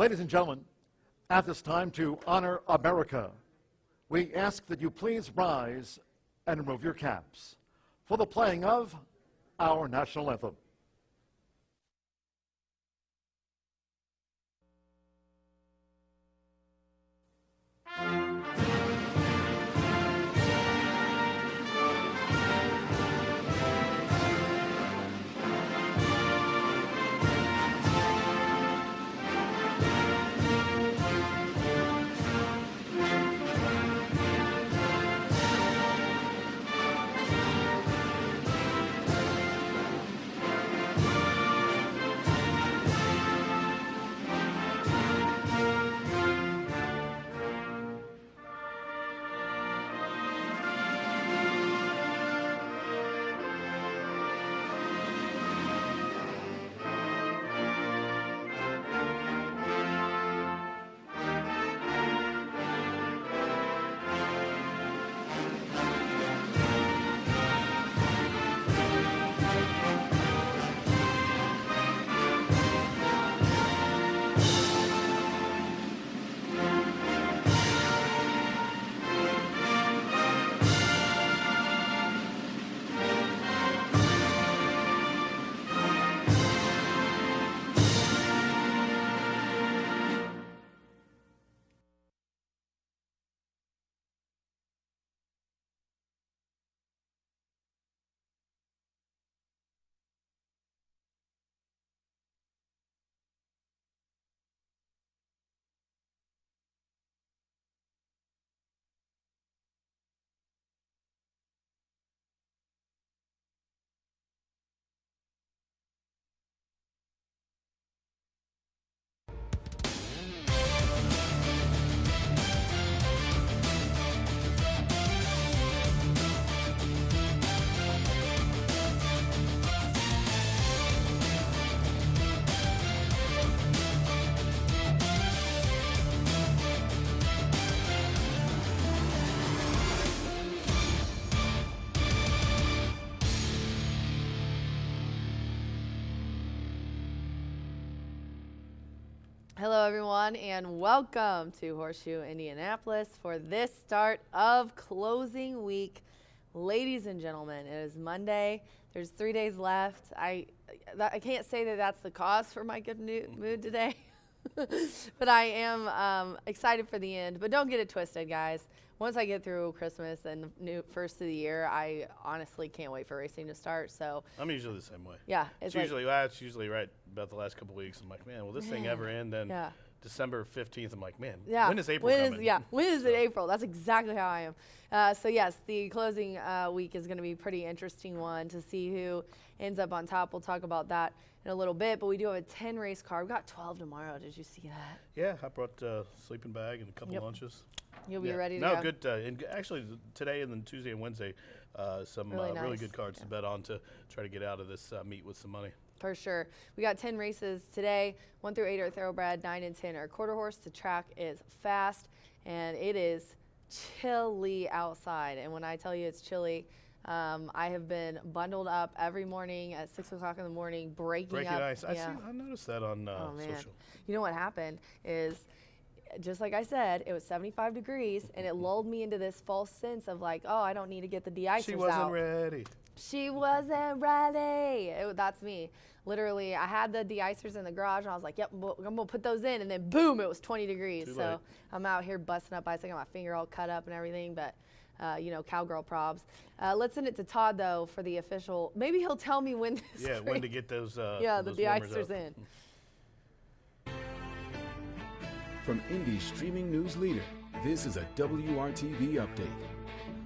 Ladies and gentlemen, at this time to honor America, we ask that you please rise and remove your caps for the playing of our national anthem. Hello everyone and welcome to Horseshoe Indianapolis for this start of closing week. Ladies and gentlemen, it is Monday. There's 3 days left. I can't say that that's the cause for my good mood today, but I am excited for the end. But don't get it twisted, guys. Once I get through Christmas and the first of the year, I honestly can't wait for racing to start. So I'm usually the same way. Yeah, it's usually right about the last couple of weeks. I'm like, man, will this thing ever end? And December 15th, I'm like, man, when is April coming? When is it April? That's exactly how I am. So yes, the closing week is going to be a pretty interesting one to see who ends up on top. We'll talk about that in a little bit, but we do have a 10 race car. We've got 12 tomorrow. Did you see that? Yeah, I brought a sleeping bag and a couple lunches. You'll be ready to go? No, good. And actually, today and then Tuesday and Wednesday, some really good cards to bet on to try to get out of this meet with some money. For sure. We got 10 races today. 1 through 8 are thoroughbred, 9 and 10 are quarter horse. The track is fast, and it is chilly outside. And when I tell you it's chilly, I have been bundled up every morning at 6 o'clock in the morning, breaking up. Ice. I noticed that on social. You know what happened is, just like I said, it was 75 degrees, and it lulled me into this false sense of like, oh, I don't need to get the de-icers out. She wasn't ready. She wasn't ready. That's me. Literally, I had the de-icers in the garage, and I was like, yep, I'm going to put those in, and then boom, it was 20 degrees. Too so late. I'm out here busting up ice. I got my finger all cut up and everything, but, cowgirl probs. Let's send it to Todd, though, for the official. Maybe he'll tell me when this when to get those the those de-icers in. From Indy's streaming news leader, this is a WRTV update.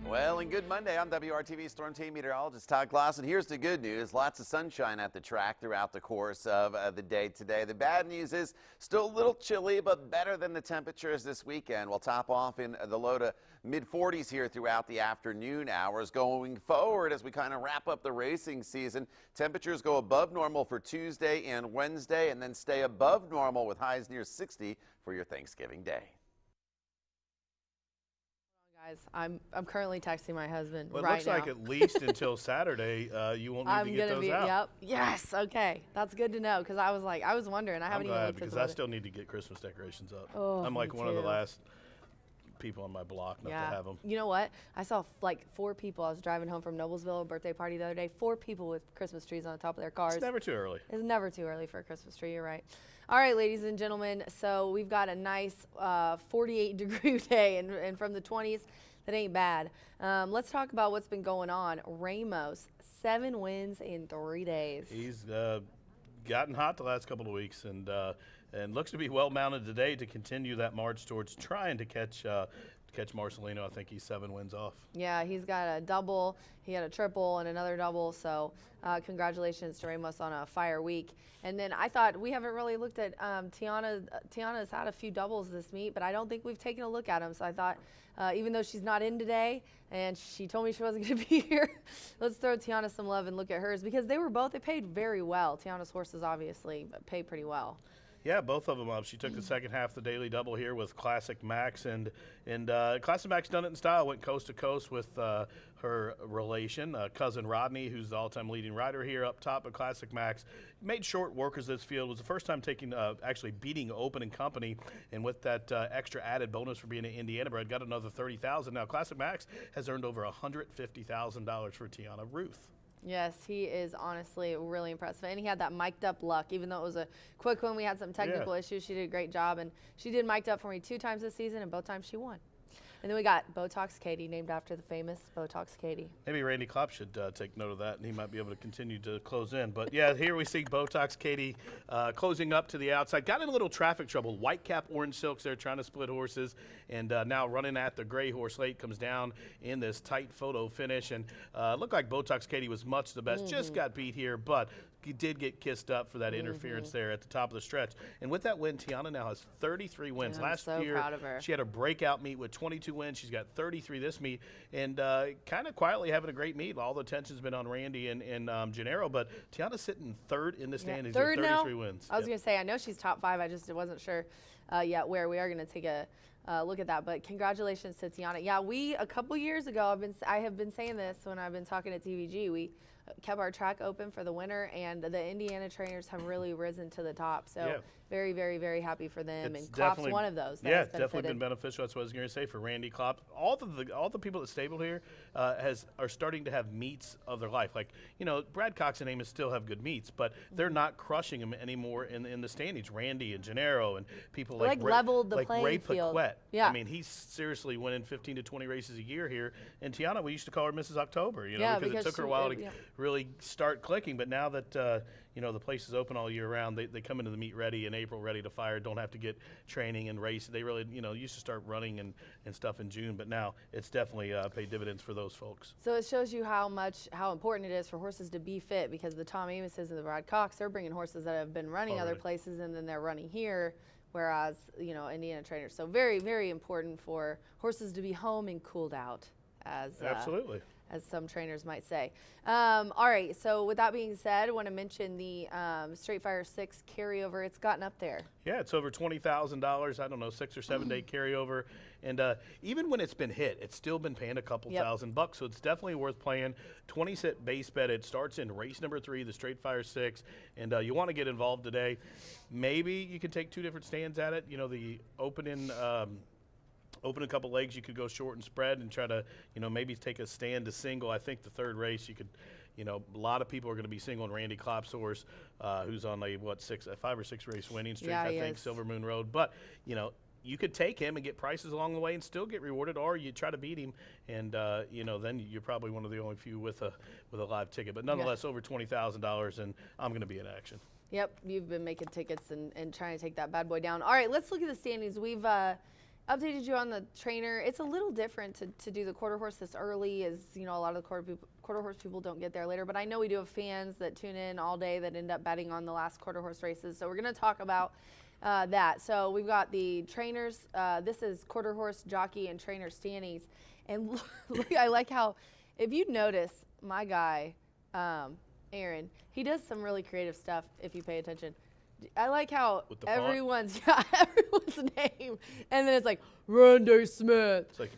Well, and good Monday. I'm WRTV Storm Team Meteorologist Todd Clausen. Here's the good news. Lots of sunshine at the track throughout the course of the day today. The bad news is still a little chilly, but better than the temperatures this weekend. We'll top off in the low to mid-40s here throughout the afternoon hours. Going forward, as we kind of wrap up the racing season, temperatures go above normal for Tuesday and Wednesday, and then stay above normal with highs near 60 for your Thanksgiving Day. Guys, I'm currently texting my husband Well, it right looks now. like at least until Saturday, you won't need to get those out. Yep. Yes. Okay. That's good to know because I was wondering. I haven't even looked at because the I weather. still need to get Christmas decorations up. Oh, I'm like me one of the too. last people on my block not to have them. You know what? I saw like 4 people. I was driving home from Noblesville, a birthday party the other day. 4 people with Christmas trees on the top of their cars. It's never too early. It's never too early for a Christmas tree. You're right. All right, ladies and gentlemen. So we've got a nice 48-degree day, and from the 20s, that ain't bad. Let's talk about what's been going on. Ramos, 7 wins in 3 days. He's gotten hot the last couple of weeks, and looks to be well mounted today to continue that march towards trying to catch Marcelino. I think he's 7 wins off. Yeah, he's got a double, he had a triple and another double, so congratulations to Ramos on a fire week. And then I thought, we haven't really looked at Tiana. Tiana's had a few doubles this meet, but I don't think we've taken a look at them. So I thought, even though she's not in today and she told me she wasn't going to be here, let's throw Tiana some love and look at hers, because they paid very well. Tiana's horses obviously paid pretty well. Yeah, both of them up. She took the second half of the daily double here with Classic Max, and Classic Max done it in style. Went coast to coast with her relation, cousin Rodney, who's the all-time leading rider here up top of Classic Max. Made short workers this field. Was the first time actually beating Open and Company, and with that extra added bonus for being an Indiana bred, got another $30,000. Now Classic Max has earned over $150,000 for Tiana Ruth. Yes, he is honestly really impressive. And he had that mic'd up luck. Even though it was a quick one, we had some technical issues. She did a great job. And she did mic'd up for me 2 times this season, and both times she won. And then we got Botox Katie, named after the famous Botox Katie. Maybe Randy Klopp should take note of that, and he might be able to continue to close in. But, yeah, here we see Botox Katie closing up to the outside. Got in a little traffic trouble. White cap, orange silks there trying to split horses, and now running at the gray horse late, comes down in this tight photo finish. And looked like Botox Katie was much the best. Just got beat here, but he did get kissed up for that interference there at the top of the stretch. And with that win, Tiana now has 33 wins. Last year, proud of her. She had a breakout meet with 22 wins. She's got 33 this meet, and kind of quietly having a great meet. All the attention's been on Randy and Gennaro, but Tiana's sitting 3rd in the standings with 33 wins. I was going to say, I know she's top 5. I just wasn't sure yet where. We are going to take a look at that, but congratulations to Tiana. Yeah, a couple years ago, I have been saying this when I've been talking at TVG. We kept our track open for the winter, and the Indiana trainers have really risen to the top. So very, very, very happy for them. It's and Klopp's one of those. Yeah, it's definitely been beneficial. That's what I was going to say for Randy Klopp. All the people at stable here are starting to have meets of their life. Like, Brad Cox and Amos still have good meets, but they're not crushing them anymore in the standings. Randy and Gennaro and people like leveled the playing Ray field. Paquette. Yeah. I mean, he's seriously winning 15 to 20 races a year here. And Tiana, we used to call her Mrs. October, because it took her a while to really start clicking. But now that the place is open all year round, they come into the meet ready in April, ready to fire. Don't have to get training and race. They really, used to start running and stuff in June, but now it's definitely paid dividends for those folks. So it shows you how important it is for horses to be fit, because the Tom Amoses and the Brad Cox, they're bringing horses that have been running other places, and then they're running here, whereas, Indiana trainers. So very, very important for horses to be home and cooled out, Absolutely. As some trainers might say. All right, so with that being said, I want to mention the Straight Fire 6 carryover. It's gotten up there. Yeah, it's over $20,000. I don't know, 6 or 7 day carryover. And even when it's been hit, it's still been paying a couple $1,000. So it's definitely worth playing. 20-cent base bet. It starts in race number 3, the Straight Fire 6. And you want to get involved today. Maybe you can take 2 different stands at it. The open a couple legs, you could go short and spread and try to, maybe take a stand to single. I think the 3rd race, you could, a lot of people are going to be singling Randy Klopp's horse, who's on a 5 or 6 race winning streak, I think, Silver Moon Road. But, you could take him and get prices along the way and still get rewarded, or you try to beat him, and then you're probably one of the only few with a live ticket. But nonetheless, over $20,000, and I'm going to be in action. Yep, you've been making tickets and trying to take that bad boy down. All right, let's look at the standings. We've updated you on the trainer. It's a little different to do the quarter horse this early, as a lot of the quarter horse people don't get there later. But I know we do have fans that tune in all day that end up betting on the last quarter horse races. So we're going to talk about that. So we've got the trainers. This is quarter horse, jockey, and trainer standings. And look, I like how, if you notice, my guy, Aaron, he does some really creative stuff if you pay attention. I like how everyone's name, and then it's like Randy Smith. It's like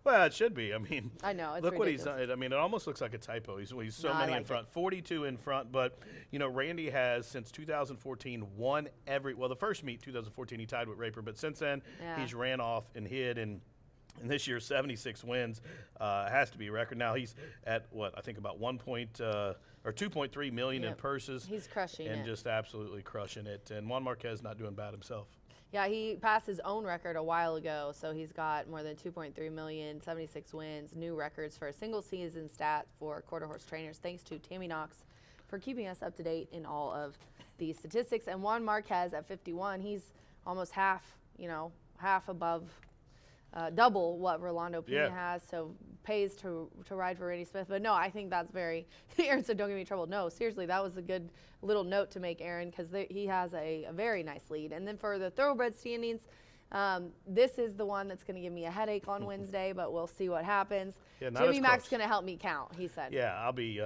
Well, it should be. I mean, I know, it's look what he's ridiculous. done. I mean, it almost looks like a typo. He's so No, I many in like front, 42 in front. But, you know, Randy has, since 2014, won the first meet, 2014, he tied with Raper. But since then, Yeah. he's ran off and hid. And this year, 76 wins has to be a record. Now he's at, I think about 2.3 million in Yep. purses. He's crushing and it. just absolutely crushing it. And Juan Marquez not doing bad himself. Yeah, he passed his own record a while ago, so he's got more than 2.3 million, 76 wins, new records for a single season stat for quarter horse trainers. Thanks to Tammy Knox for keeping us up to date in all of these statistics. And Juan Marquez at 51, he's almost half above, double what Rolando Pena has, so pays to ride for Randy Smith. But no, I think that's very, Aaron said don't give me trouble. No, seriously, that was a good little note to make, Aaron, because he has a very nice lead. And then for the thoroughbred standings, this is the one that's going to give me a headache on Wednesday, but we'll see what happens. Yeah, not Jimmy as Mack's close. going to help me count, he said. Yeah, I'll be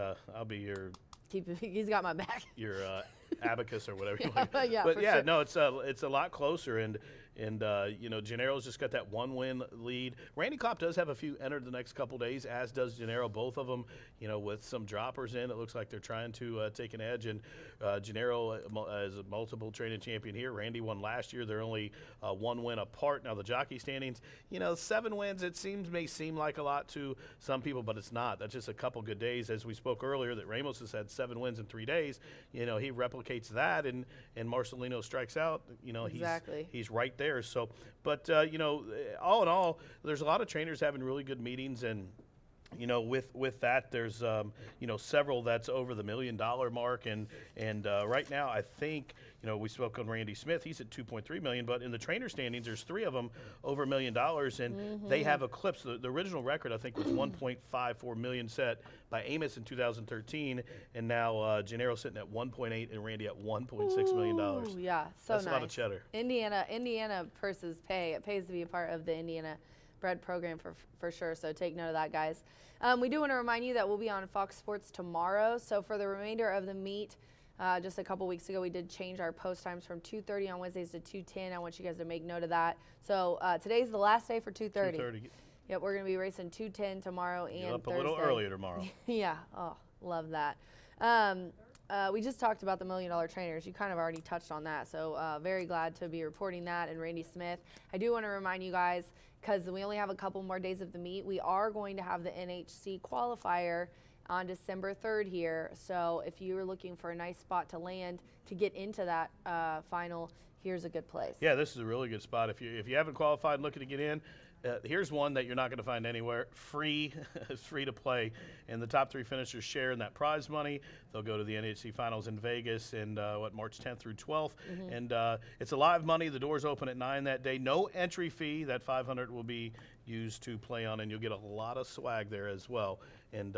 your He's got my back. abacus or whatever you want. Yeah, but for yeah, sure. no, it's a lot closer, and you know, Gennaro's just got that 1-win lead. Randy Klopp does have a few entered the next couple days, as does Gennaro. Both of them, you know, with some droppers in. It looks like they're trying to take an edge. And Gennaro is a multiple training champion here. Randy won last year. They're only 1 win apart. Now the jockey standings, you know, 7 wins. It may seem like a lot to some people, but it's not. That's just a couple good days. As we spoke earlier, that Ramos has had 7 wins in 3 days. You know, he replicates that, and Marcelino strikes out. You know, Exactly. he's right there. So, but you know, all in all, there's a lot of trainers having really good meetings, and you know, with that, there's you know, several that's over the $1 million mark, and right now I think, you know, we spoke on Randy Smith. He's at 2.3 million, but in the trainer standings, there's 3 of them over $1 million, and they have eclipsed the original record. I think was 1.54 million set by Amos in 2013, and now Gennaro's sitting at 1.8 and Randy at 1.6 million dollars. Yeah, so That's nice. a lot of cheddar. Indiana purses pay. It pays to be a part of the Indiana bred program for sure, so take note of that, guys. We do want to remind you that we'll be on Fox Sports tomorrow, so for the remainder of the meet, just a couple weeks ago we did change our post times from 2:30 on Wednesdays to 2:10. I want you guys to make note of that. So today's the last day for 2:30. 2:30. Yep, we're going to be racing 2:10 tomorrow and Get up Thursday. a little earlier tomorrow. Yeah, oh, love that. We just talked about the $1 million trainers. You kind of already touched on that, so very glad to be reporting that, and Randy Smith. I do want to remind you guys, because we only have a couple more days of the meet, we are going to have the NHC qualifier on December 3rd here. So if you're looking for a nice spot to land to get into that final, here's a good place. Yeah, this is a really good spot. If you haven't qualified and looking to get in, here's one that you're not going to find anywhere. Free, it's free to play, and the top 3 finishers share in that prize money. They'll go to the NHC finals in Vegas, and March 10th through 12th, and it's a live money. The doors open at 9 that day. No entry fee. That $500 will be used to play on, and you'll get a lot of swag there as well. And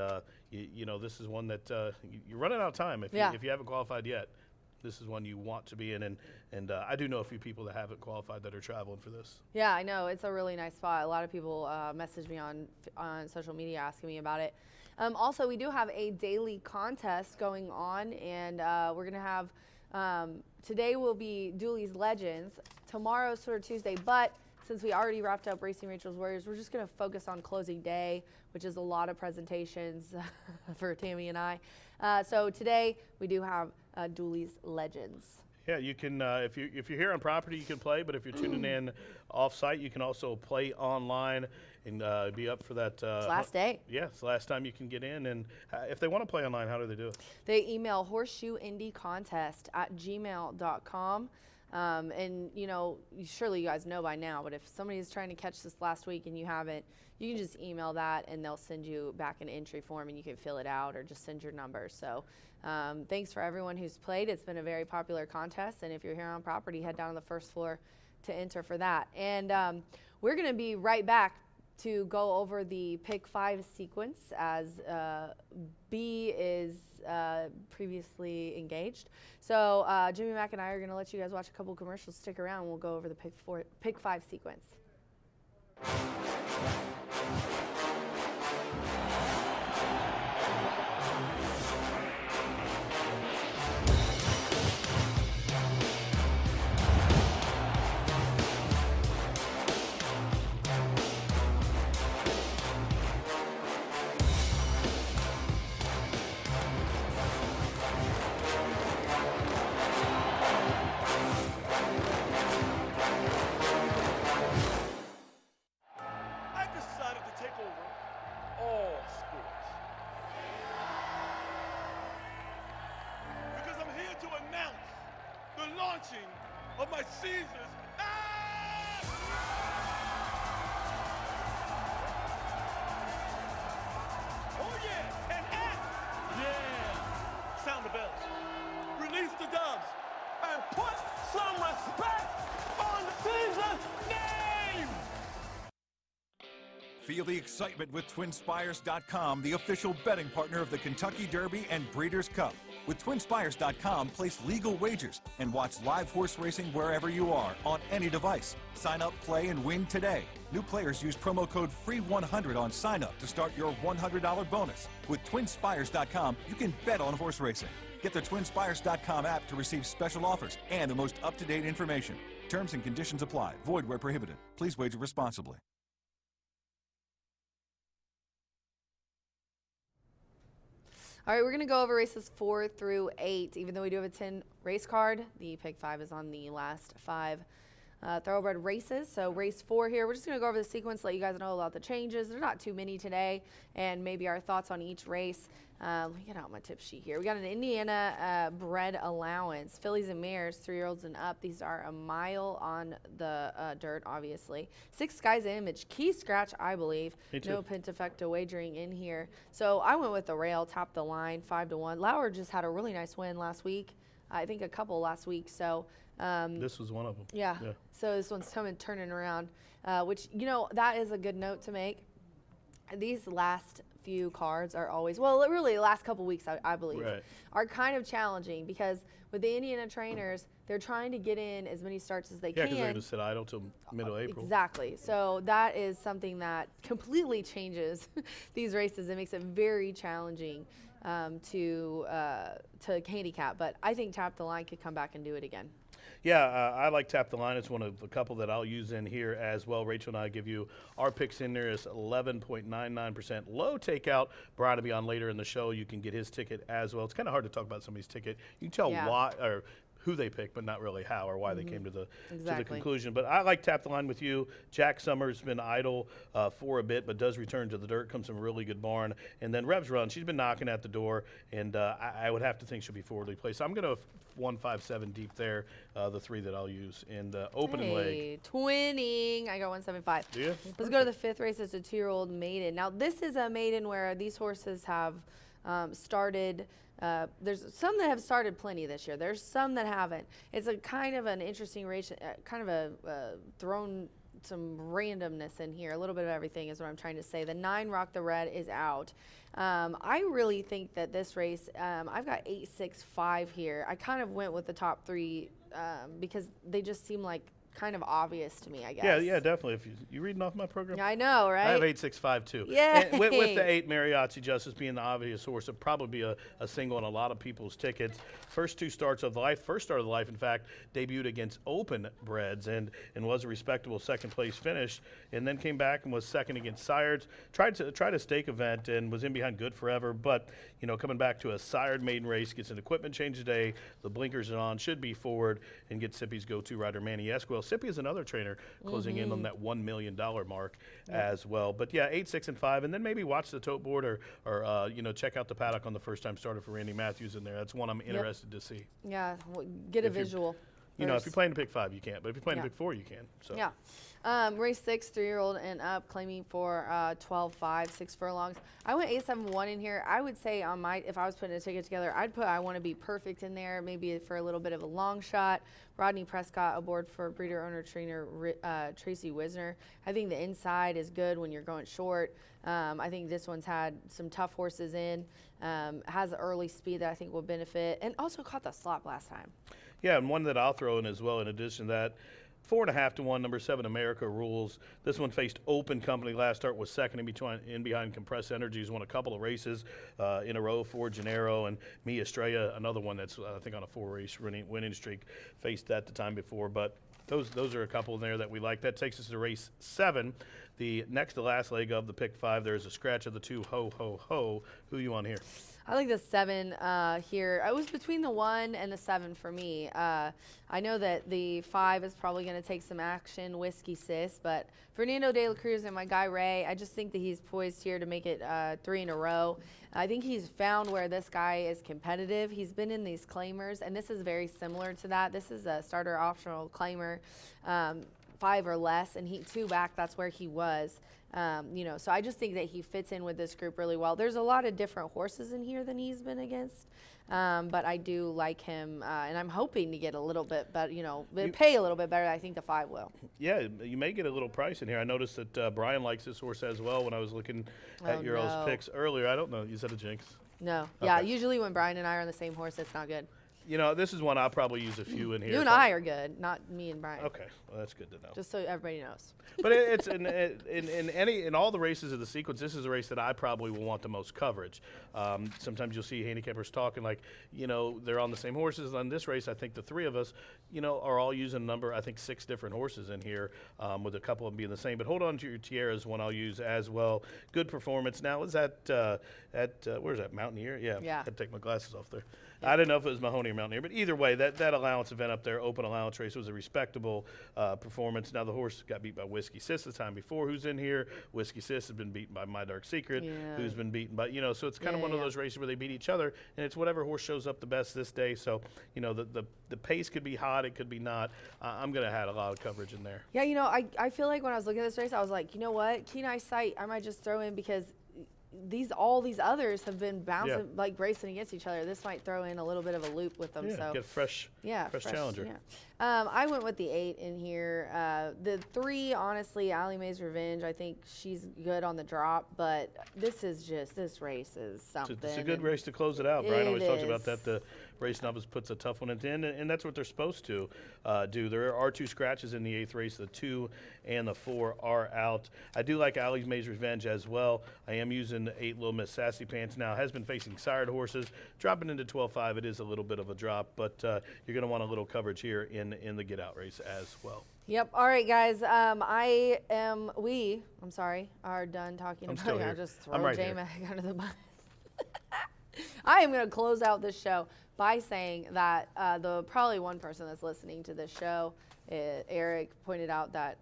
you know, this is one that you're running out of time if you haven't qualified yet. This is one you want to be in, and I do know a few people that haven't qualified that are traveling for this. Yeah, I know. It's a really nice spot. A lot of people message me on social media asking me about it. Also, we do have a daily contest going on, and we're going to have, today will be Dooley's Legends. Tomorrow's sort of Tuesday, but since we already wrapped up Racing Rachel's Warriors, we're just going to focus on closing day, which is a lot of presentations for Tammy and I. So today we do have Dooley's Legends. Yeah, you can if you're here on property, you can play. But if you're tuning in off-site, you can also play online and be up for that. It's last day. Yeah, it's the last time you can get in. And if they want to play online, how do they do it? They email horseshoeindycontest@gmail.com. And, you know, surely you guys know by now, but if somebody's trying to catch this last week and you haven't, you can just email that and they'll send you back an entry form and you can fill it out or just send your number. So thanks for everyone who's played. It's been a very popular contest. And if you're here on property, head down to the first floor to enter for that. And we're going to be right back to go over the pick 5 sequence as B is previously engaged. So Jimmy Mack and I are going to let you guys watch a couple commercials. Stick around. We'll go over the pick 5 sequence. launching of my Caesars. Oh yeah, and yeah. Sound the bells. Release the doves and put some respect on Caesar's name. Feel the excitement with TwinSpires.com, the official betting partner of the Kentucky Derby and Breeders' Cup. With TwinSpires.com, place legal wagers and watch live horse racing wherever you are on any device. Sign up, play, and win today. New players use promo code FREE100 on sign up to start your $100 bonus. With TwinSpires.com, you can bet on horse racing. Get the TwinSpires.com app to receive special offers and the most up-to-date information. Terms and conditions apply. Void where prohibited. Please wager responsibly. All right, we're going to go over races 4 through 8. Even though we do have a 10 race card, the pick 5 is on the last 5 thoroughbred races. So race 4 here, we're just going to go over the sequence, let you guys know about the changes. There's not too many today, and maybe our thoughts on each race. Let me get out my tip sheet here. We got an Indiana bred allowance, fillies and mares, 3-year-olds and up. These are a mile on the dirt, obviously. 6 Skies Image, key scratch, I believe. No Pentafecta wagering in here. So I went with the rail, tapped the line, 5-1. Lauer just had a really nice win last week. I think a couple last week. So this was one of them. Yeah. So this one's turning around, which, you know, that is a good note to make. These last few cards are always, well, really the last couple weeks, I believe, are kind of challenging because with the Indiana trainers, they're trying to get in as many starts as they can. Yeah, because they're going to sit idle till middle of April. Exactly. So that is something that completely changes these races. It makes it very challenging to handicap. But I think Tap the Line could come back and do it again. Yeah, I like Tap the Line. It's one of a couple that I'll use in here as well. Rachel and I give you our picks in there is 11.99%. Low takeout. Brian will be on later in the show. You can get his ticket as well. It's kind of hard to talk about somebody's ticket. You can tell why or who they picked, but not really how or why they came to the conclusion. But I like Tap the Line with you. Jack Summers been idle for a bit, but does return to the dirt. Comes from a really good barn. And then Revs Run. She's been knocking at the door, and I would have to think she'll be forwardly placed. So I'm going to 157 deep there, the 3 that I'll use. And opening leg. Twinning. I got 175. Yeah. Let's go to the 5th race. It's a 2-year-old maiden. Now, this is a maiden where these horses have started. There's some that have started plenty this year. There's some that haven't. It's a kind of an interesting race, kind of a thrown some randomness in here. A little bit of everything is what I'm trying to say. The 9 Rock the Red is out. I really think that this race, I've got 8, 6, 5 here. I kind of went with the top 3 because they just seem like kind of obvious to me, I guess. Yeah, definitely. If you reading off my program? I know, right? I have 865 too. Yeah. With the 8 Mariachi Justice being the obvious horse, it'd probably be a single on a lot of people's tickets. First 2 starts of life. First start of life, in fact, debuted against open breds and was a respectable second place finish, and then came back and was second against Sires. Tried a stake event and was in behind Good Forever, but you know, coming back to a sired maiden race, gets an equipment change today. The blinkers are on, should be forward, and get Sippy's go-to rider Manny Esquivel. Sippy is another trainer closing in on that $1 million mark as well. But yeah, 8, 6, and 5, and then maybe watch the tote board or you know, check out the paddock on the first time starter for Randy Matthews in there. That's one I'm interested to see. Yeah, get a visual. You know, if you're playing to pick 5, you can't. But if you're playing to pick 4, you can. So. Yeah. Race 6, 3-year-old and up, claiming for 12.5, 6 furlongs. I went 8.71 in here. I would say on my, if I was putting a ticket together, I'd put I Want to Be Perfect in there, maybe for a little bit of a long shot. Rodney Prescott aboard for breeder owner trainer Tracy Wisner. I think the inside is good when you're going short. I think this one's had some tough horses in, has early speed that I think will benefit, and also caught the slop last time. Yeah, and one that I'll throw in as well, in addition to that, 4.5 to 1, number 7, America Rules. This one faced Open Company last start, was second in behind Compressed Energies, won a couple of races in a row for Gennaro, and Mi Estrella, another one that's I think on a 4-race winning streak, faced that the time before. But those are a couple in there that we like. That takes us to race 7. The next to last leg of the pick 5, there's a scratch of the 2, Ho Ho Ho. Who you on here? I like the 7 here. I was between the 1 and the 7 for me. I know that the 5 is probably going to take some action, Whiskey Sis, but Fernando de la Cruz and my guy Ray, I just think that he's poised here to make it 3 in a row. I think he's found where this guy is competitive. He's been in these claimers, and this is very similar to that. This is a starter optional claimer, 5 or less, and 2 back, that's where he was. So I just think that he fits in with this group really well. There's a lot of different horses in here than he's been against, but I do like him, and I'm hoping to get a little bit better, pay a little bit better. I think the 5 will. Yeah, you may get a little price in here. I noticed that Brian likes this horse as well when I was looking at your all's picks earlier. I don't know. You said a jinx? No. Okay. Yeah, usually when Brian and I are on the same horse, it's not good. This is one I'll probably use a few in here. You and I are good, not me and Brian. Okay, well, that's good to know. Just so everybody knows. But it's in all the races of the sequence, this is a race that I probably will want the most coverage. Sometimes you'll see handicappers talking like, they're on the same horses. On this race, I think the 3 of us, are all using a number, I think 6 different horses in here, with a couple of them being the same. But hold on to your Tierras, one I'll use as well. Good performance. Now, is that where's that, Mountaineer? Yeah. I had to take my glasses off there. I didn't know if it was Mahoney or Mountaineer, but either way, that allowance event up there, open allowance race, was a respectable performance. Now, the horse got beat by Whiskey Sis the time before, who's in here. Whiskey Sis has been beaten by My Dark Secret, who's been beaten by, so it's kind of one of those races where they beat each other, and it's whatever horse shows up the best this day. So, the pace could be hot, it could be not. I'm going to have a lot of coverage in there. Yeah, I feel like when I was looking at this race, I was like, you know what, Keen Eye Sight, I might just throw in because all these others have been bouncing, like racing against each other. This might throw in a little bit of a loop with them. Yeah, so get fresh challenger. Yeah. I went with the 8 in here. The 3, honestly, Allie Mae's Revenge. I think she's good on the drop, but this race is something. It's a good race to close it out. Brian always talks about that. The race novice puts a tough one at the end, and that's what they're supposed to do. There are 2 scratches in the 8th race. The 2 and the 4 are out. I do like Allie Mae's Revenge as well. I am using the 8 Little Miss Sassy Pants now. Has been facing sired horses. Dropping into 12.5, it is a little bit of a drop, but you're going to want a little coverage here in the get out race as well. Yep. All right, guys. We are done talking I'm about still it. here. I'll just throw I'm right J-Mac here. under the bus. I am going to close out this show by saying that probably one person that's listening to this show, Eric, pointed out that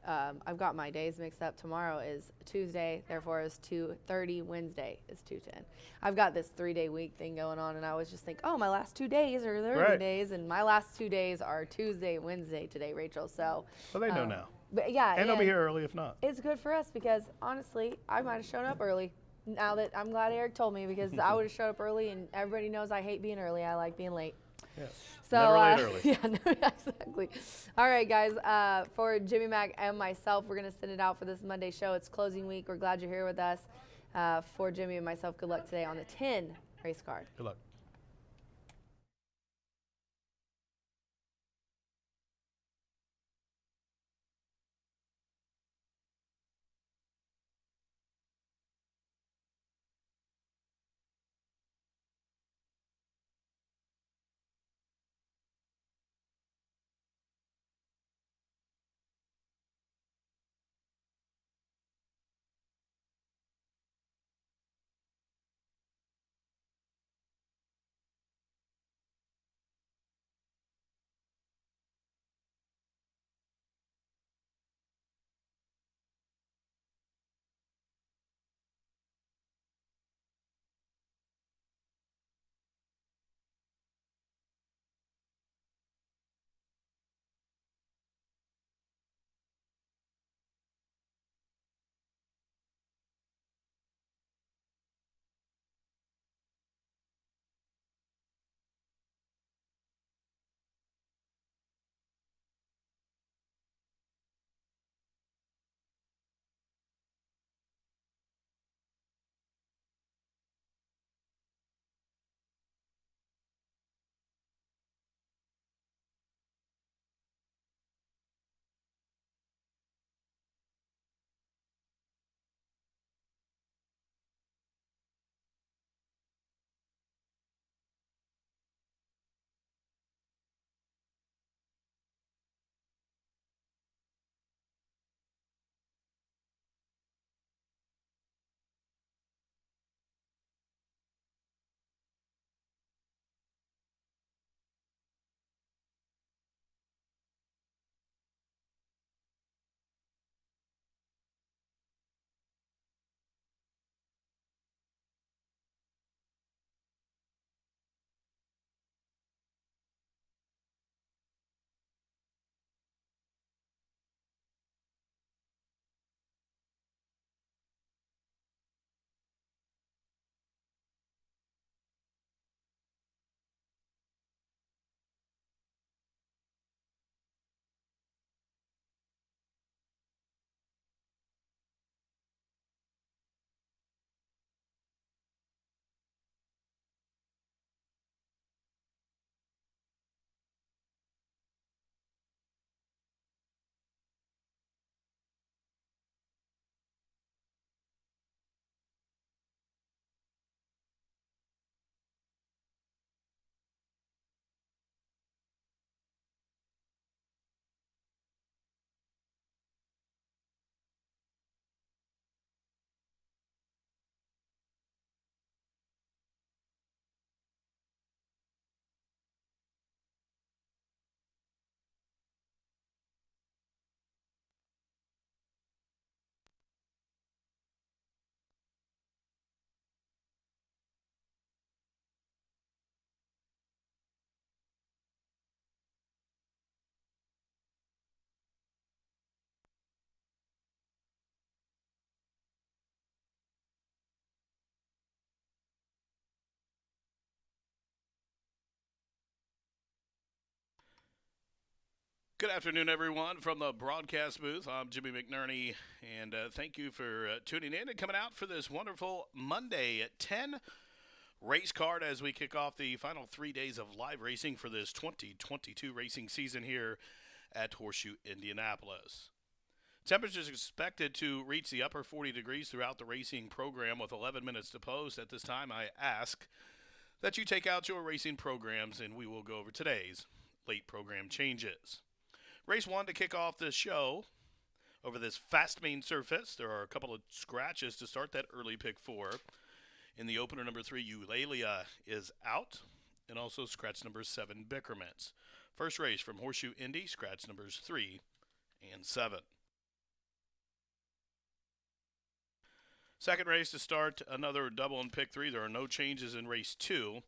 I've got my days mixed up. Tomorrow is Tuesday, therefore it's 2:30. Wednesday is 2:10. I've got this 3-day week thing going on, and I was just thinking, oh, my last 2 days are the early days, and my last 2 days are Tuesday and Wednesday today, Rachel. So Well, they know now. But yeah, And they'll be here early if not. it's good for us because honestly, I might have shown up early. Now that I'm glad Eric told me, because I would have showed up early, and everybody knows I hate being early. I like being late. Yes. So, Never late early. Yeah, no, exactly. All right, guys. For Jimmy Mack and myself, we're going to send it out for this Monday show. It's closing week. We're glad you're here with us. For Jimmy and myself, good luck today on the 10 race card. Good luck. Good afternoon, everyone, from the broadcast booth. I'm Jimmy McNerney, and thank you for tuning in and coming out for this wonderful Monday at 10 race card as we kick off the final 3 days of live racing for this 2022 racing season here at Horseshoe Indianapolis. Temperatures expected to reach the upper 40 degrees throughout the racing program with 11 minutes to post. At this time, I ask that you take out your racing programs, and we will go over today's late program changes. Race 1 to kick off the show over this fast main surface. There are a couple of scratches to start that early pick 4. In the opener, number 3, Eulalia is out, and also scratch number 7, Bickermans. First race from Horseshoe Indy, scratch numbers 3 and 7. Second race to start, another double in pick 3. There are no changes in race 2.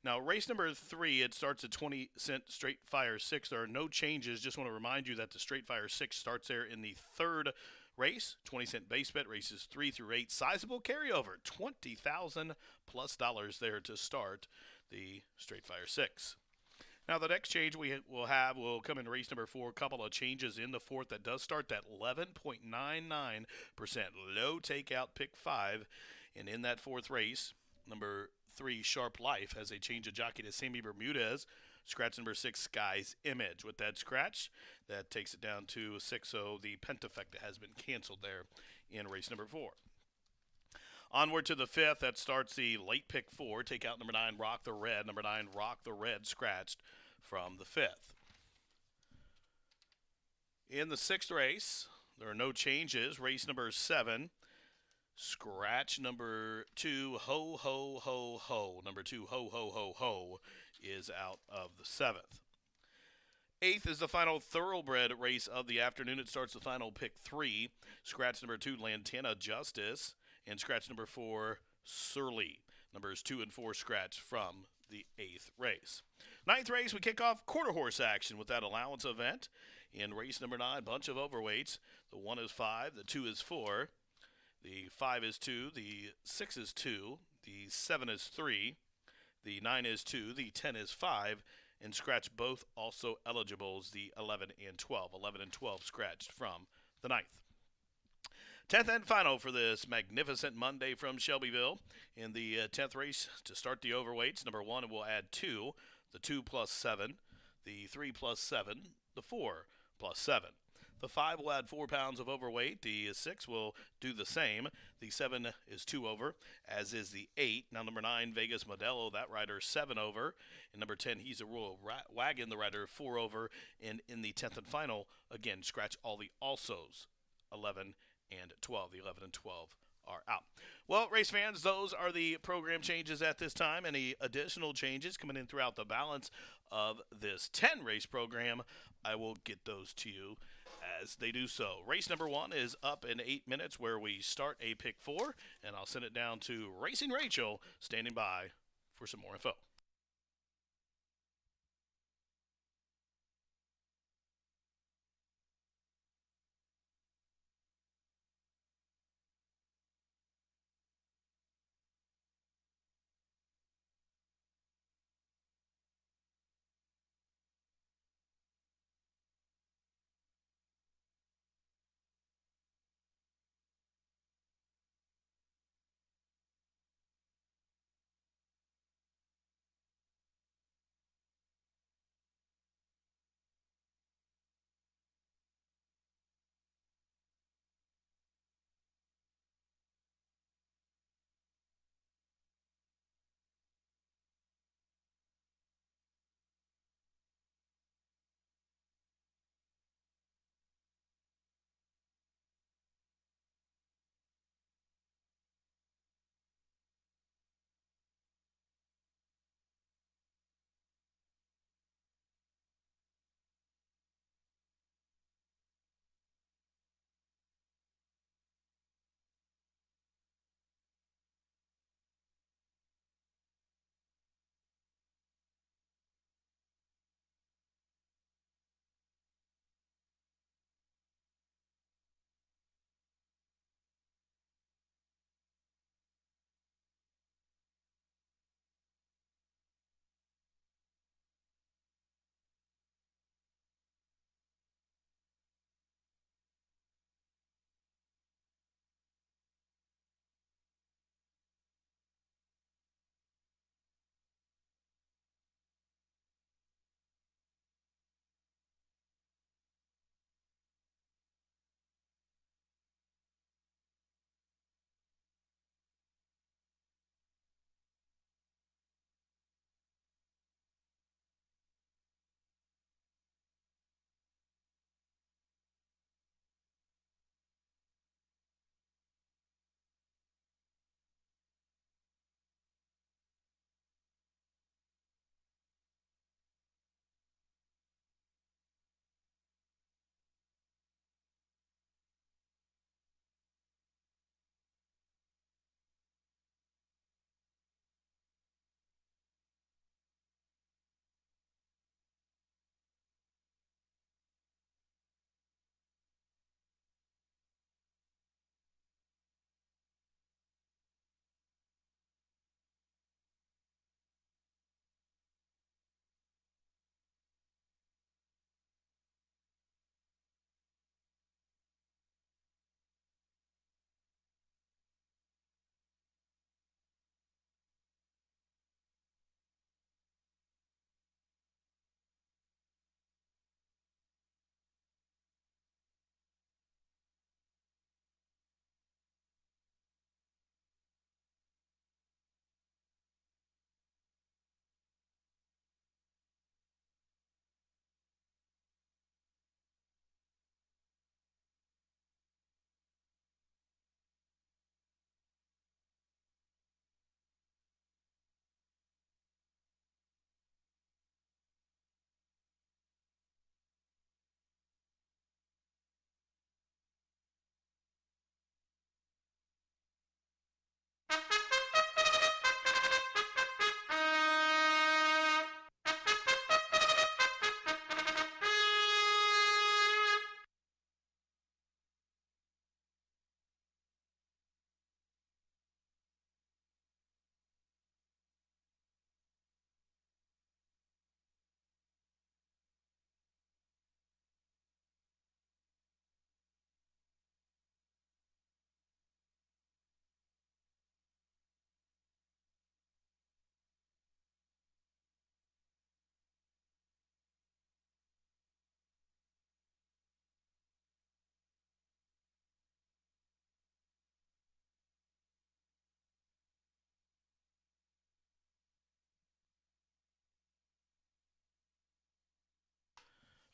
Now, race number 3, it starts at 20-cent Straight Fire 6. There are no changes. Just want to remind you that the Straight Fire 6 starts there in the third race. 20-cent base bet, races 3 through 8. Sizable carryover, $20,000 plus there to start the Straight Fire 6. Now, the next change we will come in race number 4. A couple of changes in the fourth that does start that 11.99% low takeout pick 5. And in that fourth race, number 3, Sharp Life, has a change of jockey to Sammy Bermudez. Scratch number 6, Sky's Image. With that scratch, that takes it down to 6-0. The Pentafecta has been canceled there in race number 4. Onward to the fifth, that starts the late pick 4. Take out number 9, Rock the Red. Number 9, Rock the Red, scratched from the fifth. In the sixth race, there are no changes. Race number 7. Scratch number 2, Ho, Ho, Ho, Ho. Number 2, Ho, Ho, Ho, Ho, is out of the 7th. 8th is the final thoroughbred race of the afternoon. It starts the final pick 3. Scratch number 2, Lantana Justice. And scratch number 4, Surly. Numbers 2 and 4 scratch from the 8th race. 9th race, we kick off quarter horse action with that allowance event. In race number 9, bunch of overweights. The 1 is 5, the 2 is 4. The 5 is 2, the 6 is 2, the 7 is 3, the 9 is 2, the 10 is 5, and scratch both also eligibles, the 11 and 12. 11 and 12 scratched from the 9th. 10th and final for this magnificent Monday from Shelbyville. In the 10th race to start the overweights, number 1 will add 2, the 2 plus 7, the 3 plus 7, the 4 plus 7. The 5 will add 4 pounds of overweight. The 6 will do the same. The 7 is 2 over, as is the 8. Now, number 9, Vegas Modelo, that rider 7 over. And number 10, He's a Royal Wagon, the rider 4 over. And in the 10th and final, again, scratch all the alsos, 11 and 12. The 11 and 12 are out. Well, race fans, those are the program changes at this time. Any additional changes coming in throughout the balance of this 10-race program, I will get those to you as they do so. Race number 1 is up in 8 minutes, where we start a pick 4, and I'll send it down to Racing Rachel standing by for some more info.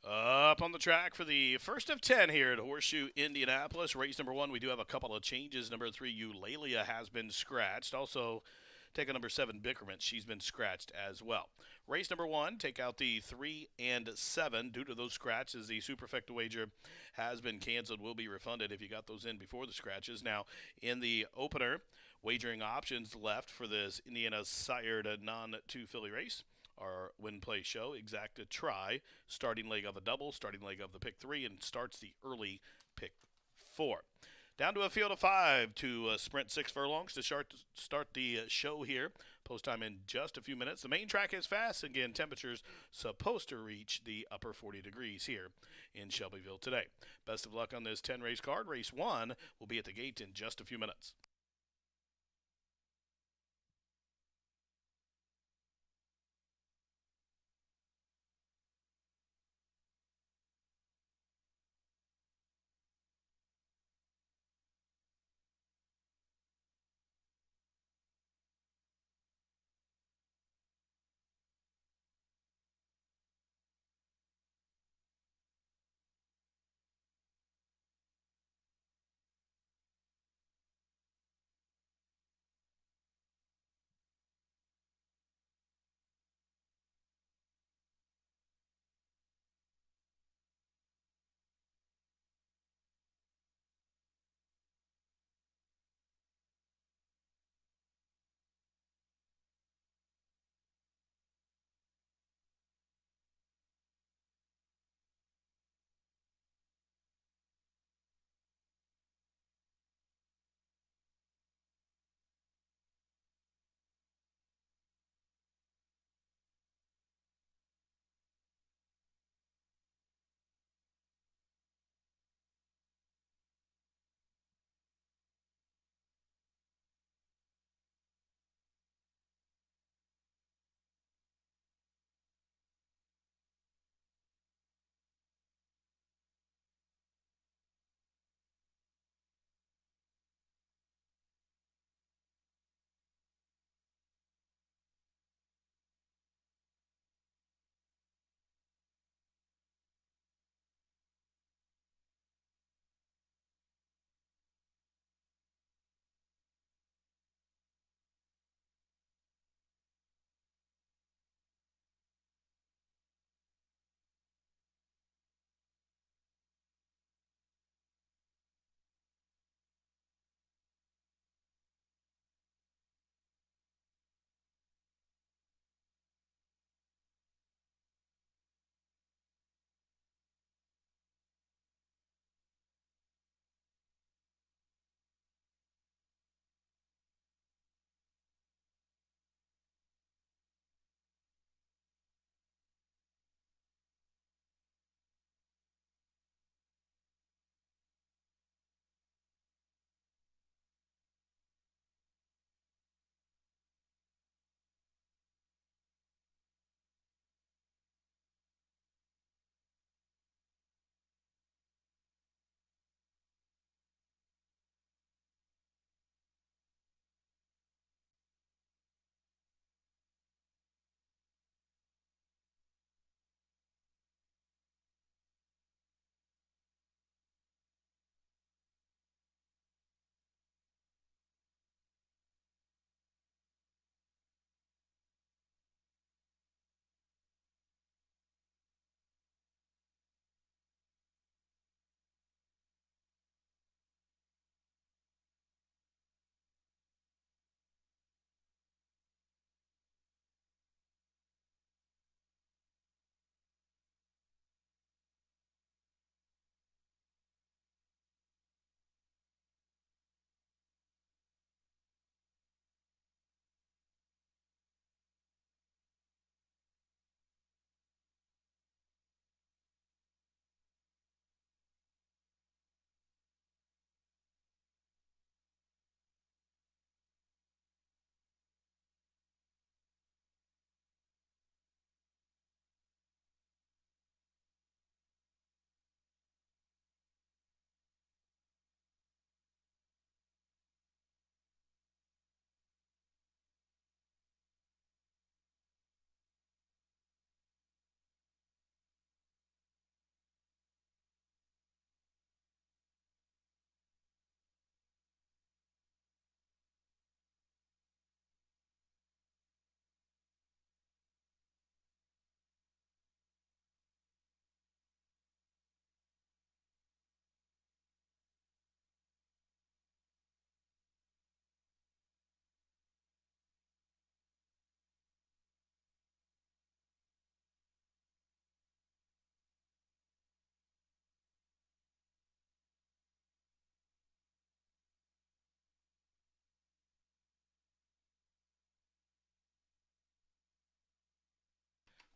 Up on the track for the first of 10 here at Horseshoe Indianapolis. Race number 1, we do have a couple of changes. Number 3, Eulalia has been scratched. Also, take a number 7, Bickerman. She's been scratched as well. Race number 1, take out the 3 and 7. Due to those scratches, the Superfecta wager has been canceled. Will be refunded if you got those in before the scratches. Now, in the opener, wagering options left for this Indiana sired non-2 filly race. Our win play show, exacta try, starting leg of a double, starting leg of the pick 3, and starts the early pick 4. Down to a field of 5 to sprint 6 furlongs to start the show here. Post time in just a few minutes. The main track is fast. Again, temperatures supposed to reach the upper 40 degrees here in Shelbyville today. Best of luck on this 10 race card. Race 1 will be at the gate in just a few minutes.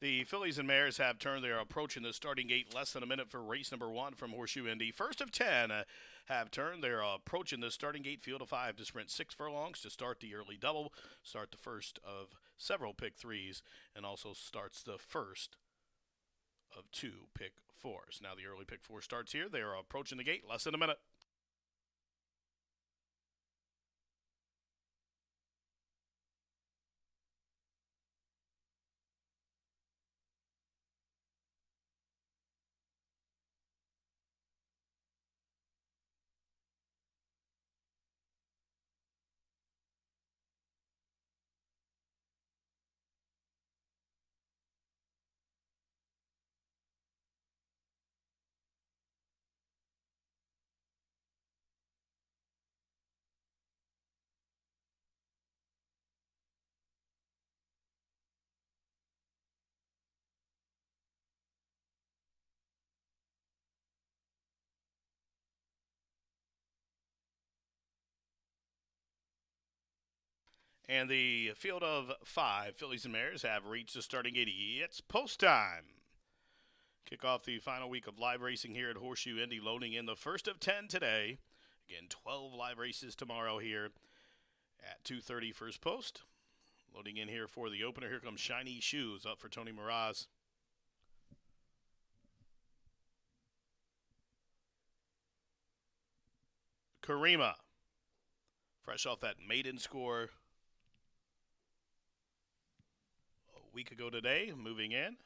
The fillies and mares have turned. They are approaching the starting gate. Less than a minute for race number 1 from Horseshoe Indy. First of 10 have turned. They're approaching the starting gate. Field of 5 to sprint 6 furlongs to start the early double. Start the first of several pick 3s, and also starts the first of 2 pick 4s. Now the early pick 4 starts here. They are approaching the gate. Less than a minute. And the field of 5 fillies and mares have reached the starting gate. It's post time. Kick off the final week of live racing here at Horseshoe Indy, loading in the first of 10 today. Again, 12 live races tomorrow here at 2:30 first post. Loading in here for the opener. Here comes Shiny Shoes up for Tony Miraz. Karima, fresh off that maiden score a week ago today, moving in.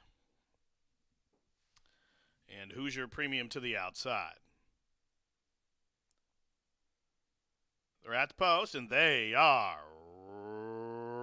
And Hoosier Premium to the outside. They're at the post, and they are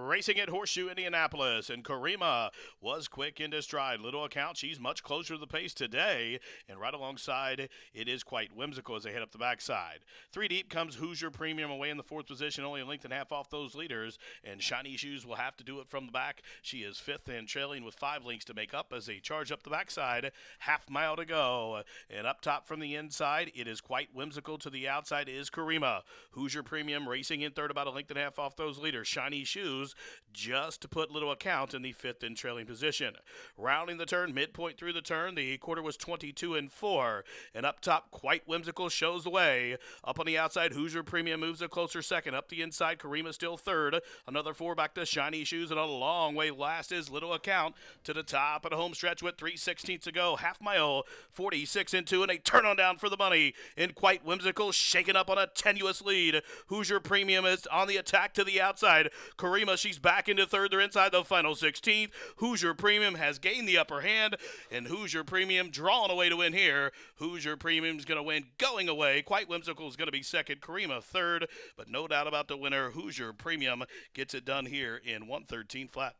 racing at Horseshoe Indianapolis, and Karima was quick into stride. Little account, she's much closer to the pace today, and right alongside, it is quite whimsical as they head up the backside. 3 deep comes Hoosier Premium away in the 4th position, only a length and a half off those leaders, and Shiny Shoes will have to do it from the back. She is 5th and trailing with 5 lengths to make up as they charge up the backside. Half mile to go, and up top from the inside, it is quite whimsical. To the outside is Karima. Hoosier Premium racing in 3rd, about a length and a half off those leaders. Shiny Shoes just to put Little Account in the 5th and trailing position. Rounding the turn, midpoint through the turn, the quarter was 22 and 4. And up top, quite whimsical, shows the way. Up on the outside, Hoosier Premium moves a closer second. Up the inside, Karima still 3rd. Another 4 back to Shiny Shoes, and a long way last is Little Account to the top of the home stretch with 3/16 to go. Half mile, 46 and 2, and a turn on down for the money. And quite whimsical, shaken up on a tenuous lead. Hoosier Premium is on the attack to the outside. Karima, she's back into 3rd. They're inside the final 16th. Hoosier Premium has gained the upper hand, and Hoosier Premium drawing away to win here. Hoosier Premium's going to win going away. Quite Whimsical is going to be 2nd. Karima 3rd, but no doubt about the winner. Hoosier Premium gets it done here in 113 flat.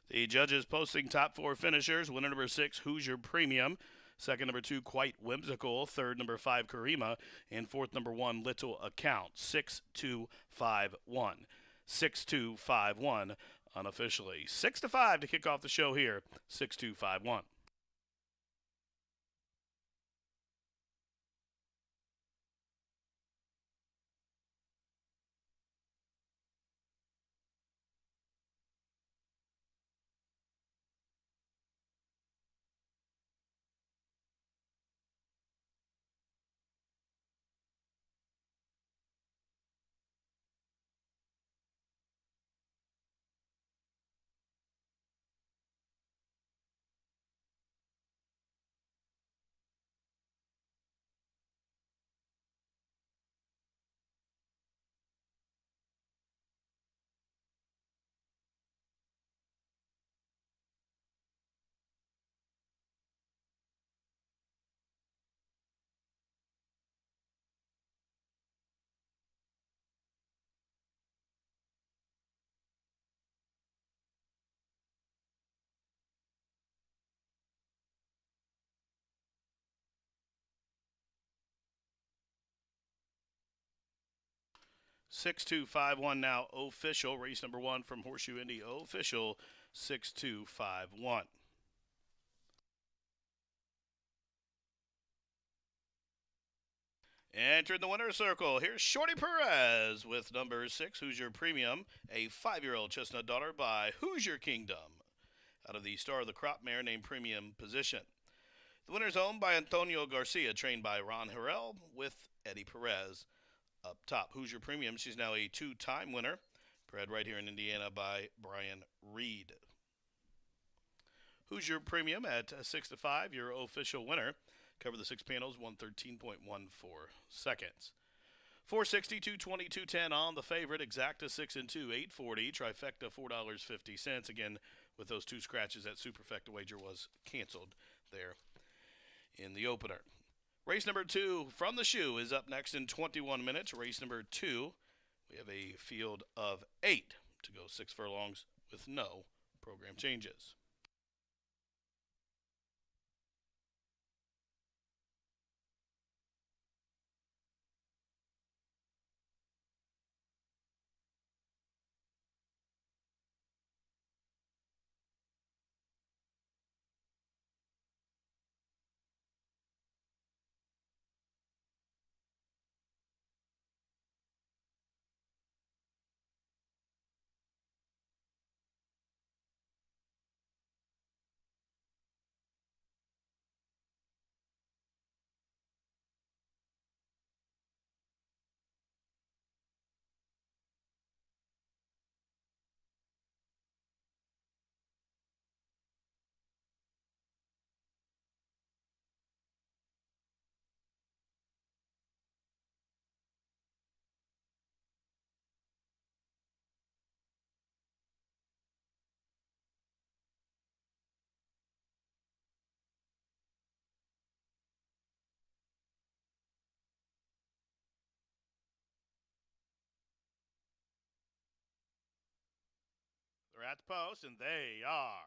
The judges posting top 4 finishers. Winner number 6, Hoosier Premium. 2nd, number 2, Quite Whimsical. 3rd, number 5, Karima. And 4th, number 1, Little Account. 6-2-5-1. 6-2-5-1 unofficially. 6-5 to kick off the show here. 6-2-5-1. 6251 now official. Race number 1 from Horseshoe Indy official 6251. Entering the winner's circle, here's Shorty Perez with number 6, Hoosier Premium, a 5-year-old chestnut daughter by Hoosier Kingdom, out of the Star of the Crop mare named Premium Position. The winner's owned by Antonio Garcia, trained by Ron Harrell with Eddie Perez up top. Hoosier Premium, she's now a 2-time winner, bred right here in Indiana by Brian Reed. Hoosier Premium at 6-5, your official winner. Cover the 6 panels, 113.14 seconds. 460, 220, 210 on the favorite. Exacta 6 and 2, 840. Trifecta $4.50. Again, with those 2 scratches, that superfecta wager was canceled there in the opener. Race number 2 from the shoe is up next in 21 minutes. Race number 2, we have a field of 8 to go 6 furlongs with no program changes. They're at the post, and they are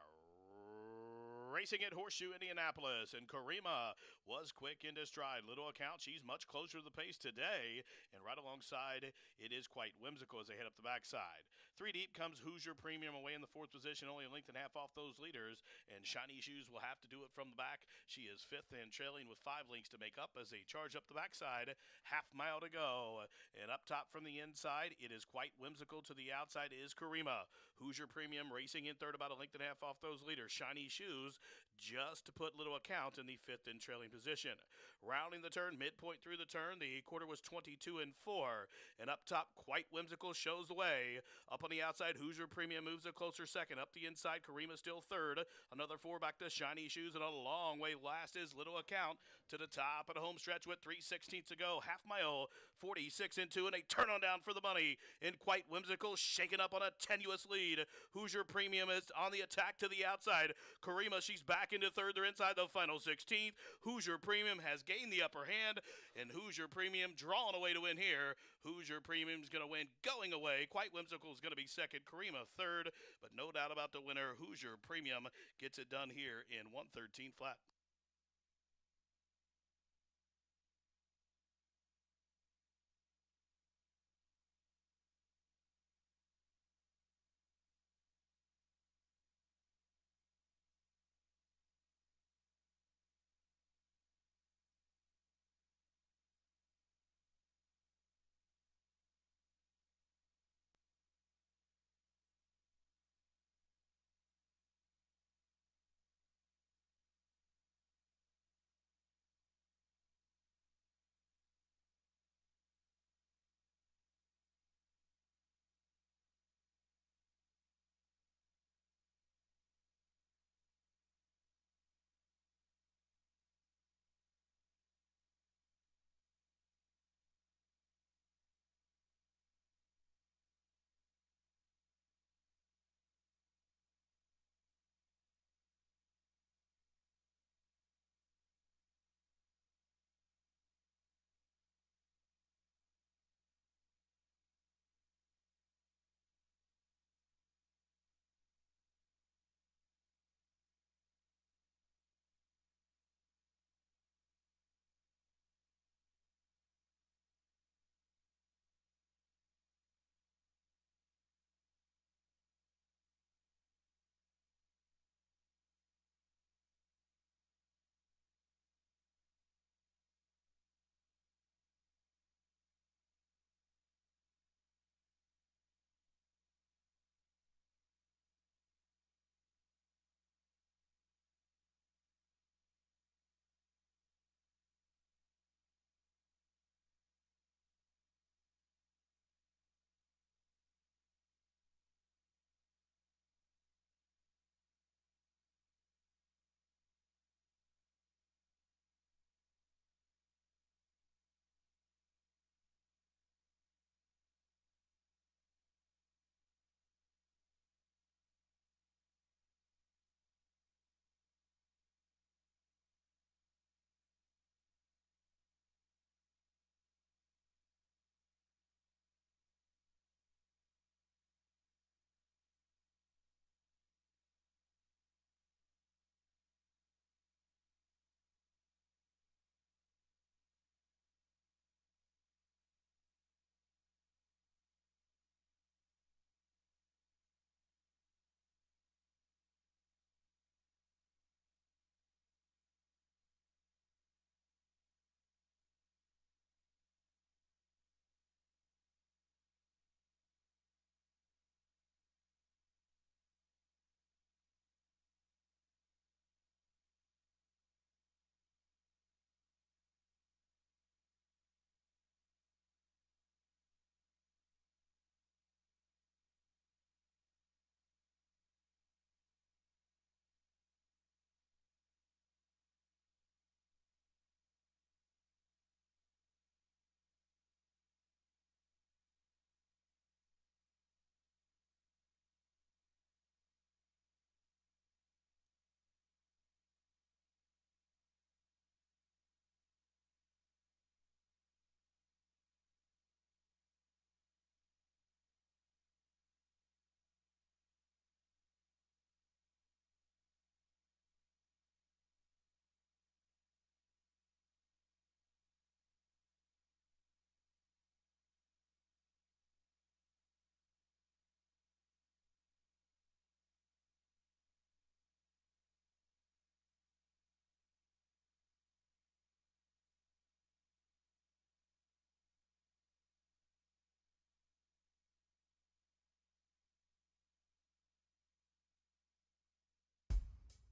racing at Horseshoe Indianapolis, and Karima was quick into stride. Little account, she's much closer to the pace today, and right alongside, it is quite whimsical as they head up the backside. 3 deep comes Hoosier Premium away in the 4th position, only a length and a half off those leaders, and Shiny Shoes will have to do it from the back. She is 5th and trailing with 5 lengths to make up as they charge up the backside. Half mile to go, and up top from the inside, it is quite whimsical. To the outside is Karima. Hoosier Premium racing in 3rd, about a length and a half off those leaders. Shiny Shoes just to put little account in the 5th and trailing position. Rounding the turn, midpoint through the turn, the quarter was 22 and 4, and up top, quite whimsical, shows the way. Up on the outside, Hoosier Premium moves a closer second. Up the inside, Karima still 3rd. Another 4 back to Shiny Shoes, and a long way last is Little Account to the top of the home stretch with 3/16 to go. Half mile, 46 and 2, and a turn on down for the money. And quite whimsical, shaken up on a tenuous lead. Hoosier Premium is on the attack to the outside. Karima, she's back into 3rd. They're inside the final 16th. Hoosier Premium has gained the upper hand, and Hoosier Premium drawing away to win here. Hoosier Premium is going to win going away. Quite whimsical is going to be 2nd. Karima 3rd, but no doubt about the winner. Hoosier Premium gets it done here in 113 flat.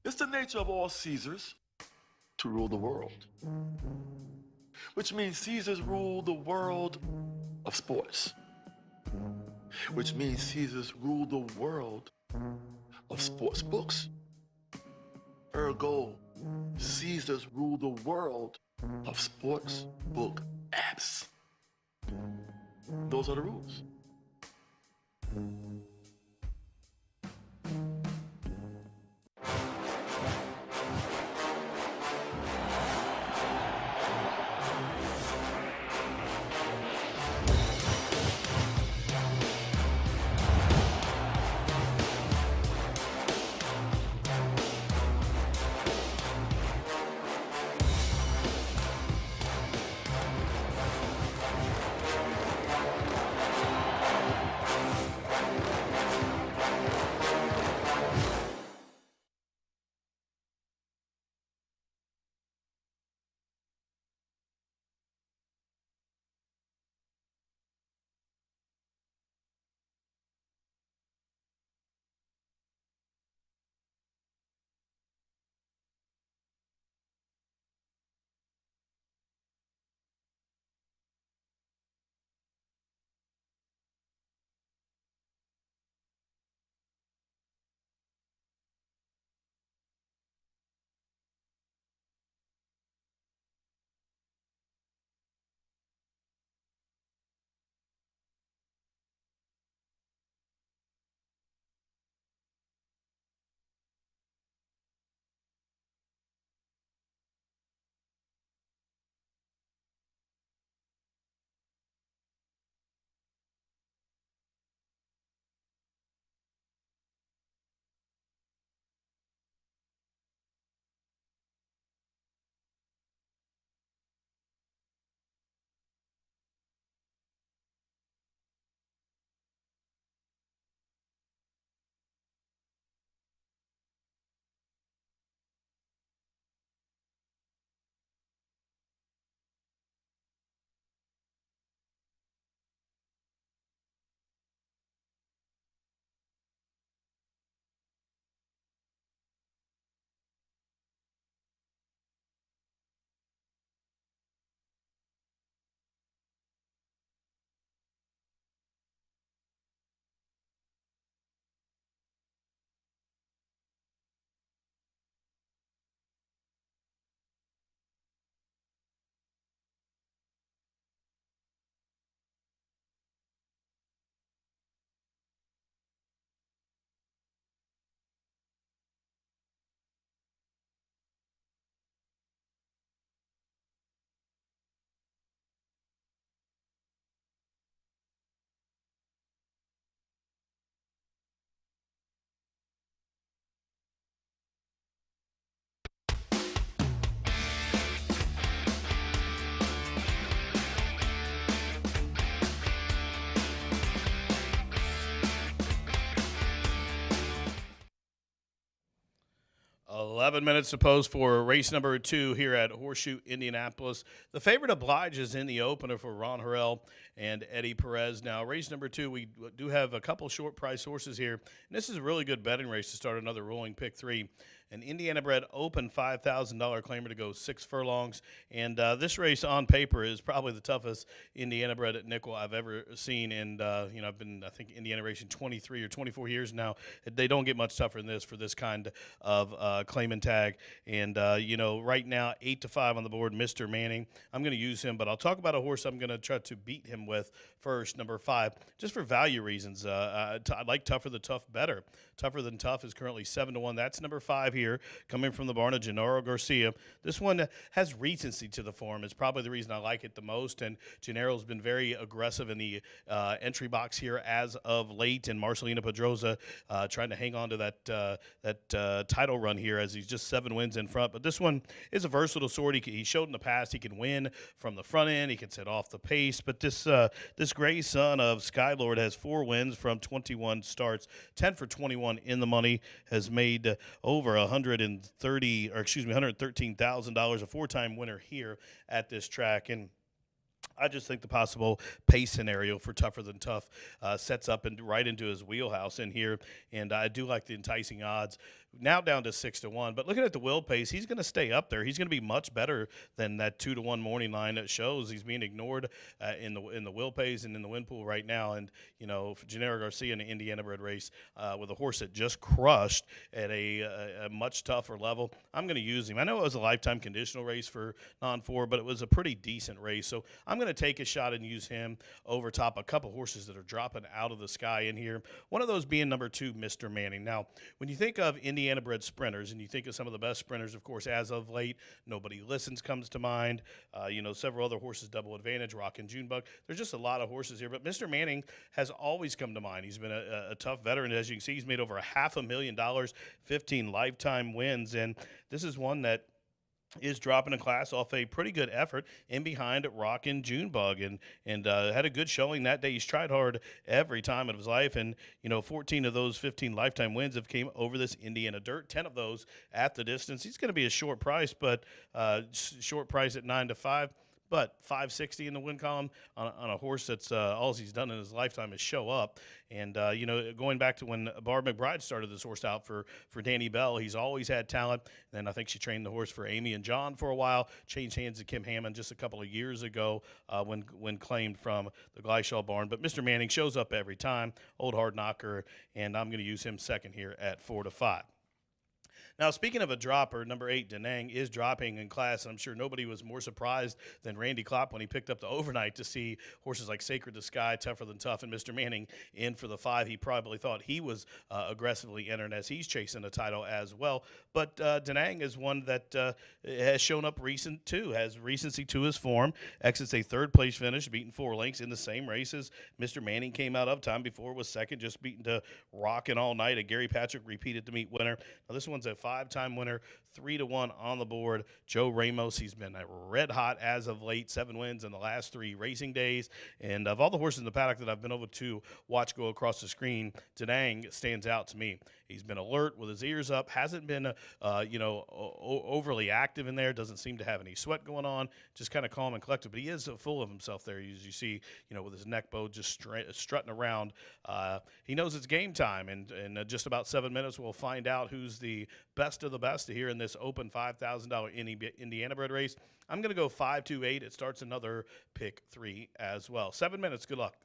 It's the nature of all Caesars to rule the world, which means Caesars rule the world of sports, which means Caesars rule the world of sports books. Ergo, Caesars rule the world of sports book apps. Those are the rules. Eleven minutes to post for race number 2 here at Horseshoe Indianapolis. The favorite obliges in the opener for Ron Harrell and Eddie Perez. Now, race number 2, we do have a couple short price horses here, and this is a really good betting race to start another rolling pick 3. An Indiana bred open $5,000 claimer to go 6 furlongs. And this race on paper is probably the toughest Indiana bred at nickel I've ever seen. And, I've been, I think, Indiana racing 23 or 24 years now. They don't get much tougher than this for this kind of claim and tag. And, right now, 8-5 on the board, Mr. Manning. I'm going to use him, but I'll talk about a horse I'm going to try to beat him with first, number 5, just for value reasons. I like Tougher the Tough better. Tougher Than Tough is currently 7-1. That's number 5 here, coming from the barn of Gennaro Garcia. This one has recency to the form. It's probably the reason I like it the most. And Gennaro's been very aggressive in the entry box here as of late. And Marcelino Pedroza trying to hang on to that title run here as he's just 7 wins in front. But this one is a versatile sort. He showed in the past he can win from the front end. He can set off the pace. But this gray son of Skylord has 4 wins from 21 starts, 10 for 21 in the money, has made over $113,000, a 4-time winner here at this track. And I just think the possible pace scenario for Tougher Than Tough sets up right into his wheelhouse in here, and I do like the enticing odds. now down to 6-1. But looking at the wheel pace, he's going to stay up there. He's going to be much better than that 2-1 morning line that shows. He's being ignored in the wheel pace and in the win pool right now. And Gennaro Garcia in the Indiana bred race with a horse that just crushed at a much tougher level, I'm going to use him. I know it was a lifetime conditional race for non-4, but it was a pretty decent race. So I'm going to take a shot and use him over top a couple horses that are dropping out of the sky in here. One of those being number 2, Mr. Manning. Now, when you think of Indiana bred sprinters, and you think of some of the best sprinters, of course, as of late, Nobody Listens comes to mind. Several other horses, Double Advantage, Rockin' Junebug. There's just a lot of horses here, but Mr. Manning has always come to mind. He's been a tough veteran. As you can see, he's made over $500,000, 15 lifetime wins, and this is one that is dropping a class off a pretty good effort in behind Rockin' Junebug and had a good showing that day. He's tried hard every time of his life, and 14 of those 15 lifetime wins have came over this Indiana dirt. 10 of those at the distance. He's going to be a short price, but short price at 9-5. But 560 in the win column on a horse that's all he's done in his lifetime is show up. And, going back to when Barb McBride started this horse out for Danny Bell, he's always had talent. And then I think she trained the horse for Amy and John for a while, changed hands to Kim Hammond just a couple of years ago when claimed from the Gleishaw barn. But Mr. Manning shows up every time, old hard knocker, and I'm going to use him second here at 4-5. Now, speaking of a dropper, number 8, Da Nang, is dropping in class, and I'm sure nobody was more surprised than Randy Klopp when he picked up the overnight to see horses like Sacred to Sky, Tougher Than Tough, and Mr. Manning in for the 5. He probably thought he was aggressively entering as he's chasing the title as well. But Da Nang is one that has shown up recent, too, has recency to his form, exits a third-place finish, beating 4 lengths in the same races Mr. Manning came out of. Time before was second, just beaten to Rockin' All Night, a Gary Patrick repeated to meet winner. Now, this one's a 5-time winner, 3-1 on the board. Joe Ramos, he's been red hot as of late, 7 wins in the last 3 racing days. And of all the horses in the paddock that I've been able to watch go across the screen, Da Nang stands out to me. He's been alert with his ears up, hasn't been, overly active in there, doesn't seem to have any sweat going on, just kind of calm and collected. But he is full of himself there, as you see, with his neck bowed, just strutting around. He knows it's game time, and in just about 7 minutes, we'll find out who's the best of the best here in this open $5,000 Indiana bred race. I'm going to go 5-8. It starts another pick 3 as well. 7 minutes. Good luck.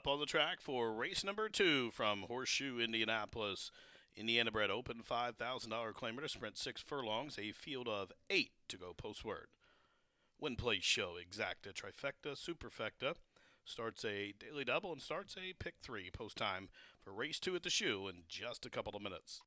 up on the track for race number 2 from Horseshoe Indianapolis. Indiana bred open $5,000 claimer to sprint 6 furlongs, a field of 8 to go postward. Win, place, show, exacta, trifecta, superfecta. Starts a daily double and starts a pick 3. Post time for race 2 at the shoe in just a couple of minutes.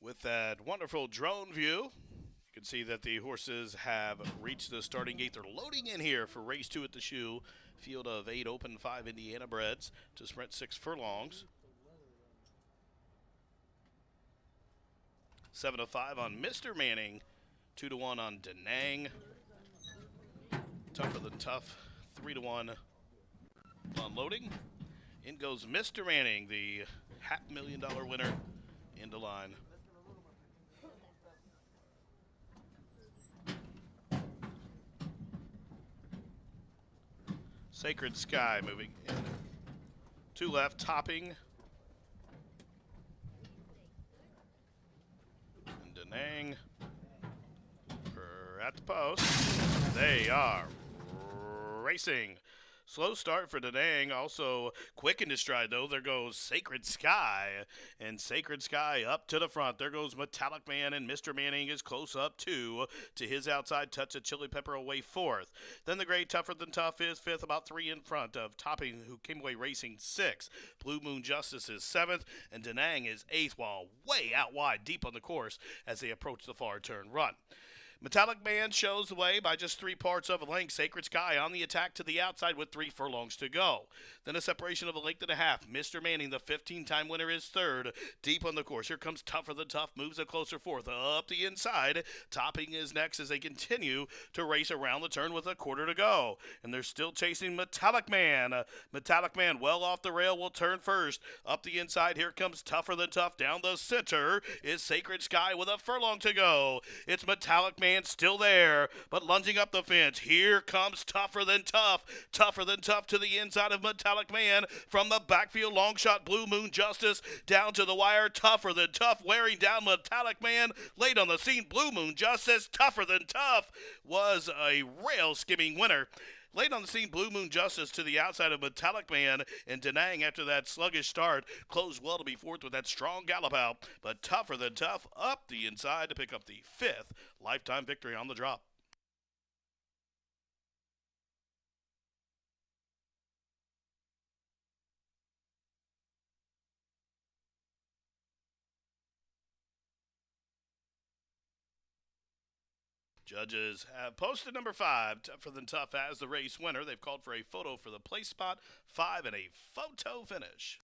With that wonderful drone view, you can see that the horses have reached the starting gate. They're loading in here for race 2 at the shoe. Field of 8 open, 5 Indiana breds to sprint 6 furlongs. 7-5 on Mr. Manning, 2-1 on Denang. Tougher than tough, 3-1 on loading. In goes Mr. Manning, the $500,000 winner, into line. Sacred Sky moving in. 2 left, topping. And Denang are at the post. They are racing. Slow start for Denang, also quick into stride, though. There goes Sacred Sky, and Sacred Sky up to the front. There goes Metallic Man, and Mr. Manning is close up, too, to his outside touch of Chili Pepper away 4th. Then the gray Tougher Than Tough is 5th, about 3 in front of Topping, who came away racing 6th. Blue Moon Justice is 7th, and Denang is 8th, while way out wide, deep on the course, as they approach the far turn run. Metallic Man shows the way by just 3 parts of a length. Sacred Sky on the attack to the outside with 3 furlongs to go. Then a separation of a length and a half. Mr. Manning, the 15-time winner, is 3rd. Deep on the course. Here comes Tougher Than Tough. Moves a closer 4th. Up the inside. Topping is next as they continue to race around the turn with a quarter to go. And they're still chasing Metallic Man. Metallic Man well off the rail will turn first. Up the inside. Here comes Tougher Than Tough. Down the center is Sacred Sky with a furlong to go. It's Metallic Man still there, but lunging up the fence. Here comes Tougher Than Tough. Tougher Than Tough to the inside of Metallic Man. From the backfield, long shot, Blue Moon Justice down to the wire. Tougher Than Tough wearing down Metallic Man. Late on the scene, Blue Moon Justice. Tougher Than Tough was a rail skimming winner. Late on the scene, Blue Moon Justice to the outside of Metallic Man, and Denang, after that sluggish start, closed well to be 4th with that strong gallop out. But Tougher Than Tough up the inside to pick up the 5th lifetime victory on the drop. Judges have posted number 5, Tougher Than Tough, as the race winner. They've called for a photo for the place spot, 5, and a photo finish.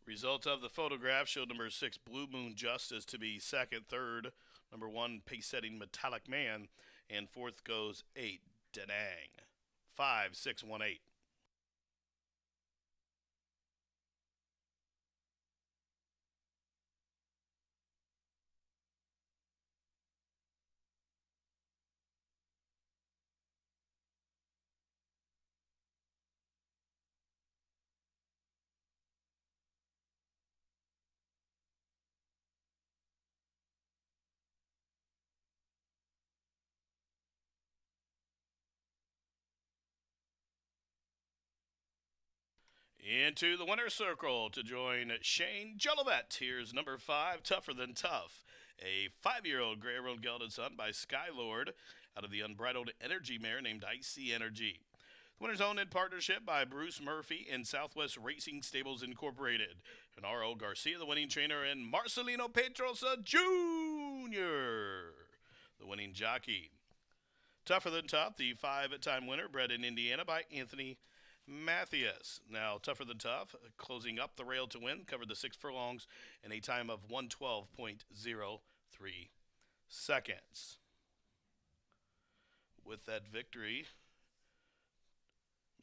Results of the photograph show number 6, Blue Moon Justice, to be 2nd, 3rd, number 1, pace-setting Metallic Man, and 4th goes 8, Denang. 5, 6, 1, 8. Into the winner's circle to join Shane Jolivet. Here's number 5, Tougher Than Tough. A 5-year-old gray-road gelded son by Skylord out of the Unbridled Energy mare named Icy Energy. The winner's owned in partnership by Bruce Murphy and Southwest Racing Stables Incorporated. Genaro Garcia, the winning trainer, and Marcelino Petrosa Jr., the winning jockey. Tougher Than Tough, the 5-time winner, bred in Indiana by Anthony Matthias, now tougher than tough, closing up the rail to win, covered the 6 furlongs in a time of 112.03 seconds. With that victory,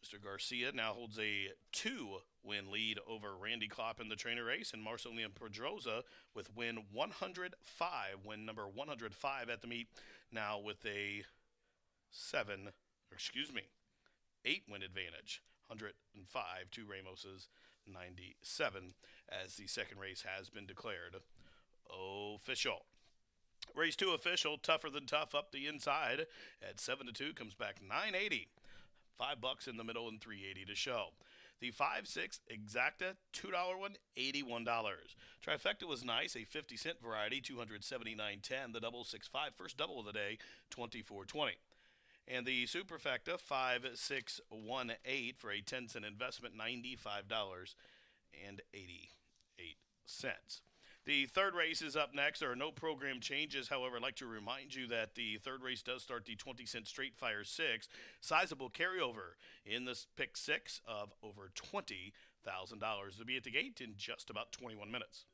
Mr. Garcia now holds a 2-win lead over Randy Klopp in the trainer race, and Marcelino Pedroza with win 105, win number 105 at the meet, now with a 8-win advantage. 105 to Ramos's 97, as the second race has been declared official. Race 2 official, tougher than tough up the inside at 7-2, comes back 980. $5 in the middle and $3.80 to show. The 5-6 exacta $2 one, $81. Trifecta was nice, a 50-cent variety, $279.10. The double 6-5, first double of the day, $24.20. And the superfecta 5-6-1-8 for a 10-cent investment, $95.88. The third race is up next. There are no program changes. However, I'd like to remind you that the third race does start the 20-cent Straight Fire 6. Sizable carryover in this pick 6 of over $20,000. To be at the gate in just about 21 minutes.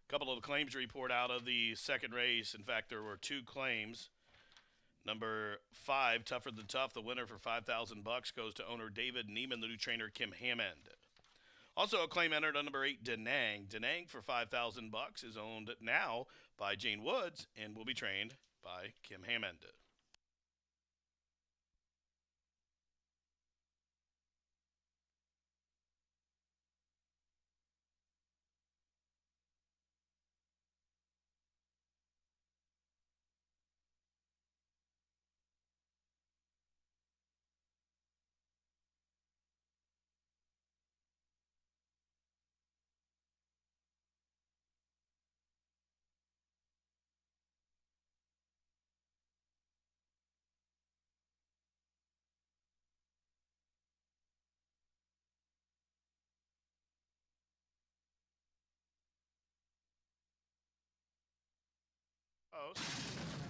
Couple of claims to report out of the second race. In fact, there were 2 claims. Number 5, Tougher Than Tough, the winner for $5,000 goes to owner David Neiman, the new trainer Kim Hammond. Also a claim entered on number 8, Denang. Denang for $5,000 is owned now by Jane Woods and will be trained by Kim Hammond.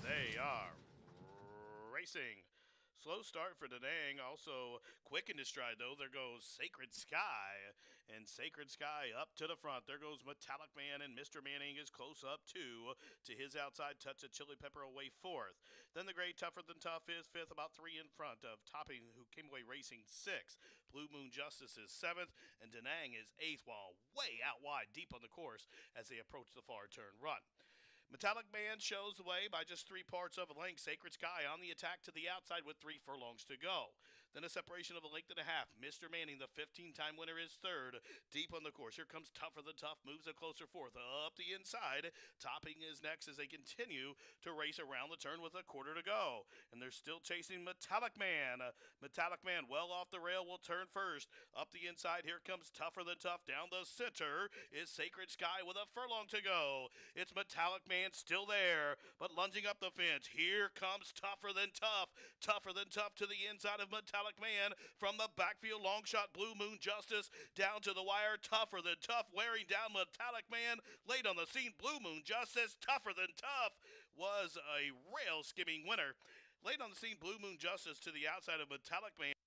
They are racing. Slow start for Denang. Also quick into stride, though. There goes Sacred Sky. And Sacred Sky up to the front. There goes Metallic Man, and Mr. Manning is close up, too. To his outside touch of Chili Pepper away 4th. Then the great Tougher Than Tough is 5th, about 3 in front of Topping, who came away racing 6th. Blue Moon Justice is 7th, and Denang is 8th, while way out wide, deep on the course as they approach the far turn run. Metallic Man shows the way by just 3 parts of a length. Sacred Sky on the attack to the outside with 3 furlongs to go. Then a separation of a length and a half. Mr. Manning, the 15-time winner, is 3rd. Deep on the course. Here comes Tougher Than Tough. Moves a closer 4th. Up the inside. Topping is next as they continue to race around the turn with a quarter to go. And they're still chasing Metallic Man. Metallic Man well off the rail will turn first. Up the inside. Here comes Tougher Than Tough. Down the center is Sacred Sky with a furlong to go. It's Metallic Man still there, but lunging up the fence. Here comes Tougher Than Tough. Tougher Than Tough to the inside of Metallic Man. From the backfield, long shot Blue Moon Justice down to the wire. Tougher Than Tough wearing down Metallic Man. Late on the scene, Blue Moon Justice. Tougher Than Tough was a rail skimming winner. Late on the scene, Blue Moon Justice to the outside of Metallic Man.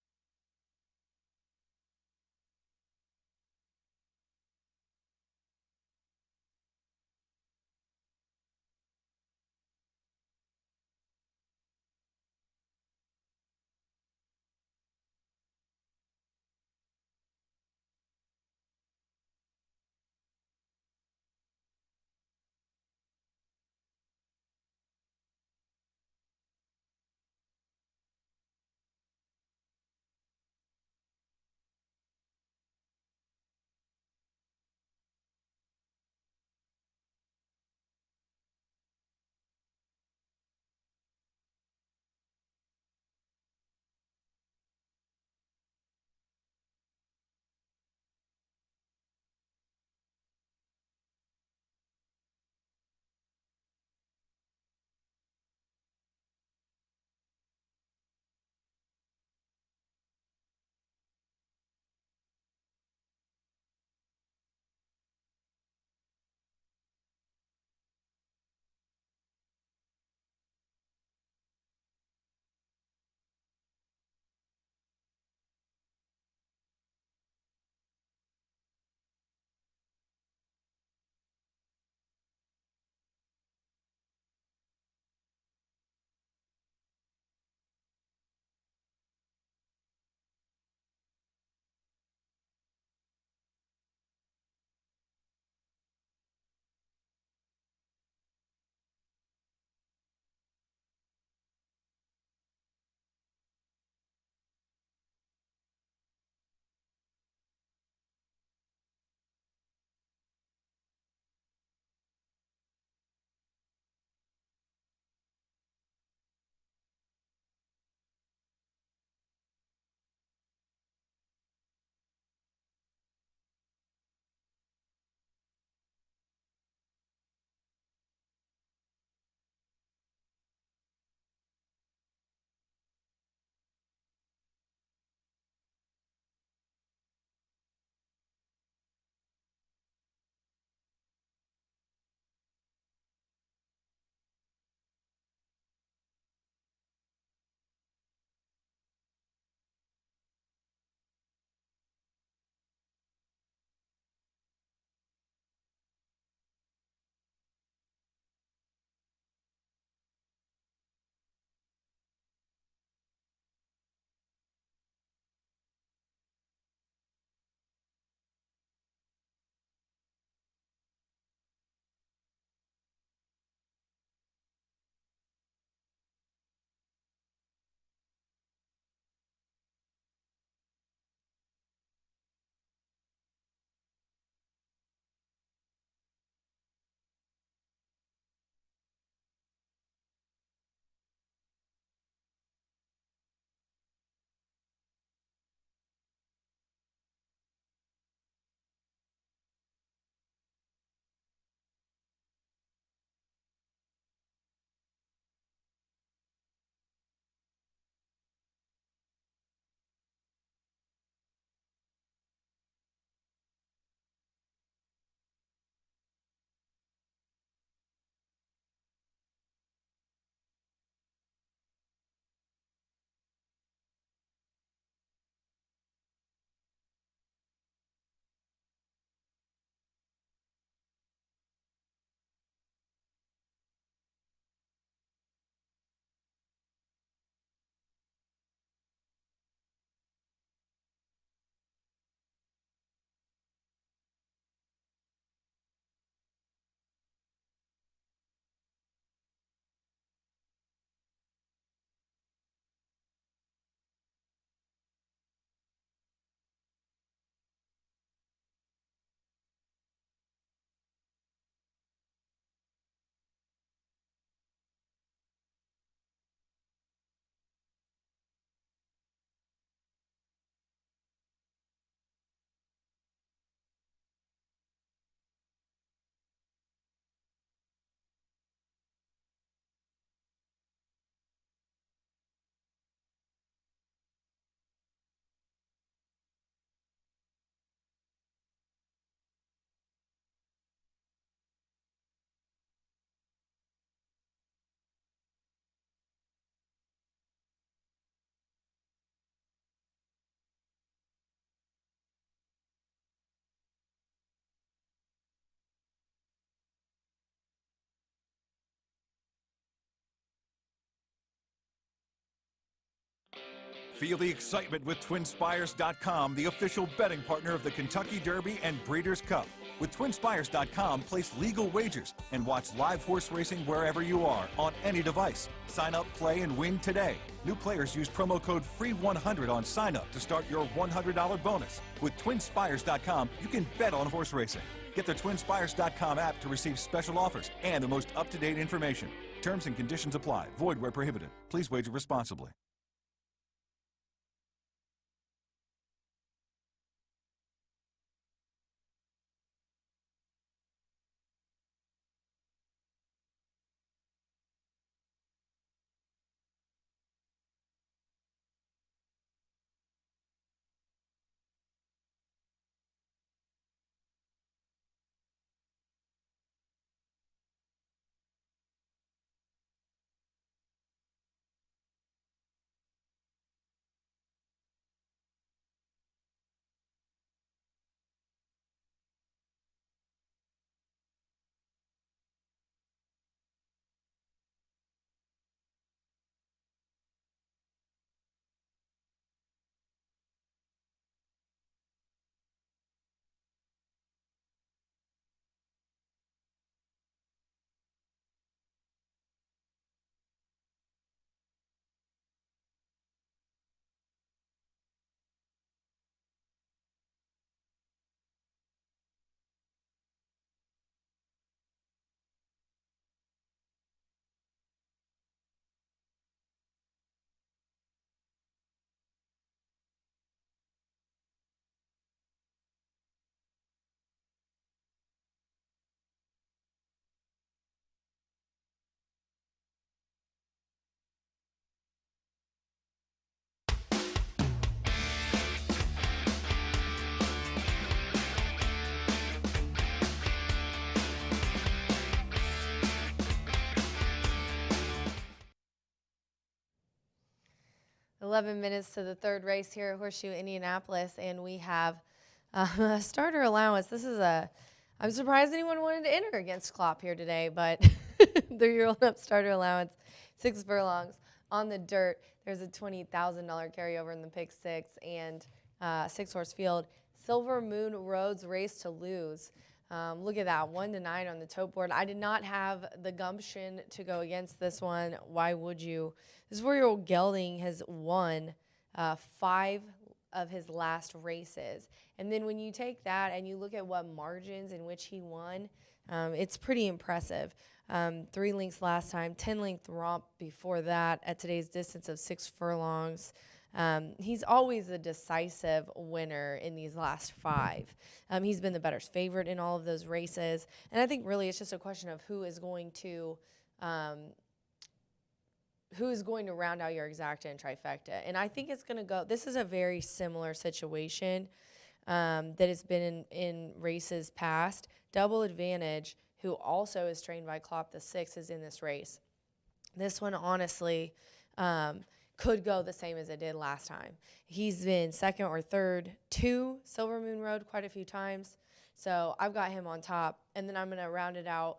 Feel the excitement with TwinSpires.com, the official betting partner of the Kentucky Derby and Breeders' Cup. With TwinSpires.com, place legal wagers and watch live horse racing wherever you are on any device. Sign up, play, and win today. New players use promo code FREE100 on sign up to start your $100 bonus. With TwinSpires.com, you can bet on horse racing. Get the TwinSpires.com app to receive special offers and the most up-to-date information. Terms and conditions apply. Void where prohibited. Please wager responsibly. "11 minutes to the third race here at Horseshoe Indianapolis, and we have a starter allowance. I'm surprised anyone wanted to enter against Klopp here today, but 3-year-old up starter allowance, 6 furlongs on the dirt. There's a $20,000 carryover in the pick 6 and 6-horse field. Silver Moon Road's Race to Lose. Look at that, 1-9 on the tote board. I did not have the gumption to go against this one. Why would you? This 4-year-old gelding has won 5 of his last races. And then when you take that and you look at what margins in which he won, it's pretty impressive. 3 lengths last time, 10-length romp before that at today's distance of 6 furlongs. He's always a decisive winner in these last 5. He's been the bettor's favorite in all of those races. And I think really it's just a question of who is going to round out your exacta and trifecta. And I think it's going to go, this is a very similar situation that has been in races past. Double Advantage, who also is trained by Klopp the 6, is in this race. This one, honestly, could go the same as it did last time. He's been second or third to Silver Moon Road quite a few times. So I've got him on top. And then I'm going to round it out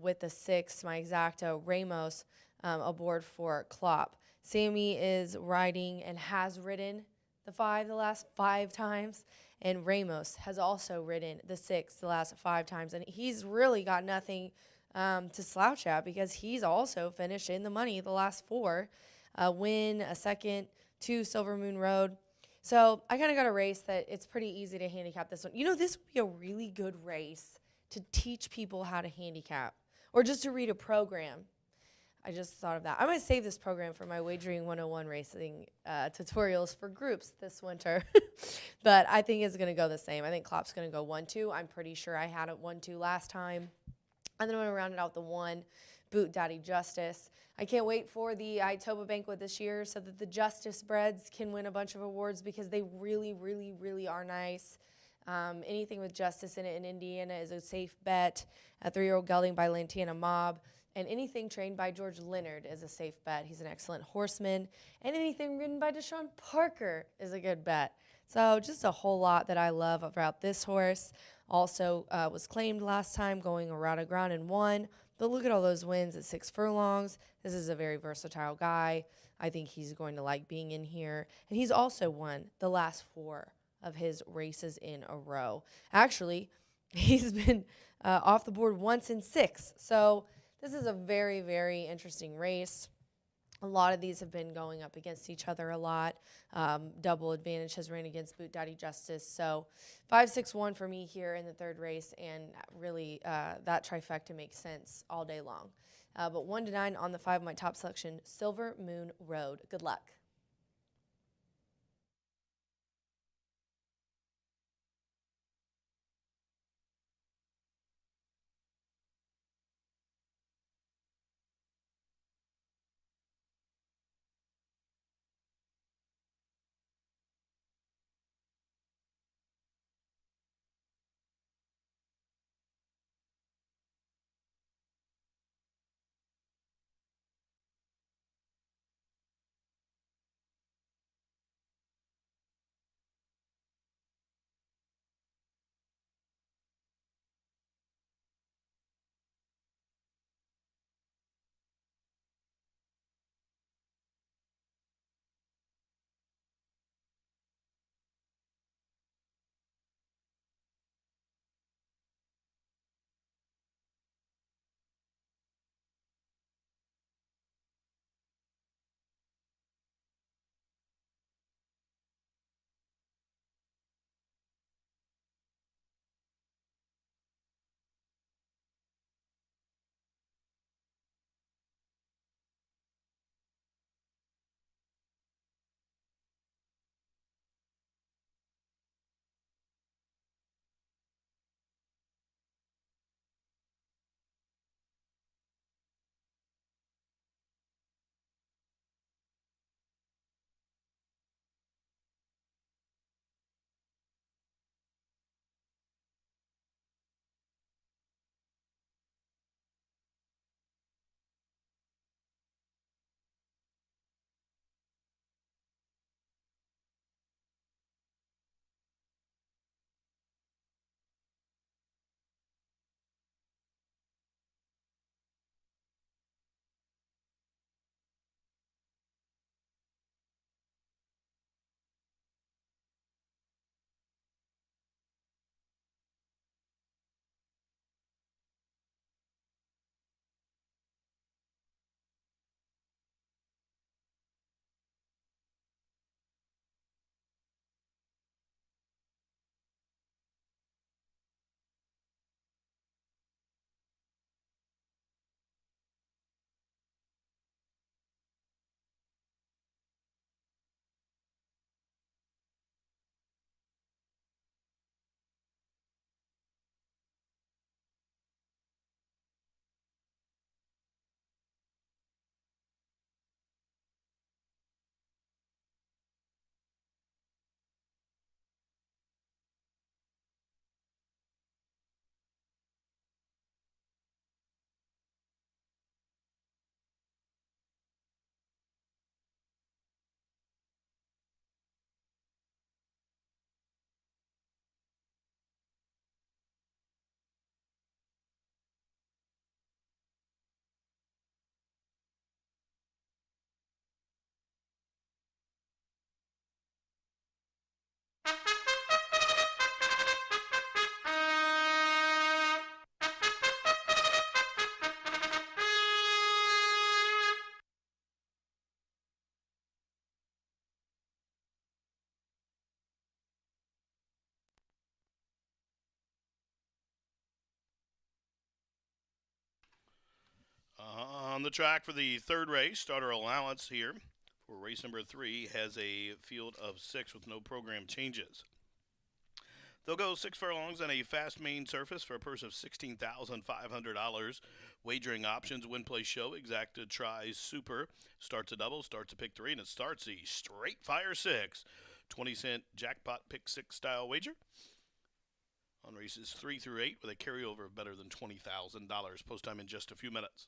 with the 6, my exacta, Ramos, aboard for Klopp. Sammy is riding and has ridden the 5 the last 5 times. And Ramos has also ridden the 6 the last 5 times. And he's really got nothing to slouch at because he's also finished in the money the last 4. Win, a second to Silver Moon Road. So I kind of got a race that it's pretty easy to handicap this one. You know, this would be a really good race to teach people how to handicap or just to read a program. I just thought of that. I'm going to save this program for my Wagering 101 racing tutorials for groups this winter. But I think it's going to go the same. I think Klopp's going to go 1-2. I'm pretty sure I had it 1-2 last time. And then I'm going to round it out the 1, Boot Daddy Justice. I can't wait for the Itoba Banquet this year so that the Justice Breds can win a bunch of awards because they really, really, really are nice. Anything with Justice in it in Indiana is a safe bet. A 3-year-old gelding by Lantana Mob. And anything trained by George Leonard is a safe bet. He's an excellent horseman. And anything ridden by Deshaun Parker is a good bet. So just a whole lot that I love about this horse. Also was claimed last time, going a route of ground and won. But look at all those wins at 6 furlongs. This is a very versatile guy. I think he's going to like being in here. And he's also won the last 4 of his races in a row. Actually, he's been off the board once in 6. So this is a very, very interesting race. A lot of these have been going up against each other a lot. Double Advantage has ran against Boot Daddy Justice. So 5-6-1 for me here in the 3rd race, and really that trifecta makes sense all day long. But 1-9 on the 5, my top selection, Silver Moon Road. Good luck. On the track for the 3rd race, starter allowance here for race number 3 has a field of 6 with no program changes. They'll go 6 furlongs on a fast main surface for a purse of $16,500. Wagering options, win, play, show, exacta, tries, super. Starts a double, starts a pick 3, and it starts the straight fire 6. 20-cent jackpot pick 6 style wager on races 3 through 8 with a carryover of better than $20,000. Post time in just a few minutes.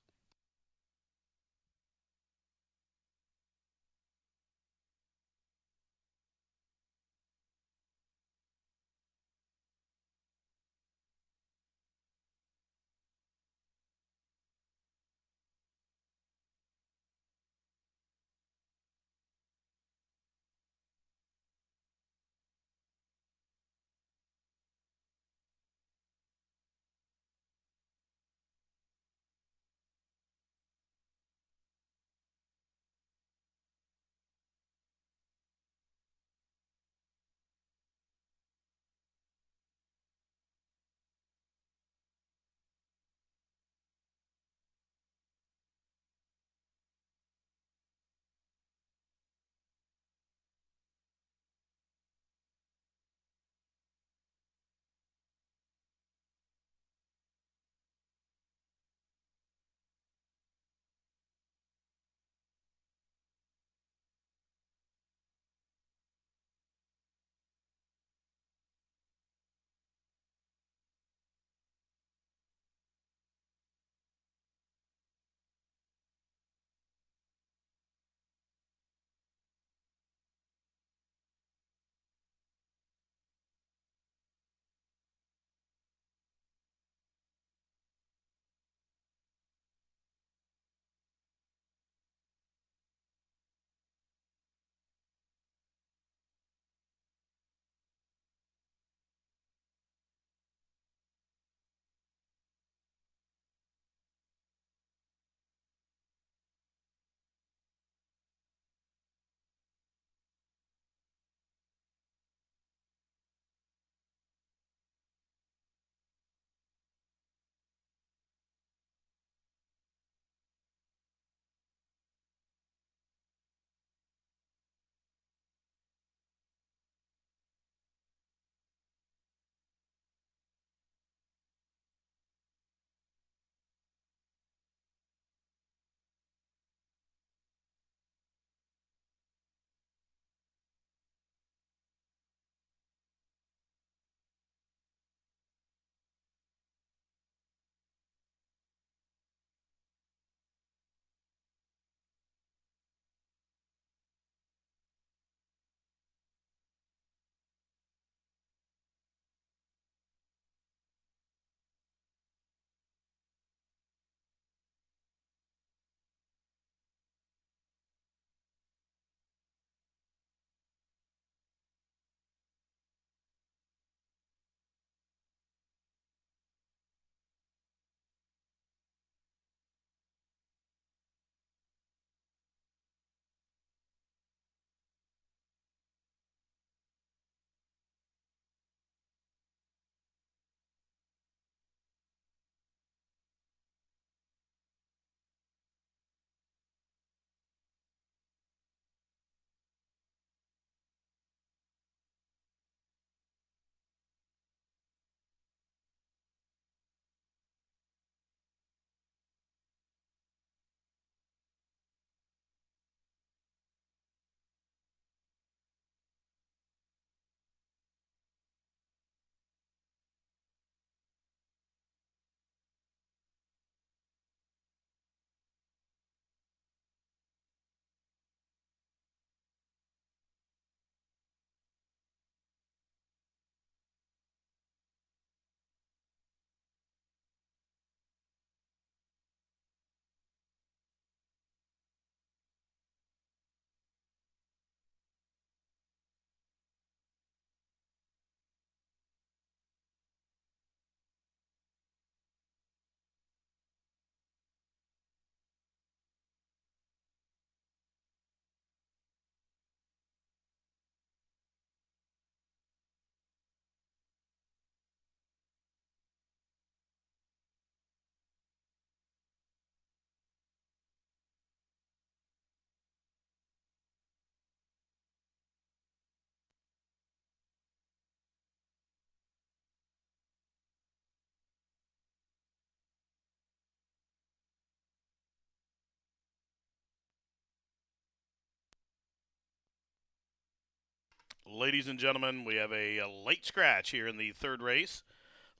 Ladies and gentlemen, we have a late scratch here in the third race.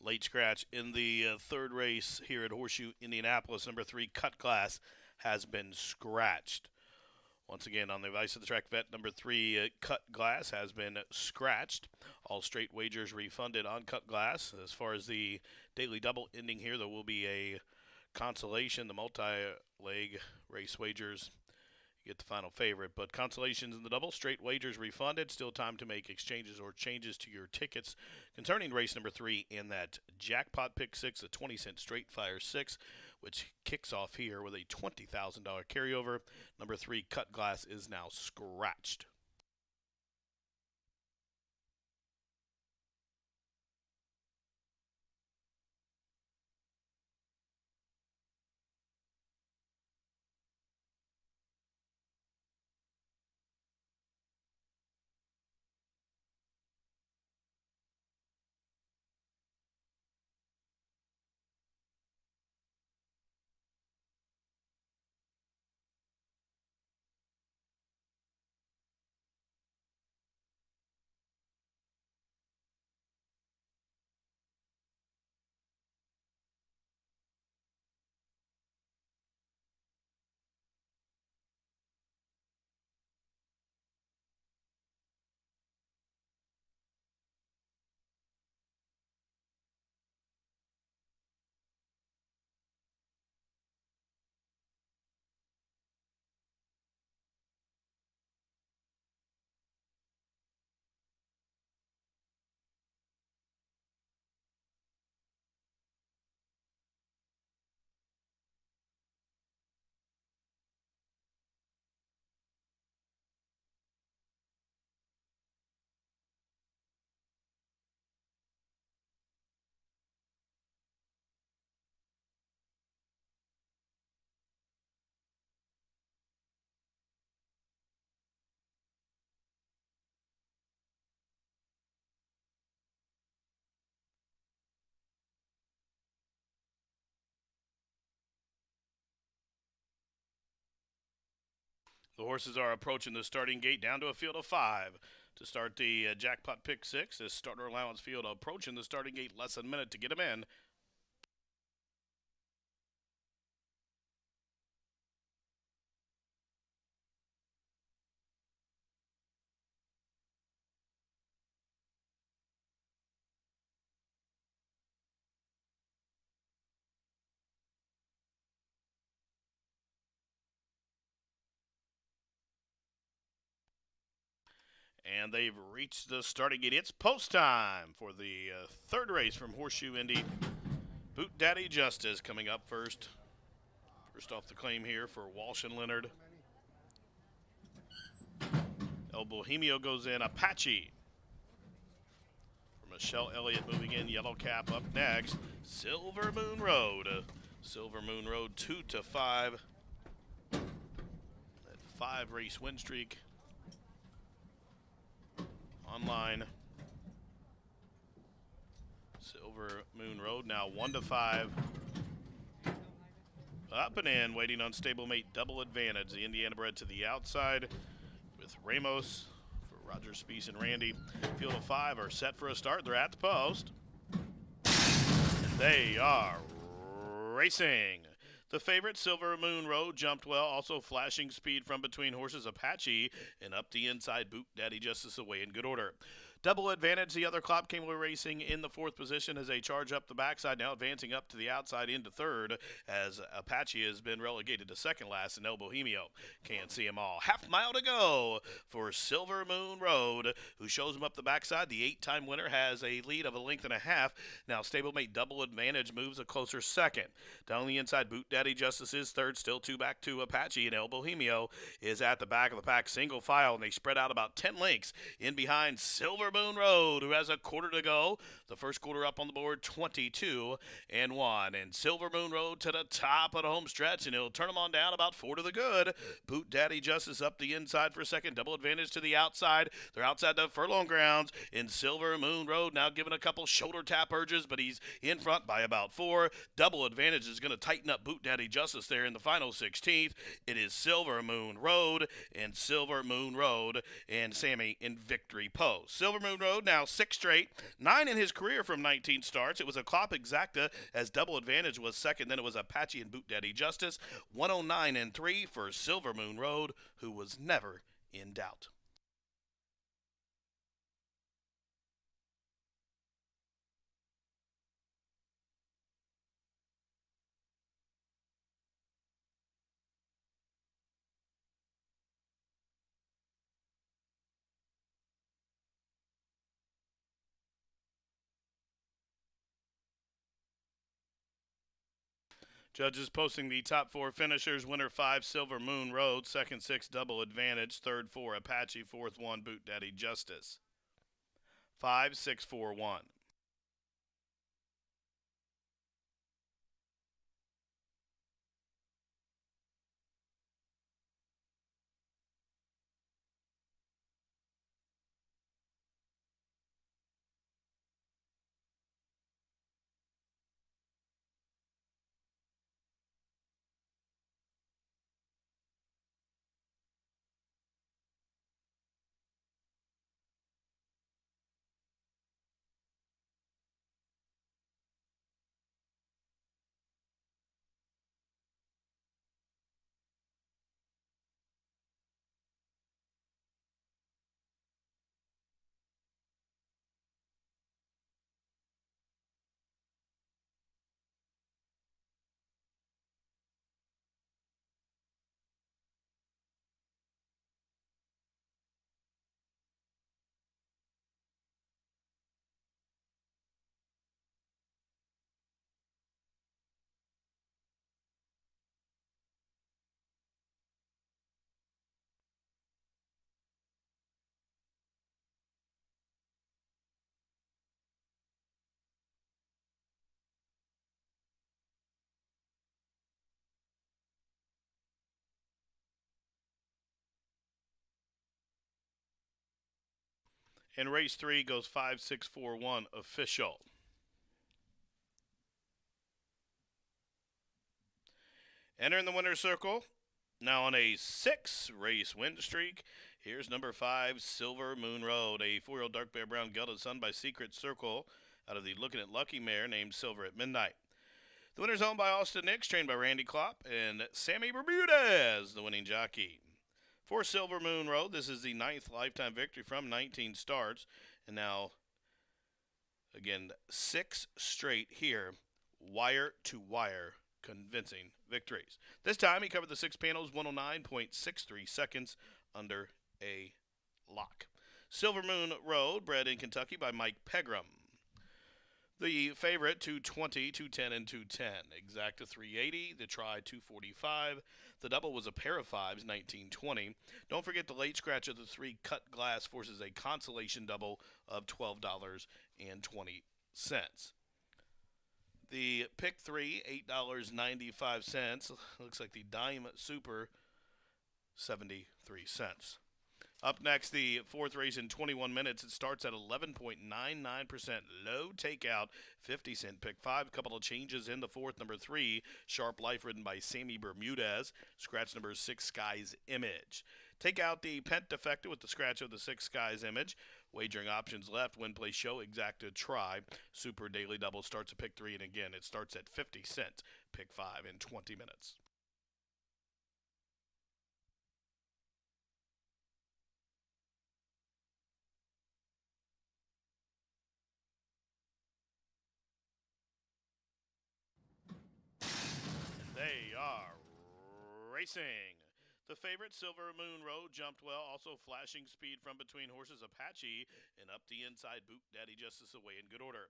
Late scratch in the third race here at Horseshoe Indianapolis. Number 3, Cut Glass, has been scratched. Once again, on the advice of the track vet, number 3, Cut Glass, has been scratched. All straight wagers refunded on Cut Glass. As far as the daily double ending here, there will be a consolation. The multi-leg race wagers get the final favorite, but consolations in the double, straight wagers refunded. Still time to make exchanges or changes to your tickets concerning race number 3 and that jackpot pick 6, a 20-cent straight fire 6, which kicks off here with a $20,000 carryover. Number 3, Cut Glass, is now scratched. The horses are approaching the starting gate down to a field of 5 to start the jackpot pick 6. This starter allowance field approaching the starting gate, less than a minute to get them in. And they've reached the starting gate. It's post time for the third race from Horseshoe Indy. Boot Daddy Justice coming up first. First off the claim here for Walsh and Leonard. El Bohemio goes in. Apache. For Michelle Elliott moving in. Yellow Cap up next. Silver Moon Road. Silver Moon Road 2-5. That 5-race win streak. Online. Silver Moon Road now 1-5. Up and in, waiting on stablemate Double Advantage. The Indiana bred to the outside with Ramos for Roger Spees and Randy. Field of 5 are set for a start. They're at the post. And they are racing. The favorite, Silver Moon Road, jumped well. Also flashing speed from between horses, Apache, and up the inside, Boot Daddy Justice away in good order. Double Advantage, the other Clop came away racing in the 4th position as they charge up the backside, now advancing up to the outside into 3rd as Apache has been relegated to 2nd last and El Bohemio can't see them all. Half mile to go for Silver Moon Road, who shows him up the backside. The 8-time winner has a lead of a length and a half. Now stablemate Double Advantage moves a closer 2nd. Down the inside, Boot Daddy Justice is 3rd, still 2 back to Apache, and El Bohemio is at the back of the pack, single file, and they spread out about 10 lengths in behind Silver Moon Road, who has a quarter to go. The first quarter up on the board, 22-1. And Silver Moon Road to the top of the home stretch, and he'll turn them on down about 4 to the good. Boot Daddy Justice up the inside for a second. Double advantage to the outside. They're outside the furlong grounds. In Silver Moon Road, now giving a couple shoulder tap urges, but he's in front by about 4. Double advantage is going to tighten up Boot Daddy Justice there in the final 16th. It is Silver Moon Road and Silver Moon Road and Sammy in victory pose. Silver Moon Road now 6 straight, 9 in his career from 19 starts. It was a Klopp Exacta as double advantage was second. Then it was Apache and Boot Daddy Justice. 109-3 for Silver Moon Road, who was never in doubt. Judges posting the top 4 finishers. Winner 5, Silver Moon Road. Second 6, Double Advantage. Third 4, Apache. Fourth 1, Boot Daddy Justice. 5, 6, 4, 1. And race 3 goes 5, 6, 4, 1 official. Entering the winner's circle, now on a 6-race win streak. Here's number 5, Silver Moon Road, a 4-year-old dark bear brown gelded son by Secret Circle out of the Looking at Lucky mare named Silver at Midnight. The winner's owned by Austin Nix, trained by Randy Klopp, and Sammy Bermudez, the winning jockey. For Silver Moon Road, this is the 9th lifetime victory from 19 starts. And now, again, 6 straight here, wire-to-wire convincing victories. This time, he covered the 6 panels, 109.63 seconds under a lock. Silver Moon Road, bred in Kentucky by Mike Pegram. The favorite, 220, 210, and 210. Exacta 380, the try 245. The double was a pair of 5s, 1920. Don't forget the late scratch of the 3 cut glass forces a consolation double of $12.20. The pick 3, $8.95. Looks like the dime super, 73 cents. Up next, the 4th race in 21 minutes. It starts at 11.99%. Low takeout, 50-cent pick 5. Couple of changes in the 4th. Number 3, Sharp Life, ridden by Sammy Bermudez. Scratch number 6, Sky's Image. Take out the Pent Defector with the scratch of the 6, Sky's Image. Wagering options left. Win, play, show, exacta, try. Super Daily Double starts at pick 3. And again, it starts at 50 cents. Pick 5 in 20 minutes. They are racing. The favorite, Silver Moon Road, jumped well, also flashing speed from between horses Apache and up the inside Boot Daddy Justice away in good order.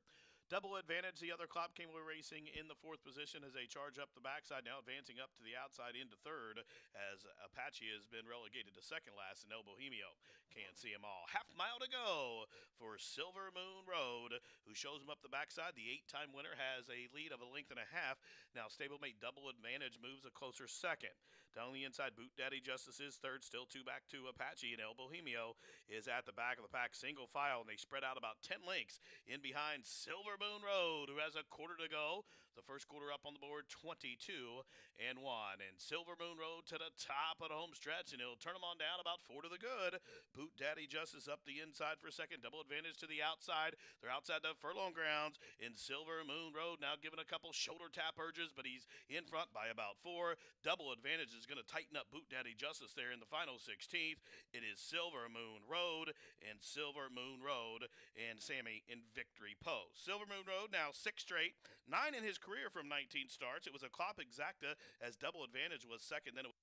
Double Advantage, the other Clop Came Away Racing in the 4th position as they charge up the backside, now advancing up to the outside into 3rd as Apache has been relegated to 2nd last, and El Bohemio can't see them all. Half mile to go for Silver Moon Road, who shows him up the backside. The 8-time winner has a lead of a length and a half. Now stablemate Double Advantage moves a closer 2nd. Down the inside, Boot Daddy Justice is 3rd, still 2 back to Apache, and El Bohemio is at the back of the pack, single file, and they spread out about 10 lengths in behind Silver Moon Road, who has a quarter to go. The first quarter up on the board, 22-1. And Silver Moon Road to the top of the home stretch, and he'll turn them on down about 4 to the good. Boot Daddy Justice up the inside for 2nd. Double Advantage to the outside. They're outside the furlong grounds in Silver Moon Road, now giving a couple shoulder tap urges, but he's in front by about 4. Double Advantage is going to tighten up Boot Daddy Justice there in the final 16th. It is Silver Moon Road and Silver Moon Road and Sammy in victory pose. Silver Moon Road now 6 straight, 9 in his career from 19 starts. It was a Clop Exacta as Double Advantage was 2nd. Then it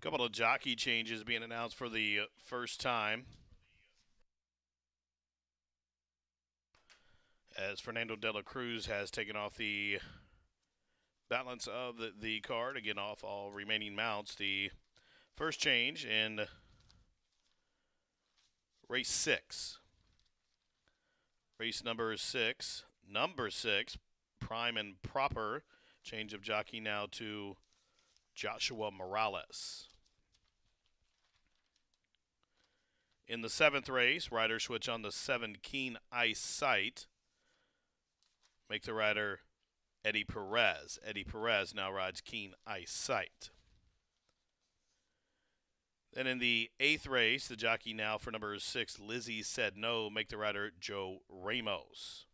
couple of jockey changes being announced for the first time, as Fernando de la Cruz has taken off the balance of the card, again off all remaining mounts. The first change in race 6. Race number 6, Prime and Proper, change of jockey now to Joshua Morales. In the 7th race, riders switch on the 7 Keen Eyesight. Make the rider Eddie Perez. Eddie Perez now rides Keen Eyesight. Then in the 8th race, the jockey now for number 6, Lizzie Said No. Make the rider Joe Ramos.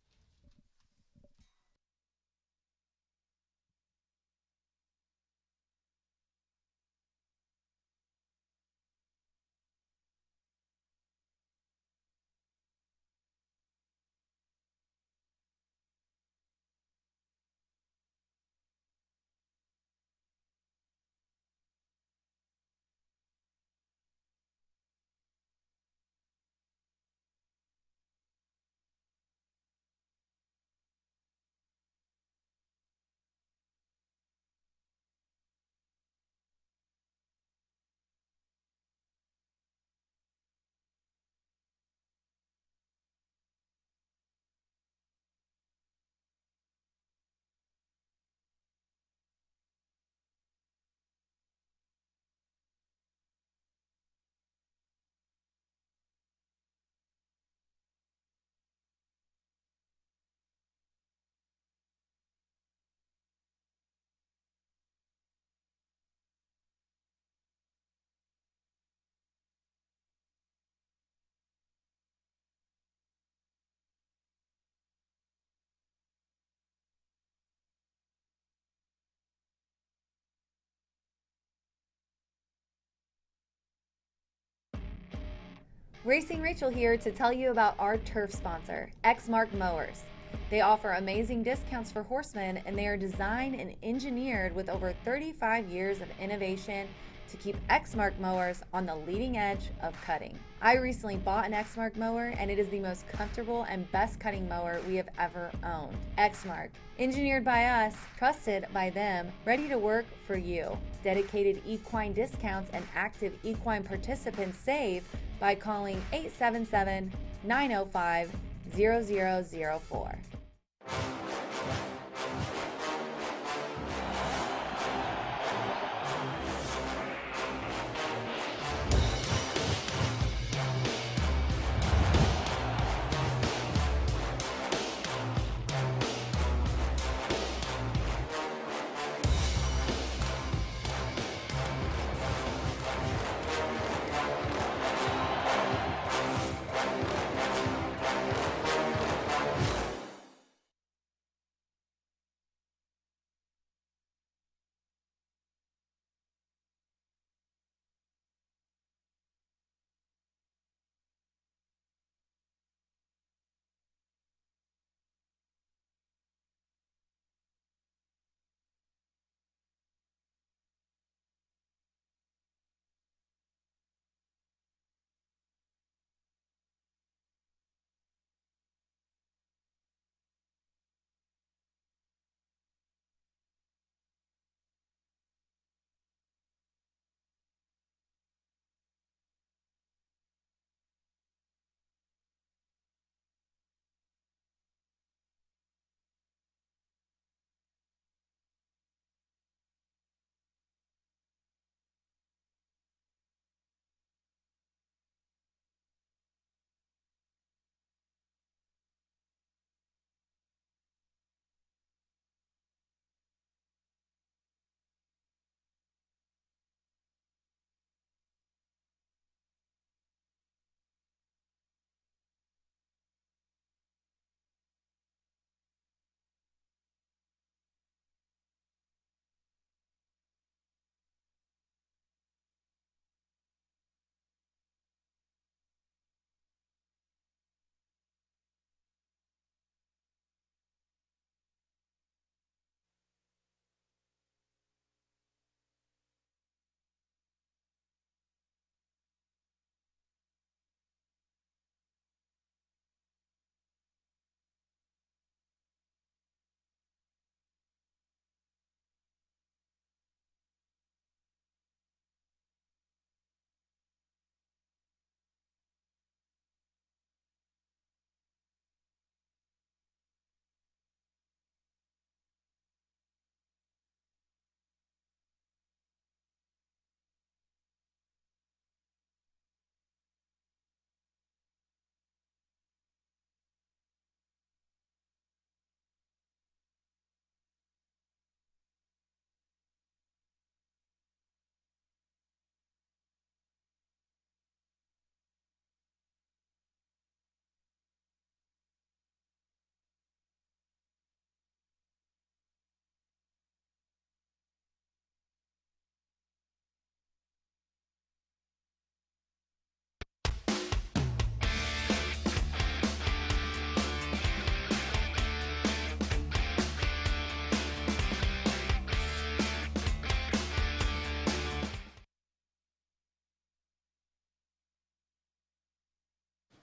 Racing Rachel here to tell you about our turf sponsor, Exmark Mowers. They offer amazing discounts for horsemen, and they are designed and engineered with over 35 years of innovation to keep Exmark mowers on the leading edge of cutting. I recently bought an Exmark mower, and it is the most comfortable and best cutting mower we have ever owned. Exmark, engineered by us, trusted by them, ready to work for you. Dedicated equine discounts and active equine participants save by calling 877-905-0004.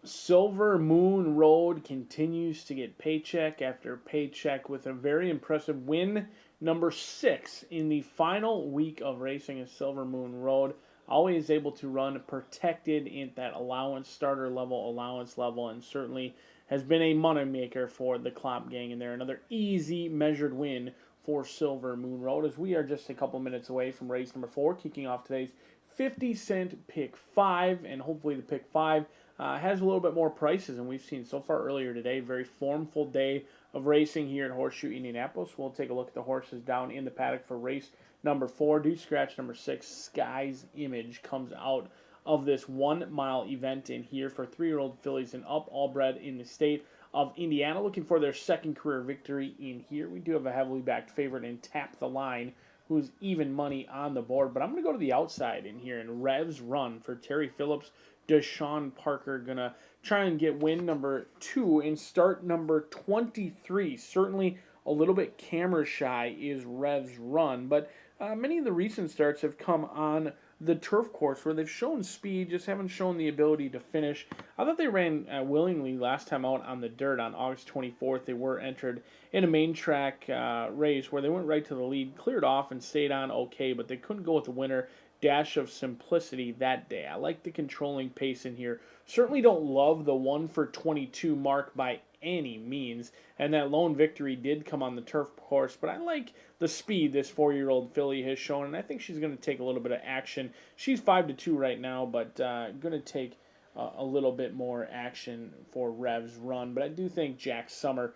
Silver Moon Road continues to get paycheck after paycheck with a very impressive win, number 6 in the final week of racing at Silver Moon Road. Always able to run protected in that allowance, starter level, allowance level, and certainly has been a moneymaker for the Klopp gang. And there, another easy measured win for Silver Moon Road as we are just a couple minutes away from race number 4, kicking off today's 50-cent pick 5, and hopefully the pick 5 has a little bit more prices than we've seen so far earlier today. Very formful day of racing here at Horseshoe Indianapolis. We'll take a look at the horses down in the paddock for race number 4. Do scratch number 6, Sky's Image, comes out of this 1 mile event in here for 3-year-old fillies and up, all bred in the state of Indiana, looking for their second career victory in here. We do have a heavily backed favorite in Tap the Line, who's even money on the board. But I'm going to go to the outside in here, and Rev's Run for Terry Phillips, Deshaun Parker, going to try and get win number 2 in start number 23. Certainly a little bit camera shy is Rev's Run, but many of the recent starts have come on the turf course where they've shown speed, just haven't shown the ability to finish. I thought they ran willingly last time out on the dirt on August 24th. They were entered in a main track race where they went right to the lead, cleared off, and stayed on okay, but they couldn't go with the winner. Dash of Simplicity that day. I like the controlling pace in here. Certainly don't love the 1 for 22 mark by any means, and that lone victory did come on the turf course, but I like the speed this 4-year-old filly has shown, and I think she's going to take a little bit of action. She's 5-2 right now, but going to take a little bit more action for Rev's Run, but I do think Jack Summer,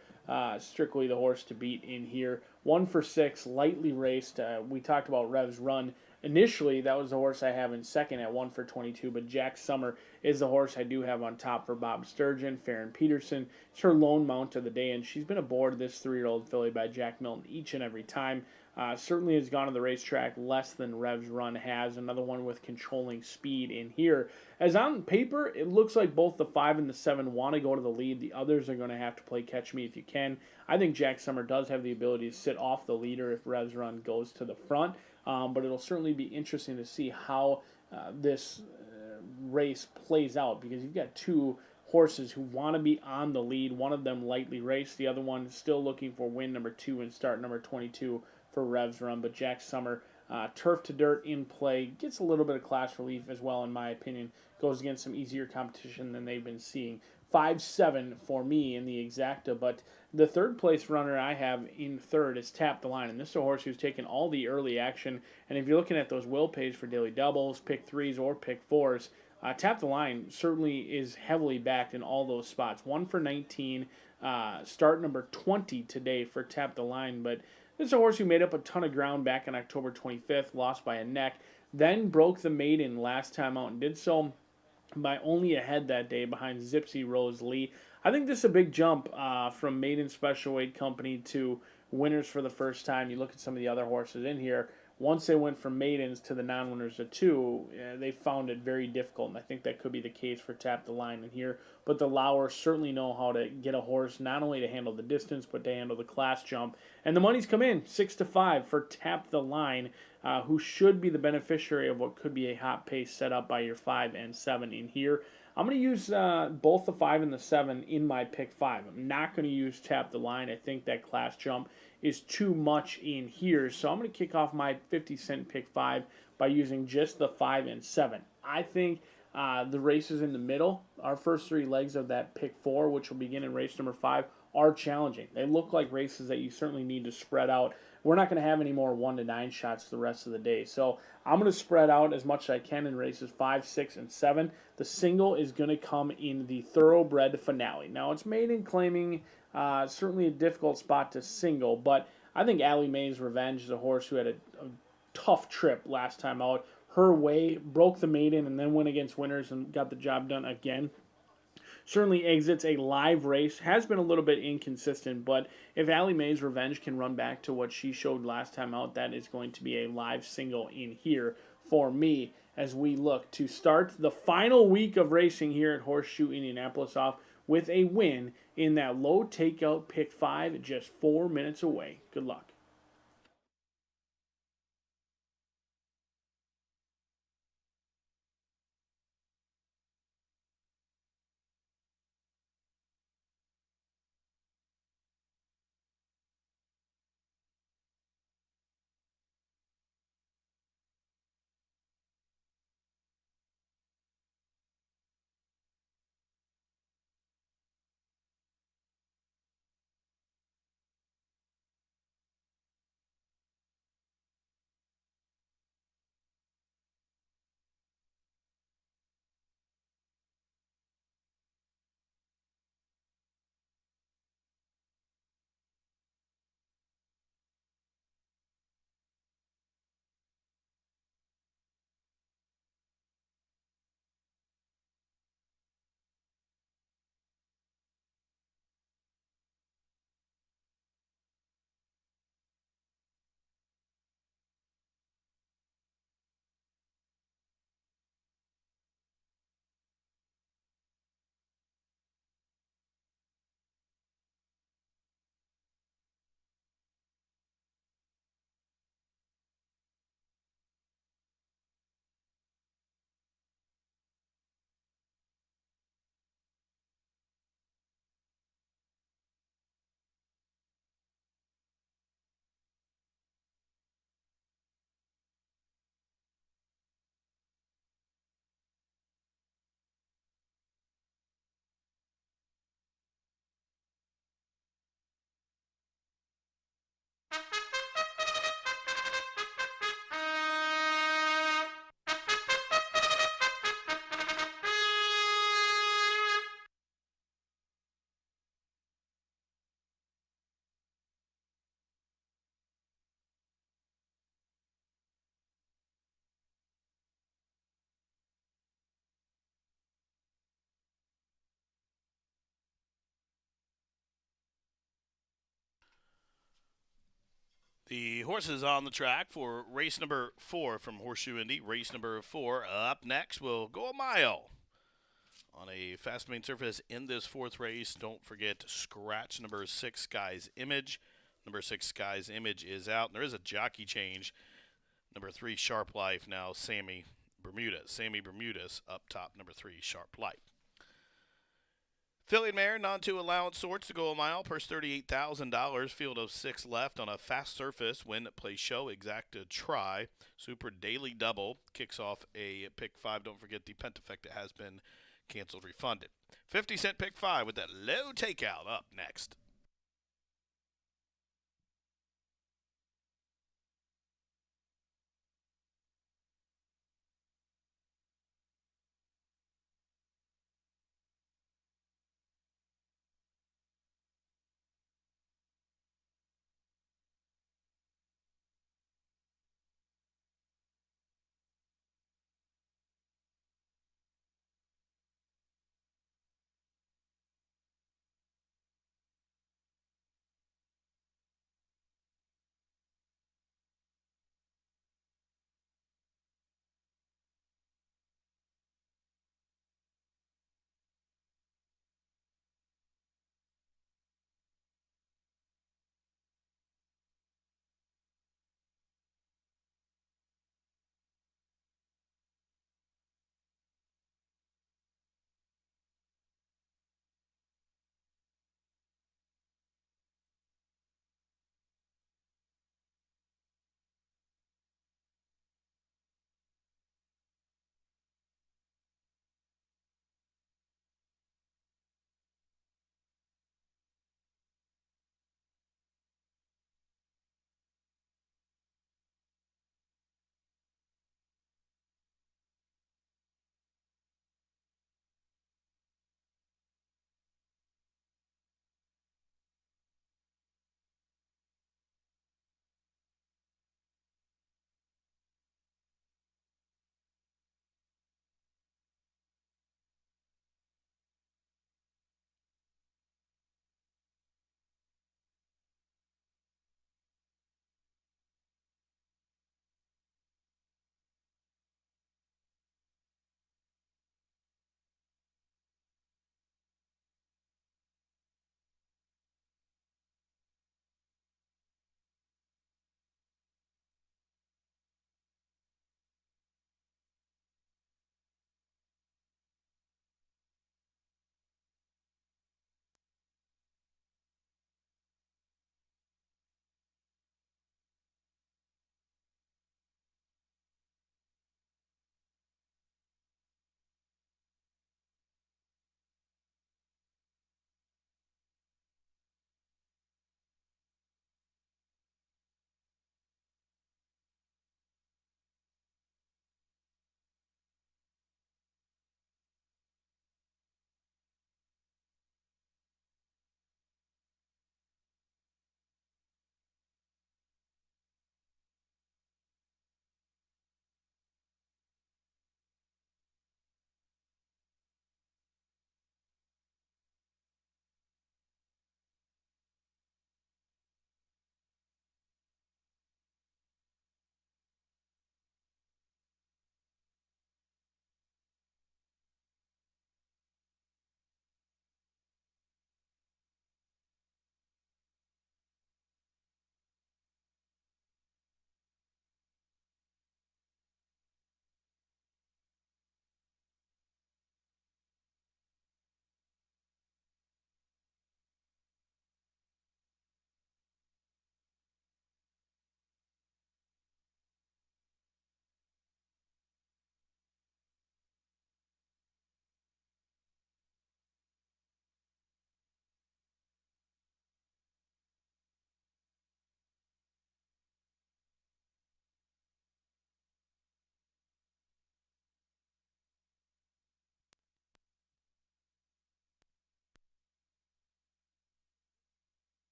strictly the horse to beat in here. 1 for 6, lightly raced. We talked about Rev's Run. Initially, that was the horse I have in second at 1 for 22, but Jack Summer is the horse I do have on top for Bob Sturgeon. Farron Peterson, it's her lone mount of the day, and she's been aboard this 3-year-old filly by Jack Milton each and every time. Certainly has gone to the racetrack less than Rev's Run has. Another one with controlling speed in here. As on paper, it looks like both the 5 and the 7 want to go to the lead. The others are going to have to play catch me if you can. I think Jack Summer does have the ability to sit off the leader if Rev's Run goes to the front. But it'll certainly be interesting to see how this race plays out, because you've got 2 horses who want to be on the lead. One of them lightly raced. The other one still looking for win number 2 and start number 22 for Rev's Run. But Jack Summer, turf to dirt in play, gets a little bit of class relief as well, in my opinion. Goes against some easier competition than they've been seeing. 5-7 for me in the exacta, but the third place runner I have in third is Tap the Line, and this is a horse who's taken all the early action, and if you're looking at those will pays for daily doubles, pick 3s, or pick 4s, Tap the Line certainly is heavily backed in all those spots. 1 for 19, start number 20 today for Tap the Line, but this is a horse who made up a ton of ground back on October 25th, lost by a neck, then broke the maiden last time out and did so by only a head that day behind Zipsy Rose Lee. I think this is a big jump from maiden special weight company to winners for the first time. You look at some of the other horses in here. Once they went from maidens to the non-winners of 2, they found it very difficult, and I think that could be the case for Tap the Line in here. But the Lauers certainly know how to get a horse not only to handle the distance, but to handle the class jump. And the money's come in, 6-5 for Tap the Line, who should be the beneficiary of what could be a hot pace set up by your 5 and 7 in here. I'm going to use both the 5 and the 7 in my pick 5. I'm not going to use Tap the Line. I think that class jump is too much in here. So I'm going to kick off my 50-cent pick 5 by using just the 5 and 7. I think the races in the middle, our first 3 legs of that pick 4, which will begin in race number 5, are challenging. They look like races that you certainly need to spread out. We're not going to have any more 1-9 shots the rest of the day. So I'm going to spread out as much as I can in races 5, 6, and 7. The single is going to come in the thoroughbred finale. Now, it's maiden claiming certainly a difficult spot to single, but I think Allie Mae's Revenge is a horse who had a tough trip last time out. Her way, broke the maiden, and then went against winners and got the job done again. Certainly exits a live race, has been a little bit inconsistent, but if Allie Mae's Revenge can run back to what she showed last time out, that is going to be a live single in here for me as we look to start the final week of racing here at Horseshoe Indianapolis off with a win in that low takeout pick 5 just 4 minutes away. Good luck. The horses on the track for race number 4 from Horseshoe Indy. Race number 4 up next. We'll go a mile on a fast main surface in this 4th race. Don't forget to scratch number 6, Sky's Image. Number 6, Sky's Image is out. And there is a jockey change. Number 3, Sharp Life, now Sammy Bermudez. Sammy Bermudez up top, number 3, Sharp Life. Filly and mare, non-2 allowance sorts to go a mile, purse $38,000. Field of 6 left on a fast surface. Win, play, show, exacta, try. Super Daily Double kicks off a pick 5. Don't forget the Pentafecta has been canceled, refunded. 50-cent pick 5 with that low takeout up next.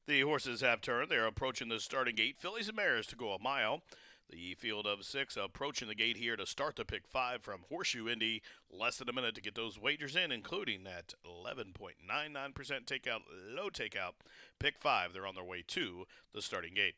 The horses have turned. They're approaching the starting gate. Fillies and mares to go a mile. The field of 6 approaching the gate here to start the pick 5 from Horseshoe Indy. Less than a minute to get those wagers in, including that 11.99% takeout, low takeout. Pick 5, they're on their way to the starting gate.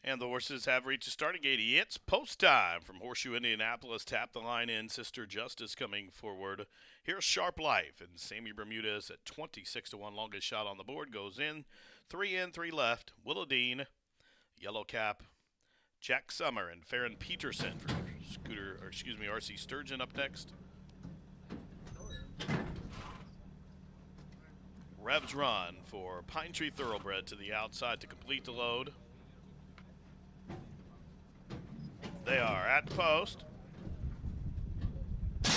And the horses have reached the starting gate. It's post time from Horseshoe Indianapolis. Tap the line in. Sister Justice coming forward. Here's Sharp Life. And Sammy Bermudez at 26-1. Longest shot on the board goes in. 3 in, 3 left. Willadine, Yellow Cap, Jack Summer, and Farron Peterson for RC Sturgeon up next. Rebs Run for Pine Tree Thoroughbred to the outside to complete the load. They are at the post. And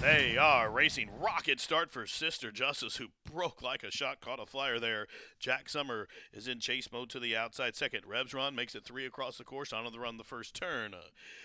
they are racing. Rocket start for Sister Justice, who broke like a shot, caught a flyer there. Jack Summer is in chase mode to the outside second. Rebs Run makes it 3 across the course, on the run the first turn.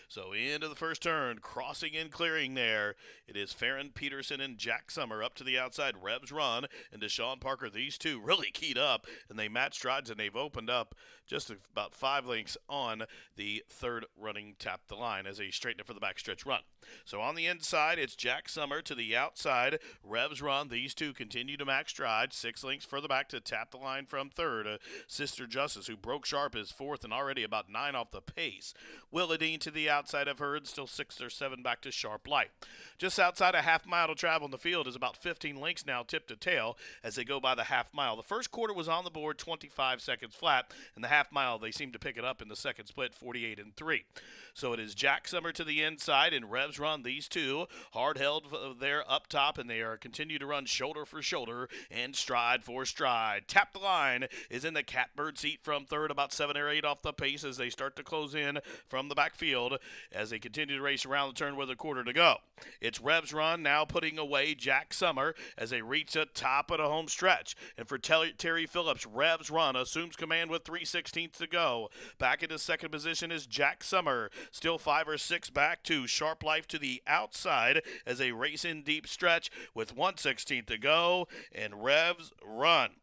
So into the first turn, crossing and clearing there. It is Farron Peterson and Jack Summer up to the outside. Rebs Run and Deshaun Parker. These two really keyed up, and they match strides, and they've opened up just about 5 lengths on the third running Tap the Line as they straighten it for the backstretch run. So on the inside, it's Jack Summer to the outside. Rebs Run. These two continue to match stride. 6 lengths further back to Tap the Line from third. Sister Justice, who broke sharp, is fourth and already about 9 off the pace. Willadine to the outside of Herd, still 6 or 7 back to Sharp Light. Just outside a half mile to travel in the field is about 15 lengths now tip to tail as they go by the half mile. The first quarter was on the board 25 seconds flat, and the half mile they seem to pick it up in the second split 48 and 3. So it is Jack Summer to the inside and Rebs Run. These two hard held there up top, and they are continue to run shoulder for shoulder and stride for stride. Tap the Line is in the catbird seat from third, about 7 or 8 off the pace as they start to close in from the backfield as they continue to race around the turn with a quarter to go. It's Rebs Run now putting away Jack Summer as they reach the top of the home stretch. And for Terry Phillips, Rebs Run assumes command with 3/16 to go. Back into second position is Jack Summer, still 5 or 6 back to Sharp Life to the outside as they race in deep stretch with 1/16 to go. And Rebs Run.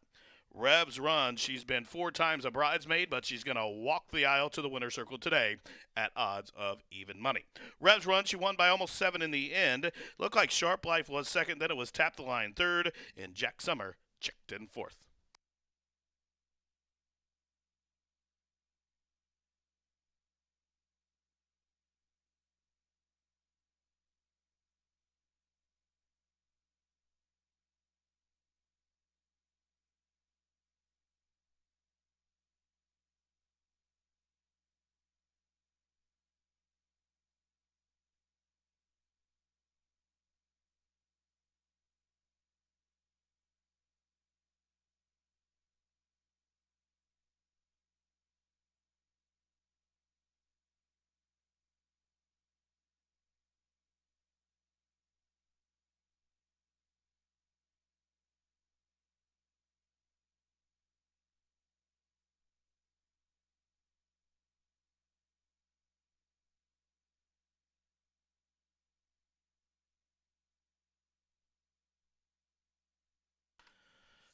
Rebs Run. She's been 4 times a bridesmaid, but she's going to walk the aisle to the winner's circle today at odds of even money. Rebs Run, she won by almost 7 in the end. Looked like Sharp Life was second, then it was Tap the Line third, and Jack Summer checked in fourth.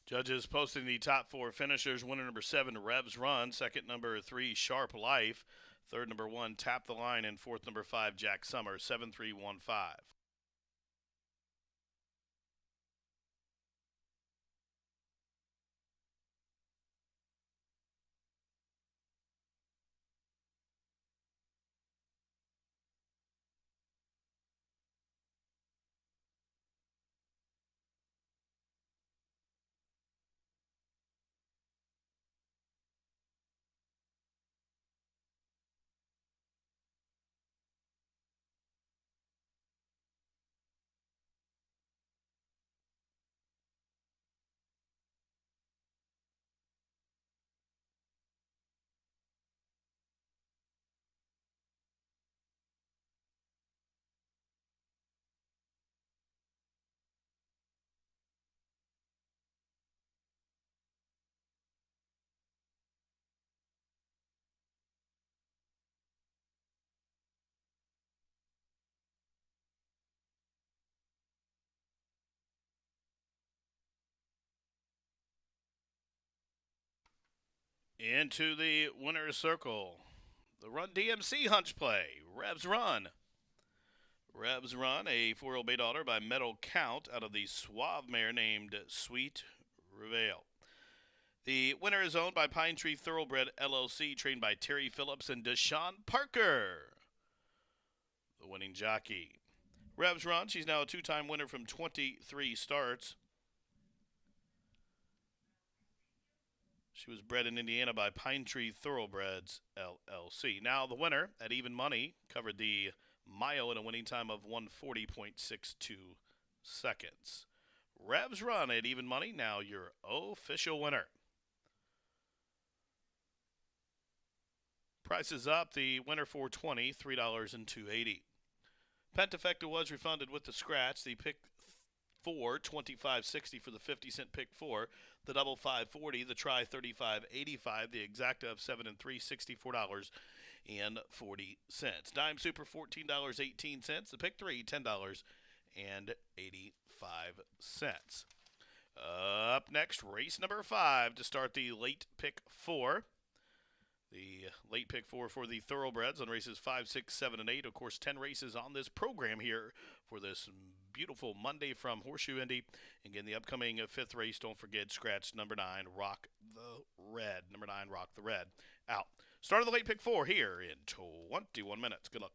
Judges posting the top 4 finishers. Winner number 7, Rebs Run. Second, number 3, Sharp Life. Third, number 1, Tap the Line. And fourth, number 5, Jack Summer. 7-3-1-5. Into the winner's circle. The Run DMC hunch play. Revs Run. Revs Run, a 4-year-old bay daughter by Meadow Count out of the Suave mare named Sweet Reveal. The winner is owned by Pine Tree Thoroughbred LLC, trained by Terry Phillips and Deshaun Parker. The winning jockey. Revs Run, she's now a 2-time winner from 23 starts. She was bred in Indiana by Pine Tree Thoroughbreds LLC. Now the winner at even money covered the mile in a winning time of 1:40.62 seconds. Revs Run at even money, now your official winner. Price is up. The winner $4.20, $3.280. Pentafecta was refunded with the scratch. The pick 4, $25.60 for the 50-cent pick 4. The double $5.40. The try $35.85. The exacta of 7 and 3, $64.40. Dime Super $14.18. The pick 3, $10.85. Up next, race number 5 to start the late pick 4. The late pick 4 for the Thoroughbreds on races 5, 6, 7, and 8. Of course, 10 races on this program here for this beautiful Monday from Horseshoe Indy. Again, the upcoming 5th race, don't forget, scratch number 9, Rock the Red. Number 9, Rock the Red. Out. Start of the late pick 4 here in 21 minutes. Good luck.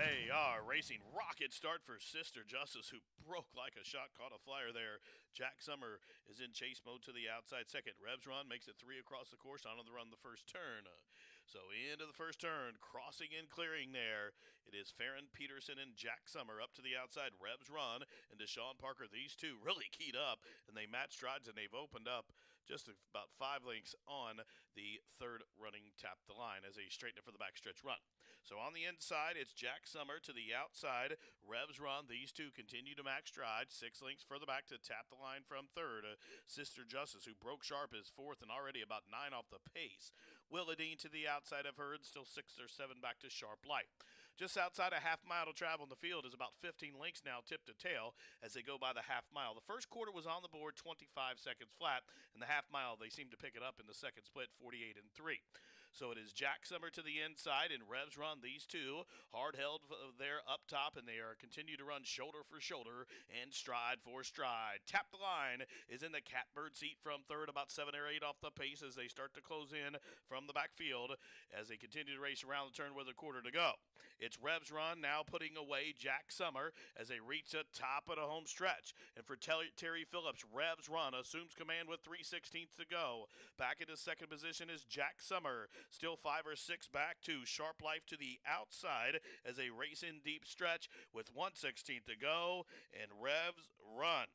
They are racing. Rocket start for Sister Justice, who broke like a shot, caught a flyer there. Jack Summer is in chase mode to the outside second. Revs Run makes it 3 across the course, on the run the first turn. So into the first turn, crossing and clearing there. It is Farron Peterson and Jack Summer up to the outside. Revs Run and Deshaun Parker. These two really keyed up, and they match strides, and they've opened up just about 5 lengths on the third running Tap the Line as they straighten it for the backstretch run. So on the inside, it's Jack Summer to the outside. Revs Run. These two continue to max stride. 6 lengths further back to Tap the Line from third. Sister Justice, who broke sharp, is fourth and already about 9 off the pace. Willadine to the outside of her, and still 6 or 7 back to Sharp Light. Just outside a half mile to travel in the field is about 15 lengths now, tip to tail, as they go by the half mile. The first quarter was on the board, 25 seconds flat, and the half mile, they seem to pick it up in the second split, 48 and 3. So it is Jack Summer to the inside and Revs Run. These two hard held there up top, and they are continue to run shoulder for shoulder and stride for stride. Tap the Line is in the catbird seat from third, about 7 or 8 off the pace as they start to close in from the backfield as they continue to race around the turn with a quarter to go. It's Revs Run now putting away Jack Summer as they reach the top of the home stretch. And for Terry Phillips, Revs Run assumes command with 3/16 to go. Back into second position is Jack Summer. Still 5 or 6 back to Sharp Life to the outside as they race in deep stretch with 1/16 to go. And Revs Run.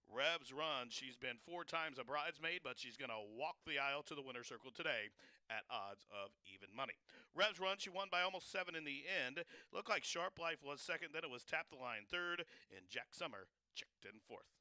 Revs Run. She's been 4 times a bridesmaid, but she's going to walk the aisle to the winner's circle today at odds of even money. Revs Run, she won by almost 7 in the end. Looked like Sharp Life was second, then it was Tap the Line third, and Jack Summer checked in fourth.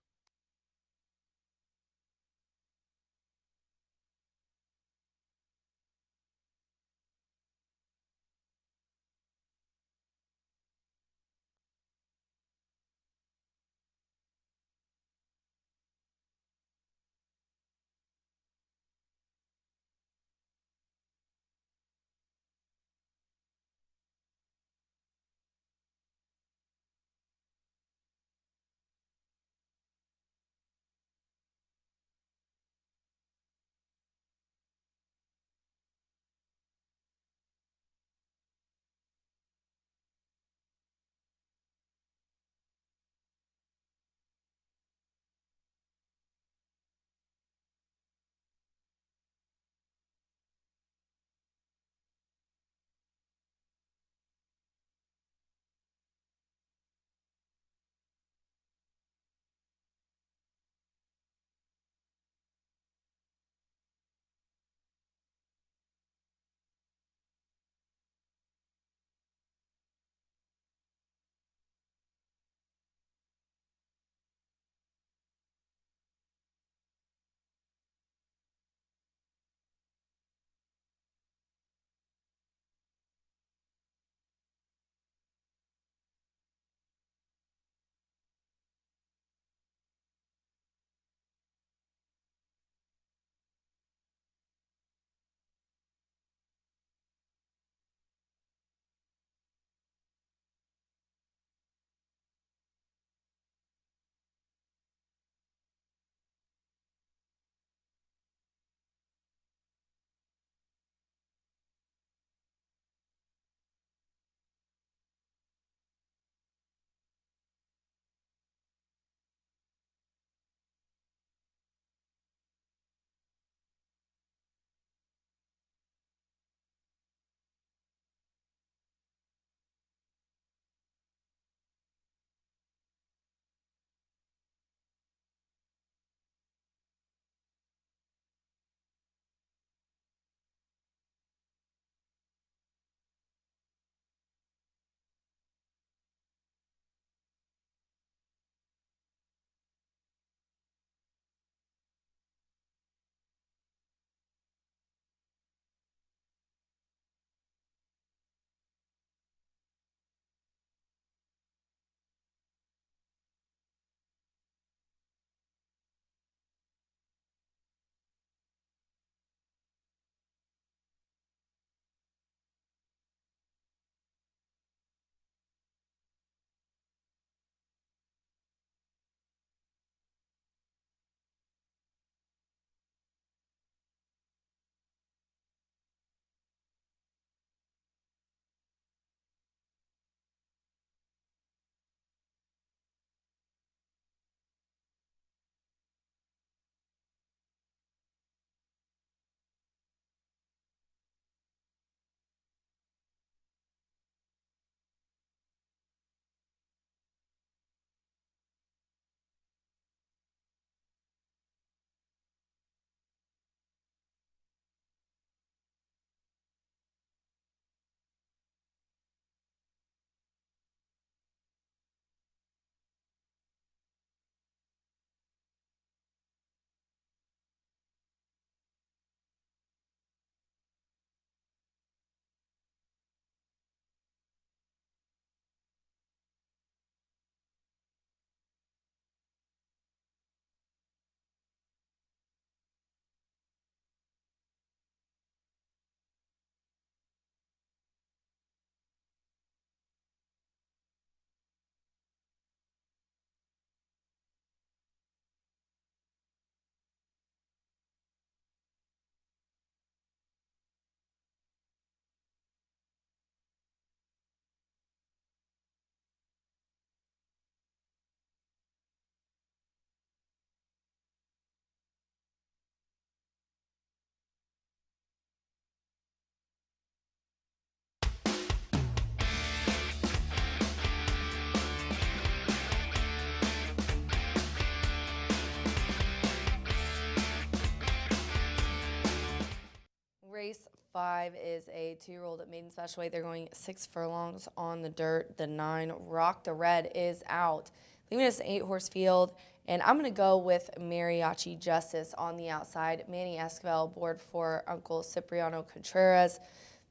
race 5 is a 2-year-old at maiden special weight. They're going 6 furlongs on the dirt. The 9, Rock the Red, is out. Leaving us an 8-horse field, and I'm going to go with Mariachi Justice on the outside. Manny Esquivel aboard for Uncle Cipriano Contreras.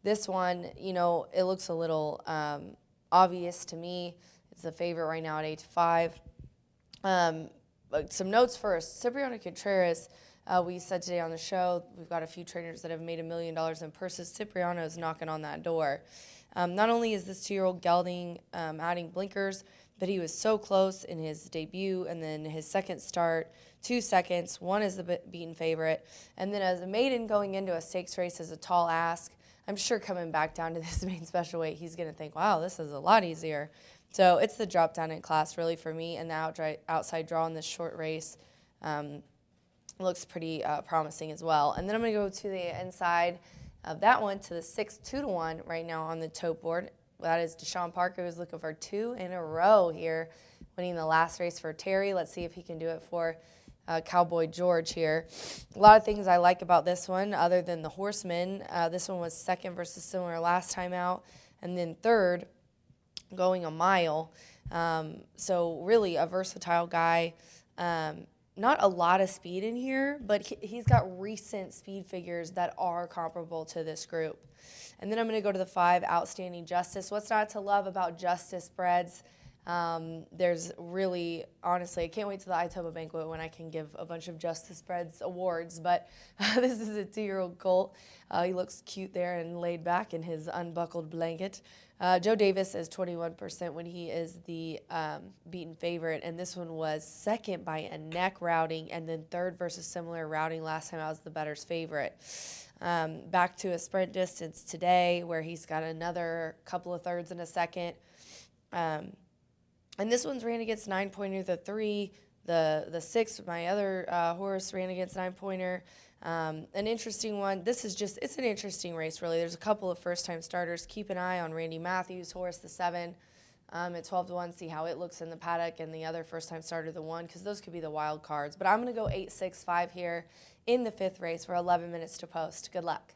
This one, you know, it looks a little obvious to me. It's the favorite right now at 8-5. Some notes first. Cipriano Contreras, we said today on the show, we've got a few trainers that have made $1 million in purses. Cipriano is knocking on that door. Not only is this 2-year-old gelding adding blinkers, but he was so close in his debut and then his second start, 2 seconds. 1 is the beaten favorite. And then as a maiden going into a stakes race is a tall ask. I'm sure coming back down to this main special weight, he's going to think, wow, this is a lot easier. So it's the drop down in class really for me, and the outside draw in this short race looks pretty promising as well. And then I'm going to go to the inside of that one to the 6 2-1 right now on the tote board. That is Deshaun Parker, who's looking for 2 in a row here, winning the last race for Terry. Let's see if he can do it for Cowboy George here. A lot of things I like about this one other than the horsemen. This one was second versus similar last time out, and then third going a mile. So really a versatile guy. Not a lot of speed in here, but he's got recent speed figures that are comparable to this group. And then I'm going to go to the 5, Outstanding Justice. What's not to love about Justice breds? There's really, honestly, I can't wait to the Itoba banquet when I can give a bunch of Justice breds awards, but this is a 2-year-old colt. He looks cute there and laid back in his unbuckled blanket. Joe Davis is 21% when he is the beaten favorite, and this one was second by a neck routing and then third versus similar routing last time I was the bettor's favorite. Back to a sprint distance today where he's got another couple of thirds and a second. And this one's ran against 9-pointer, the 3, the 6, my other horse ran against 9-pointer. An interesting one. This is just, it's an interesting race, really. There's a couple of first-time starters. Keep an eye on Randy Matthews' horse, the 7, at 12-1, see how it looks in the paddock, and the other first-time starter, the 1, because those could be the wild cards. But I'm going to go 8-6-5 here in the 5th race. We're 11 minutes to post. Good luck.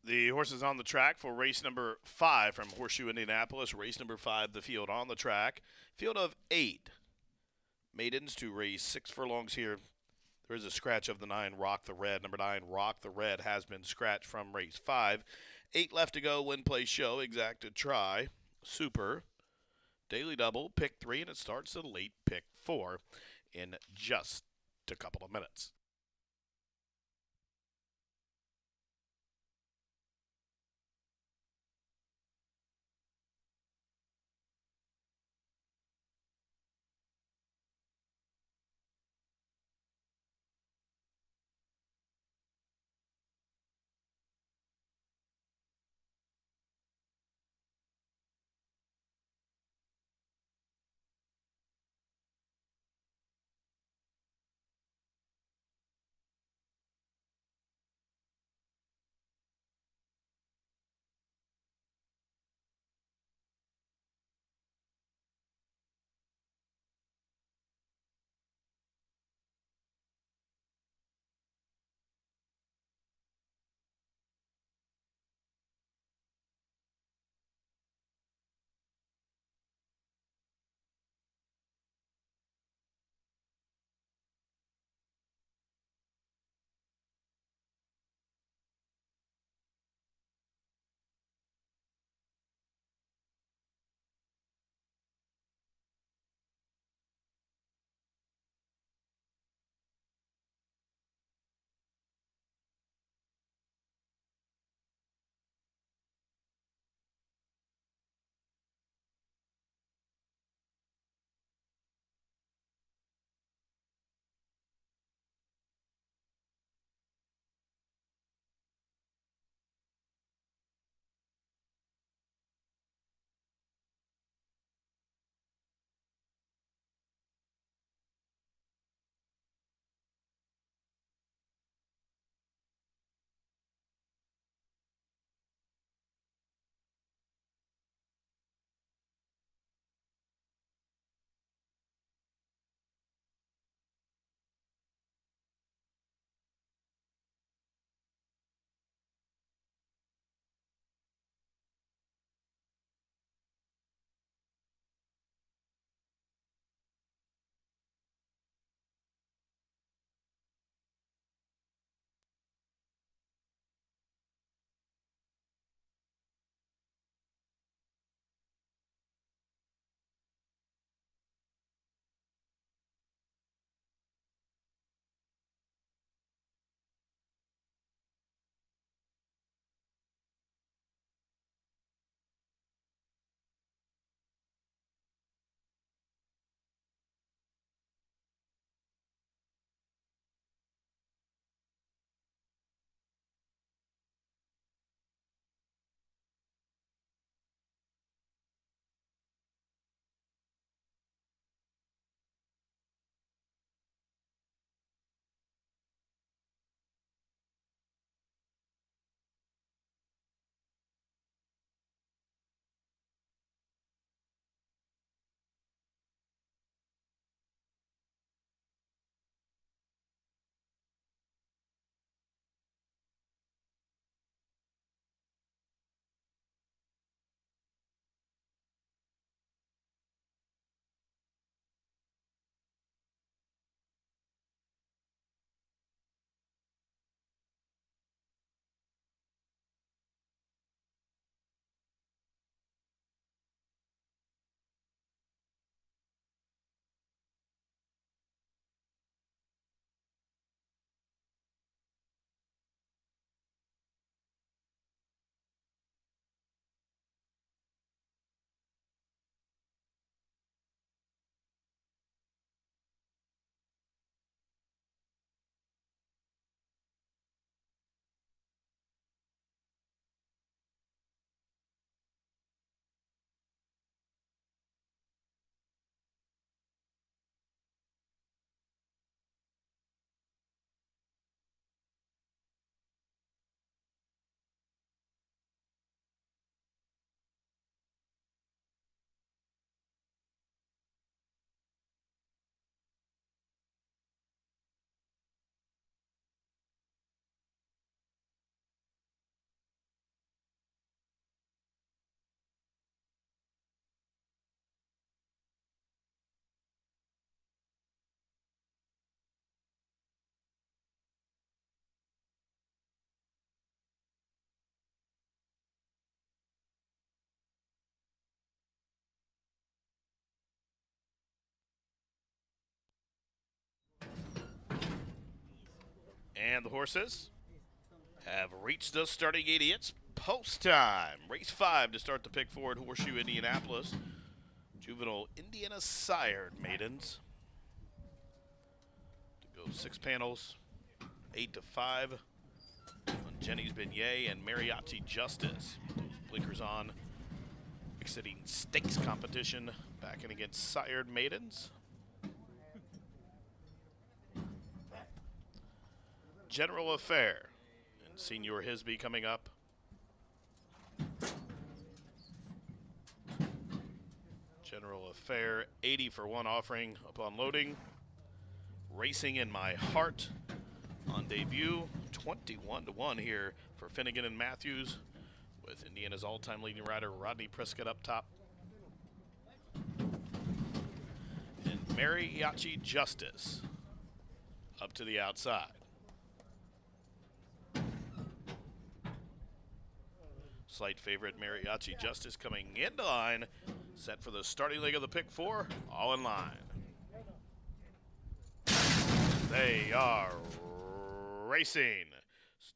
The horses on the track for race number 5 from Horseshoe Indianapolis. Race number 5, the field on the track. Field of 8 maidens to race 6 furlongs here. There is a scratch of the 9, Rock the Red. Number 9, Rock the Red, has been scratched from race 5. 8 left to go, win, play, show, exacted try, super, daily double, pick 3, and it starts the late pick 4 in just a couple of minutes. And the horses have reached the starting gate. It's post time. Race 5 to start the pick four at Horseshoe Indianapolis. Juvenile Indiana sired maidens. To go 6 panels, 8 to 5 on Jenny's Beignet and Mariachi Justice. Those blinkers on. Exiting stakes competition back in against sired maidens. General Affair and Senior Hisby coming up. General Affair, 80 for one offering upon loading. Racing in My Heart on debut, 21 to 1 here for Finnegan and Matthews, with Indiana's all-time leading rider Rodney Prescott up top. And Mariachi Justice up to the outside. Slight favorite Mariachi Justice coming into line, set for the starting leg of the pick four, all in line. They are racing.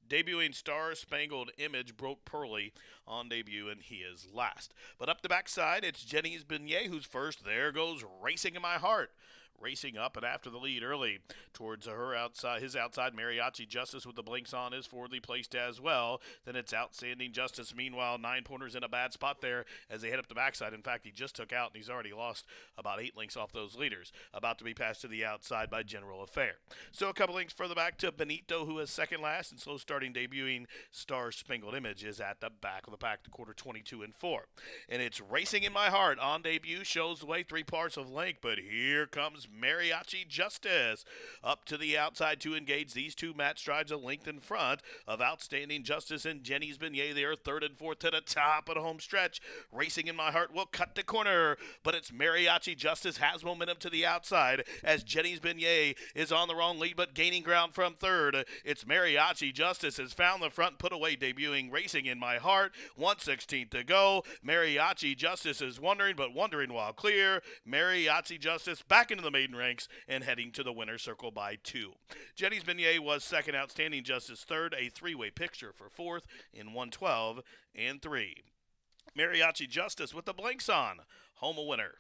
Debuting Star Spangled Image broke Pearly on debut, and he is last. But up the backside, it's Jenny's Beignet who's first. There goes Racing in My Heart. Racing up and after the lead early towards her outside, his outside. Mariachi Justice with the blinks on is forwardly placed as well. Then it's Outstanding Justice. Meanwhile, 9-pointers in a bad spot there as they head up the backside. In fact, he just took out and he's already lost about 8 lengths off those leaders. About to be passed to the outside by General Affair. So a couple lengths further back to Benito, who is second last, and slow starting debuting Star Spangled Image is at the back of the pack, the quarter 22 and 4. And it's Racing in My Heart on debut, shows the way 3 parts of length, but here comes Mariachi Justice up to the outside to engage these two match strides a length in front of Outstanding Justice and Jenny's Beignet. They are third and fourth to the top of the home stretch. Racing in My Heart will cut the corner, but it's Mariachi Justice has momentum to the outside as Jenny's Beignet is on the wrong lead but gaining ground from third. It's Mariachi Justice has found the front put away, debuting Racing in My Heart. 1:16 to go. Mariachi Justice is wondering, but wondering while clear. Mariachi Justice back into the maiden ranks and heading to the winner's circle by 2. Jenny's Beignet was second, Outstanding Justice third, a 3-way picture for fourth in 1:12 and 3. Mariachi Justice with the blinks on, home a winner.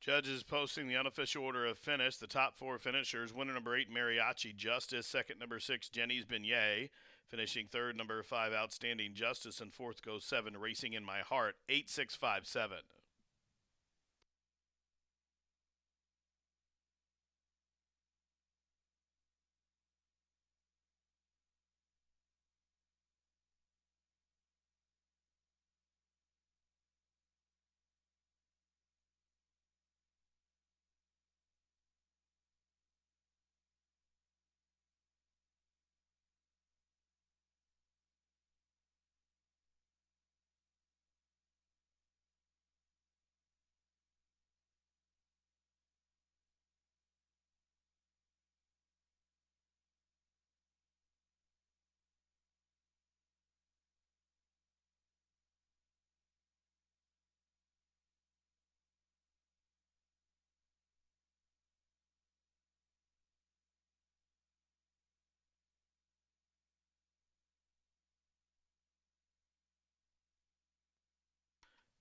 Judges posting the unofficial order of finish. The top 4 finishers: winner number 8, Mariachi Justice; second, number 6, Jenny's Beignet; finishing third, number 5, Outstanding Justice; and fourth goes 7, Racing in My Heart. 8-6-5-7.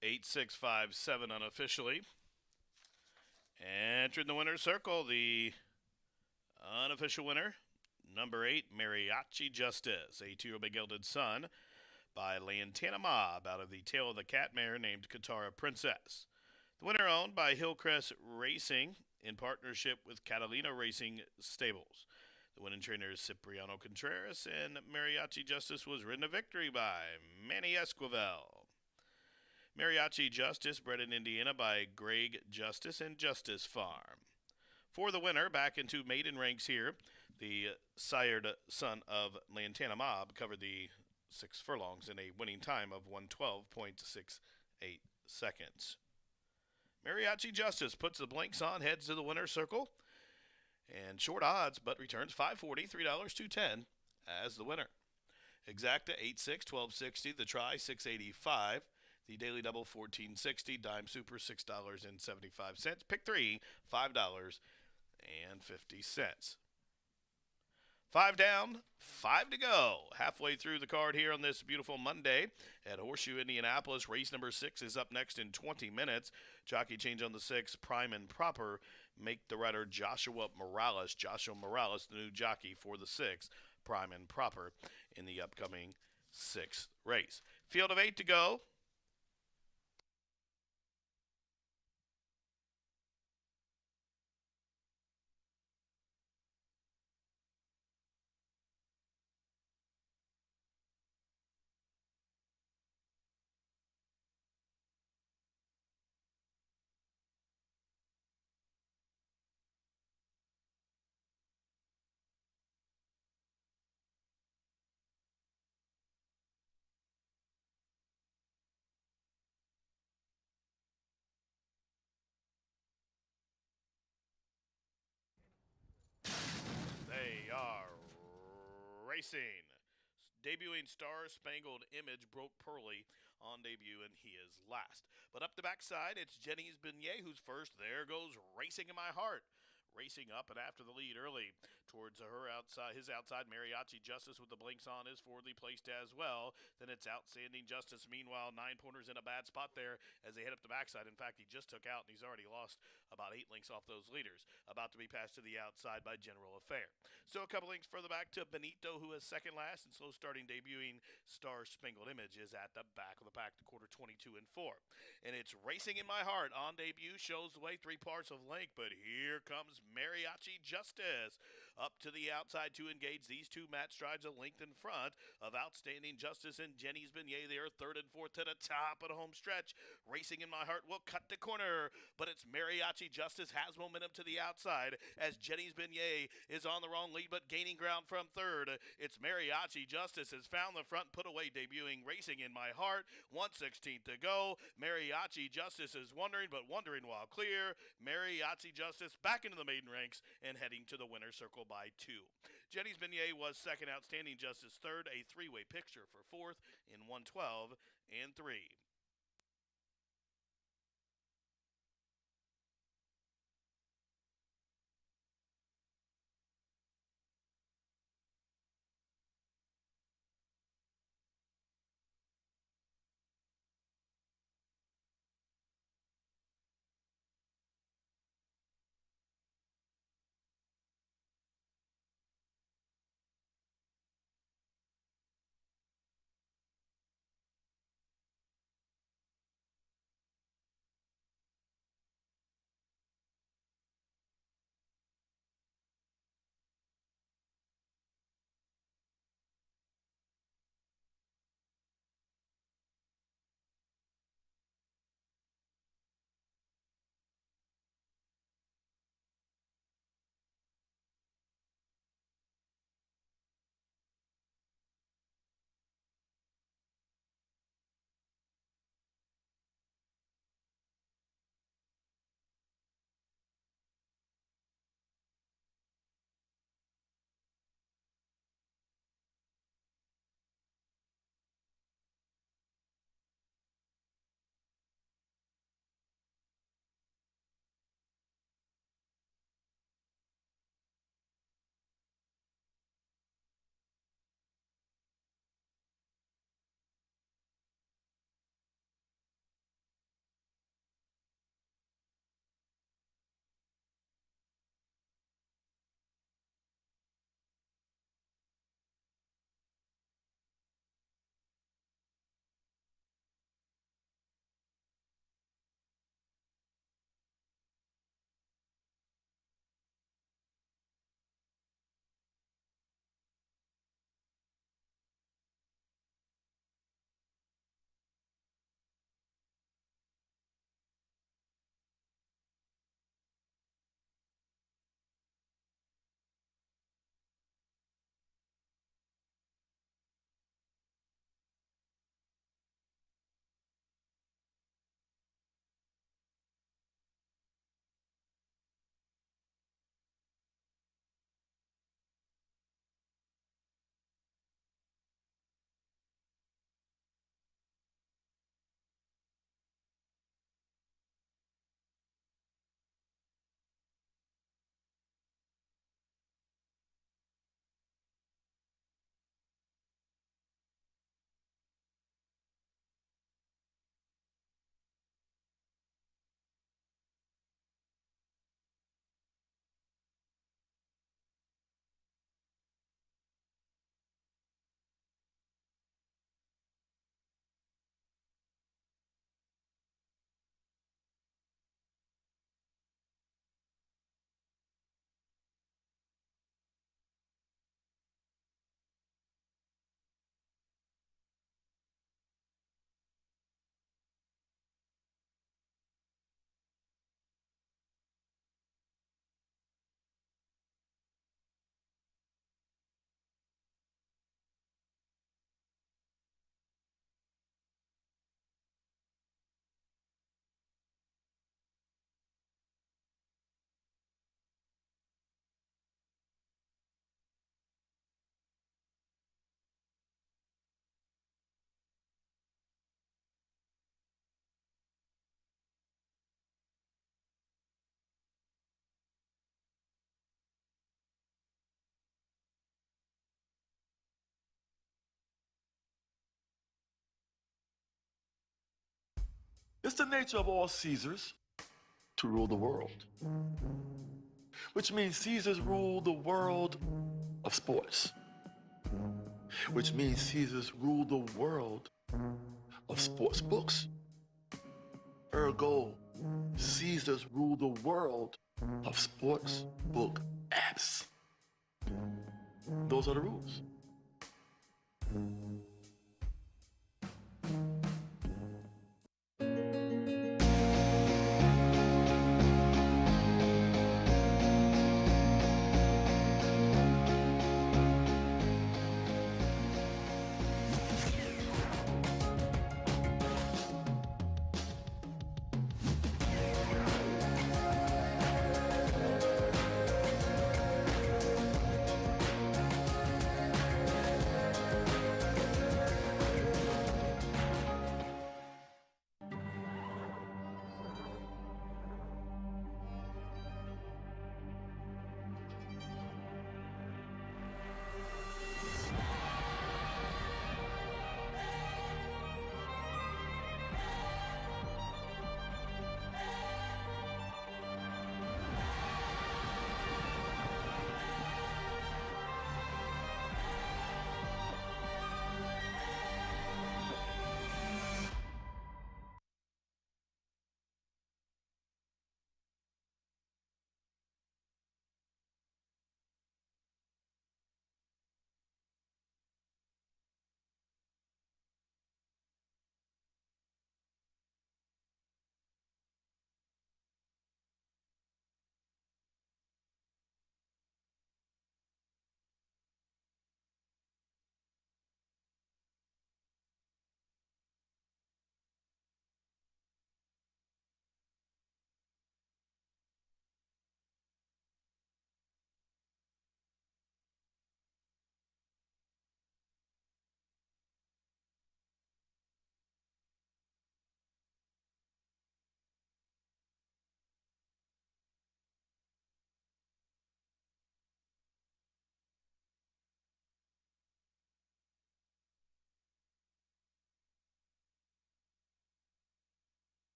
Eight, 6, 5, 7 unofficially. Entering the winner's circle, the unofficial winner, number 8, Mariachi Justice, a 2-year-old big gelded son by Lantana Mob out of the Tail of the Cat mare named Katara Princess. The winner owned by Hillcrest Racing in partnership with Catalina Racing Stables. The winning trainer is Cipriano Contreras, and Mariachi Justice was ridden to victory by Manny Esquivel. Mariachi Justice, bred in Indiana by Greg Justice and Justice Farm. For the winner, back into maiden ranks here, the sired son of Lantana Mob covered the 6 furlongs in a winning time of 112.68 seconds. Mariachi Justice puts the blinks on, heads to the winner's circle, and short odds, but returns $5.40, $3.210 as the winner. Exacta 8-6, $12.60, the try $6.85, the daily double $14.60, dime super $6.75, pick 3 $5.50. 5 down, 5 to go. Halfway through the card here on this beautiful Monday at Horseshoe Indianapolis. Race number 6 is up next in 20 minutes. Jockey change on the 6, Prime and Proper. Make the rider Joshua Morales. Joshua Morales, the new jockey for the 6, Prime and Proper, in the upcoming 6th race. Field of 8 to go. They are racing. Debuting Star Spangled Image broke Pearly on debut, and he is last. But up the backside, it's Jenny's Beignet who's first. There goes Racing in My Heart. Racing up and after the lead early towards his outside. Mariachi Justice with the blinks on is forwardly placed as well. Then it's Outstanding Justice. Meanwhile, 9 pointers in a bad spot there as they head up the backside. In fact, he just took out and he's already lost about 8 lengths off those leaders. About to be passed to the outside by General Affair. So a couple lengths further back to Benito, who is second last, and slow starting debuting Star Spangled Image is at the back of the pack, the quarter 22 and 4. And it's Racing in My Heart on debut, shows the way 3 parts of length, but here comes Mariachi Justice up to the outside to engage. These 2 match strides a length in front of Outstanding Justice and Jenny's Beignet. They are 3rd and 4th to the top of the home stretch. Racing in My Heart will cut the corner, but it's Mariachi Justice has momentum to the outside as Jenny's Beignet is on the wrong lead but gaining ground from 3rd. It's Mariachi Justice has found the front put away, debuting Racing in My Heart. 1:16 to go. Mariachi Justice is wondering while clear. Mariachi Justice back into the maiden ranks and heading to the winner's circle by 2. Jenny's Beignet was second, Outstanding Justice third, a 3-way picture for 4th in 1:12 and 3. It's the nature of all Caesars to rule the world, which means Caesars rule the world of sports, which means Caesars rule the world of sports books. Ergo, Caesars rule the world of sports book apps. Those are the rules.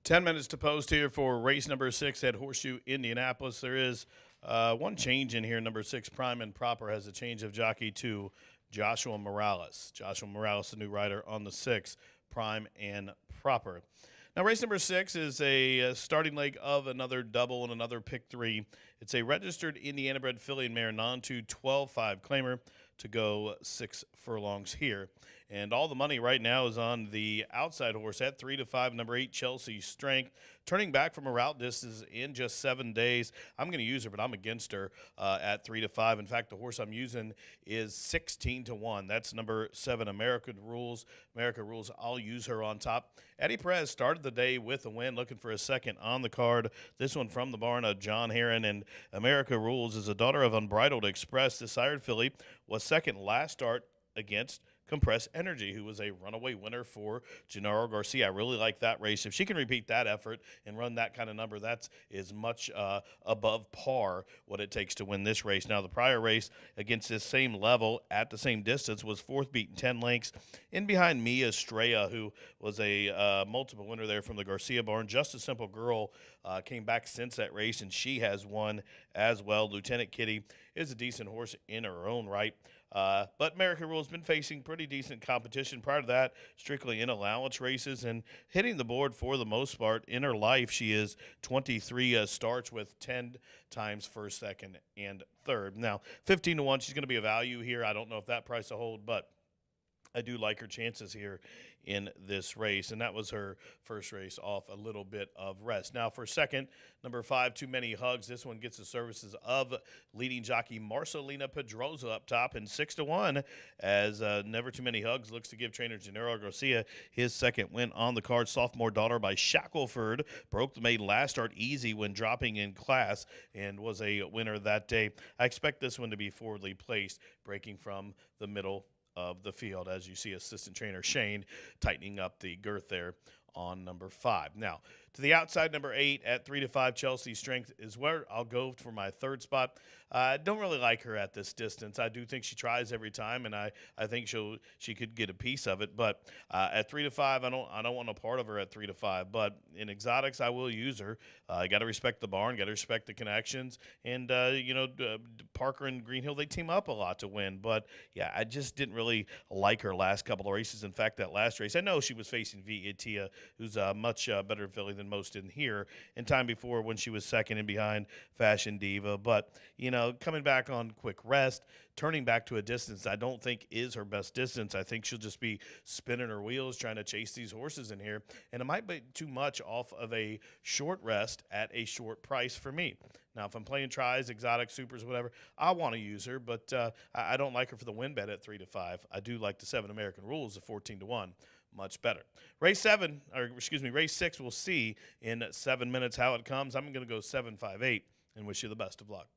Ten minutes to post here for race number 6 at Horseshoe Indianapolis. There is one change in here. Number 6, Prime and Proper, has a change of jockey to Joshua Morales. Joshua Morales, the new rider on the 6, Prime and Proper. Now, race number 6 is a starting leg of another double and another pick 3. It's a registered Indiana-bred filly and mare, non-2 12-5 claimer to go 6 furlongs here. And all the money right now is on the outside horse at 3-5, number 8, Chelsea Strength. Turning back from a route distance in just 7 days. I'm going to use her, but I'm against her at 3-5. In fact, the horse I'm using is 16-1. That's number 7, America Rules. America Rules, I'll use her on top. Eddie Perez started the day with a win, looking for a second on the card. This one from the barn of John Heron. And America Rules is a daughter of Unbridled Express. The sired filly was second last start against Compressed Energy, who was a runaway winner for Gennaro Garcia. I really like that race. If she can repeat that effort and run that kind of number, that's is much above par what it takes to win this race. Now, the prior race against this same level at the same distance was fourth, beaten 10 lengths. In behind Mia Estrella, who was a multiple winner there from the Garcia barn. Just a Simple Girl came back since that race, and she has won as well. Lieutenant Kitty is a decent horse in her own right. But American Rule has been facing pretty decent competition. Prior to that, strictly in allowance races and hitting the board for the most part. In her life, she is 23 starts with 10 times first, second, and third. Now, 15 to 1, she's going to be a value here. I don't know if that price will hold, but I do like her chances here in this race, and that was her first race off a little bit of rest. Now for second, number 5, Too Many Hugs. This one gets the services of leading jockey Marcelina Pedroza up top, and 6 to 1 as Never Too Many Hugs looks to give trainer Gennaro Garcia his second win on the card. Sophomore Daughter by Shackelford broke the maiden last start easy when dropping in class and was a winner that day. I expect this one to be forwardly placed, breaking from the middle of the field, as you see assistant trainer Shane tightening up the girth there on number 5. Now, to the outside, number 8 at 3 to 5, Chelsea Strength is where I'll go for my third spot. I don't really like her at this distance. I do think she tries every time, and I think she could get a piece of it. But at 3 to 5, I don't want a part of her at 3 to 5. But in exotics, I will use her. I got to respect the barn, got to respect the connections, and Parker and Greenhill, they team up a lot to win. But yeah, I just didn't really like her last couple of races. In fact, that last race, I know she was facing Viatia, who's a much better filly than most in here. In time before, when she was second and behind Fashion Diva, but coming back on quick rest, turning back to a distance I don't think is her best distance. I think she'll just be spinning her wheels trying to chase these horses in here, and it might be too much off of a short rest at a short price for me. Now, if I'm playing tries, exotic, supers, whatever, I want to use her, but I don't like her for the win bet at 3 to 5. I do like the 7 American Rules of 14 to 1. Much better. Race 6, we'll see in 7 minutes how it comes. I'm going to go 7-5-8 and wish you the best of luck.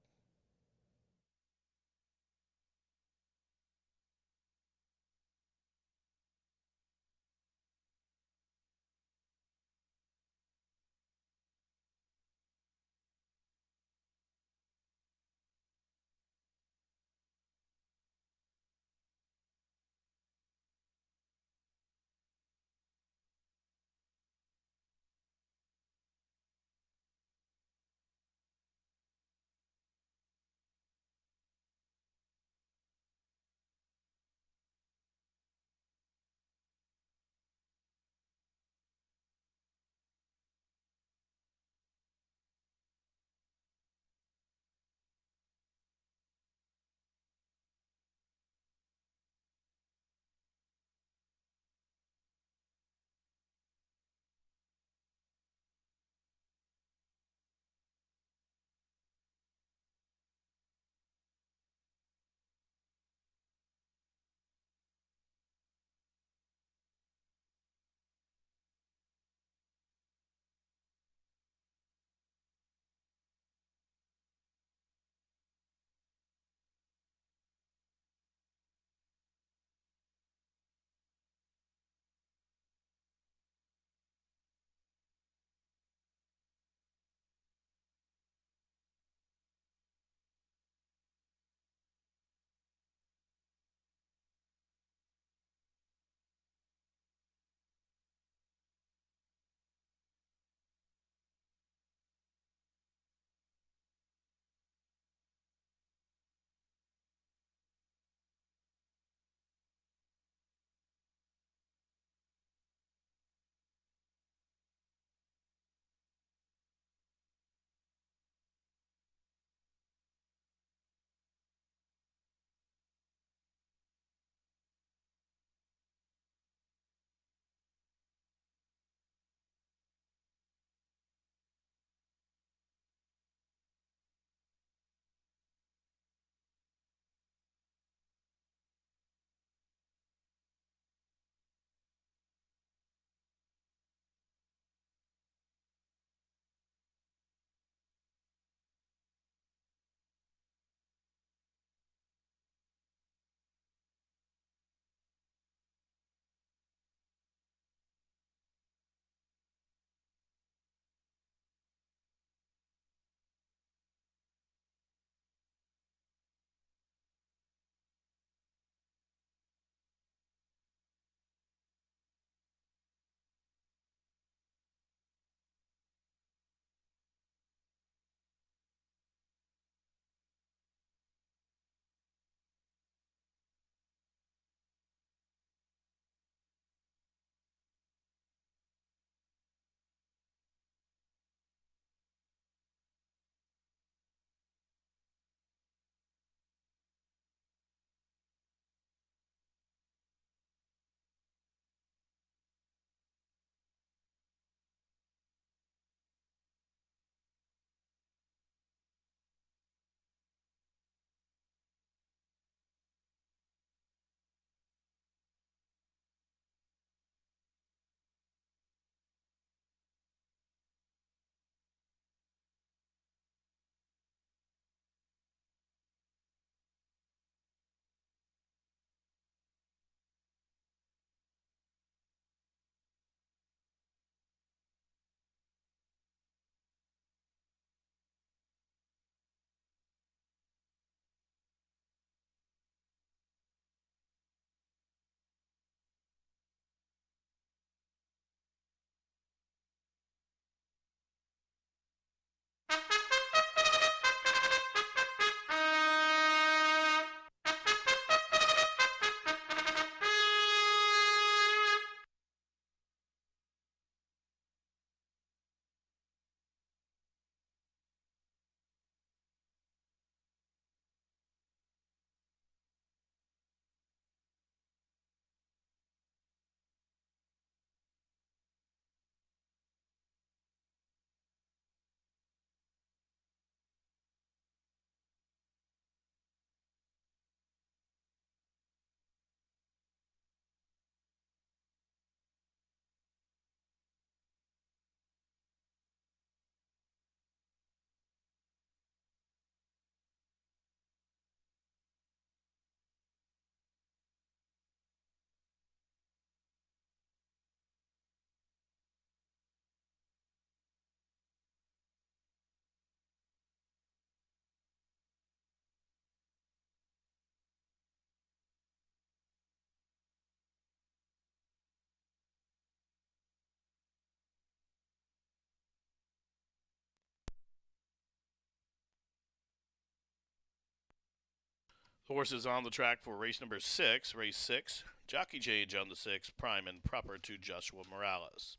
Horses on the track for race number 6, race 6. Jockey Change on the 6, prime and proper to Joshua Morales.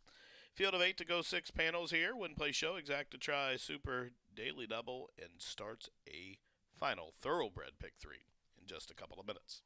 Field of 8 to go, 6 panels here. Win, play, show, exact to try, super, daily double, and starts a final thoroughbred pick 3 in just a couple of minutes.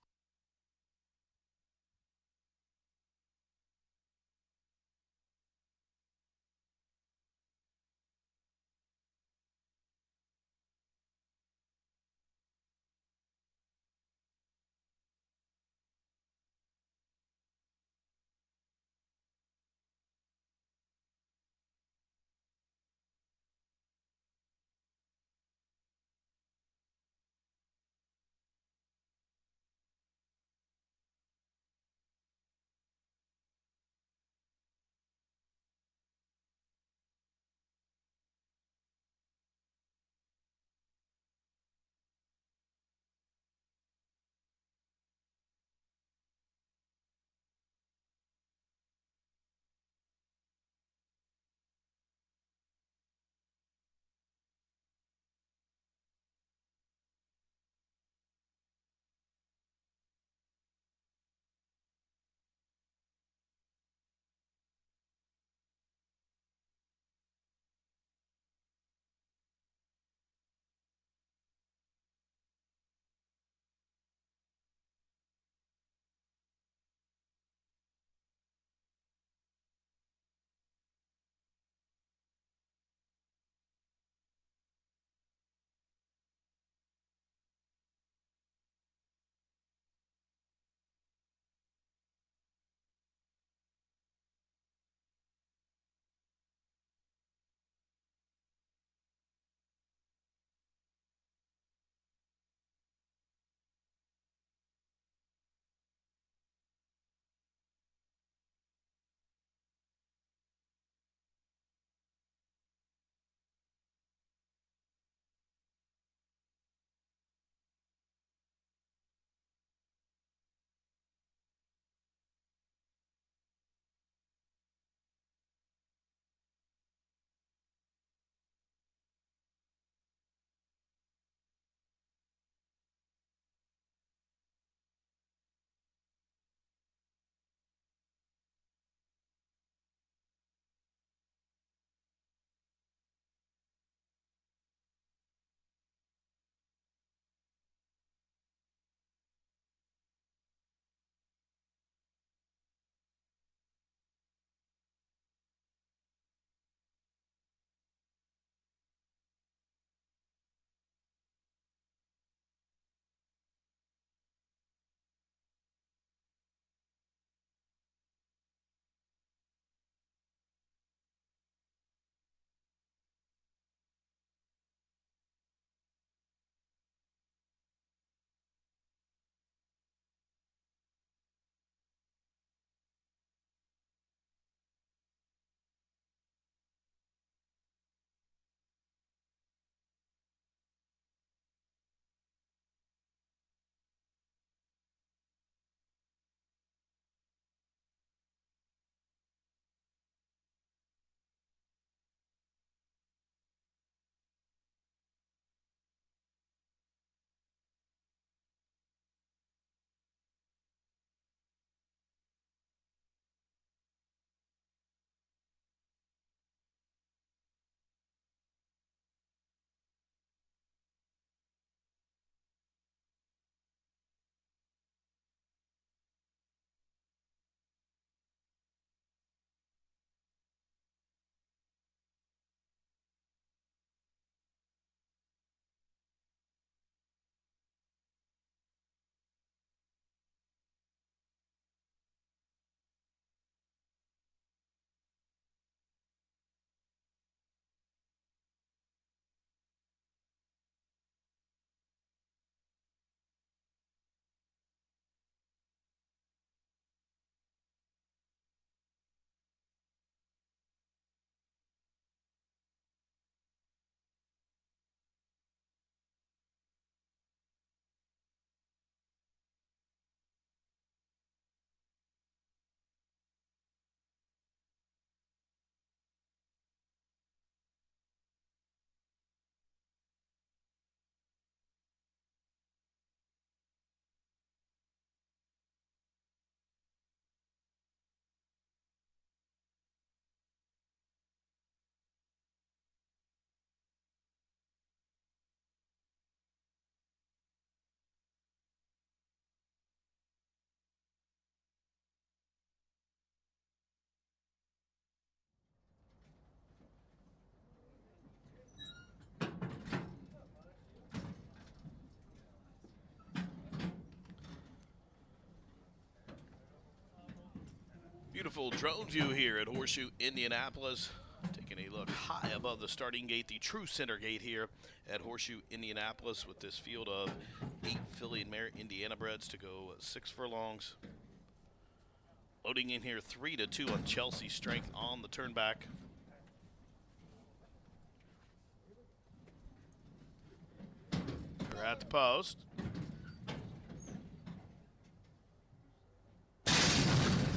Beautiful drone view here at Horseshoe Indianapolis. Taking a look high above the starting gate, the true center gate here at Horseshoe Indianapolis, with this field of 8 filly and mare Indiana breds to go 6 furlongs. Loading in here 3-2 on Chelsea Strength on the turn back. We're at the post.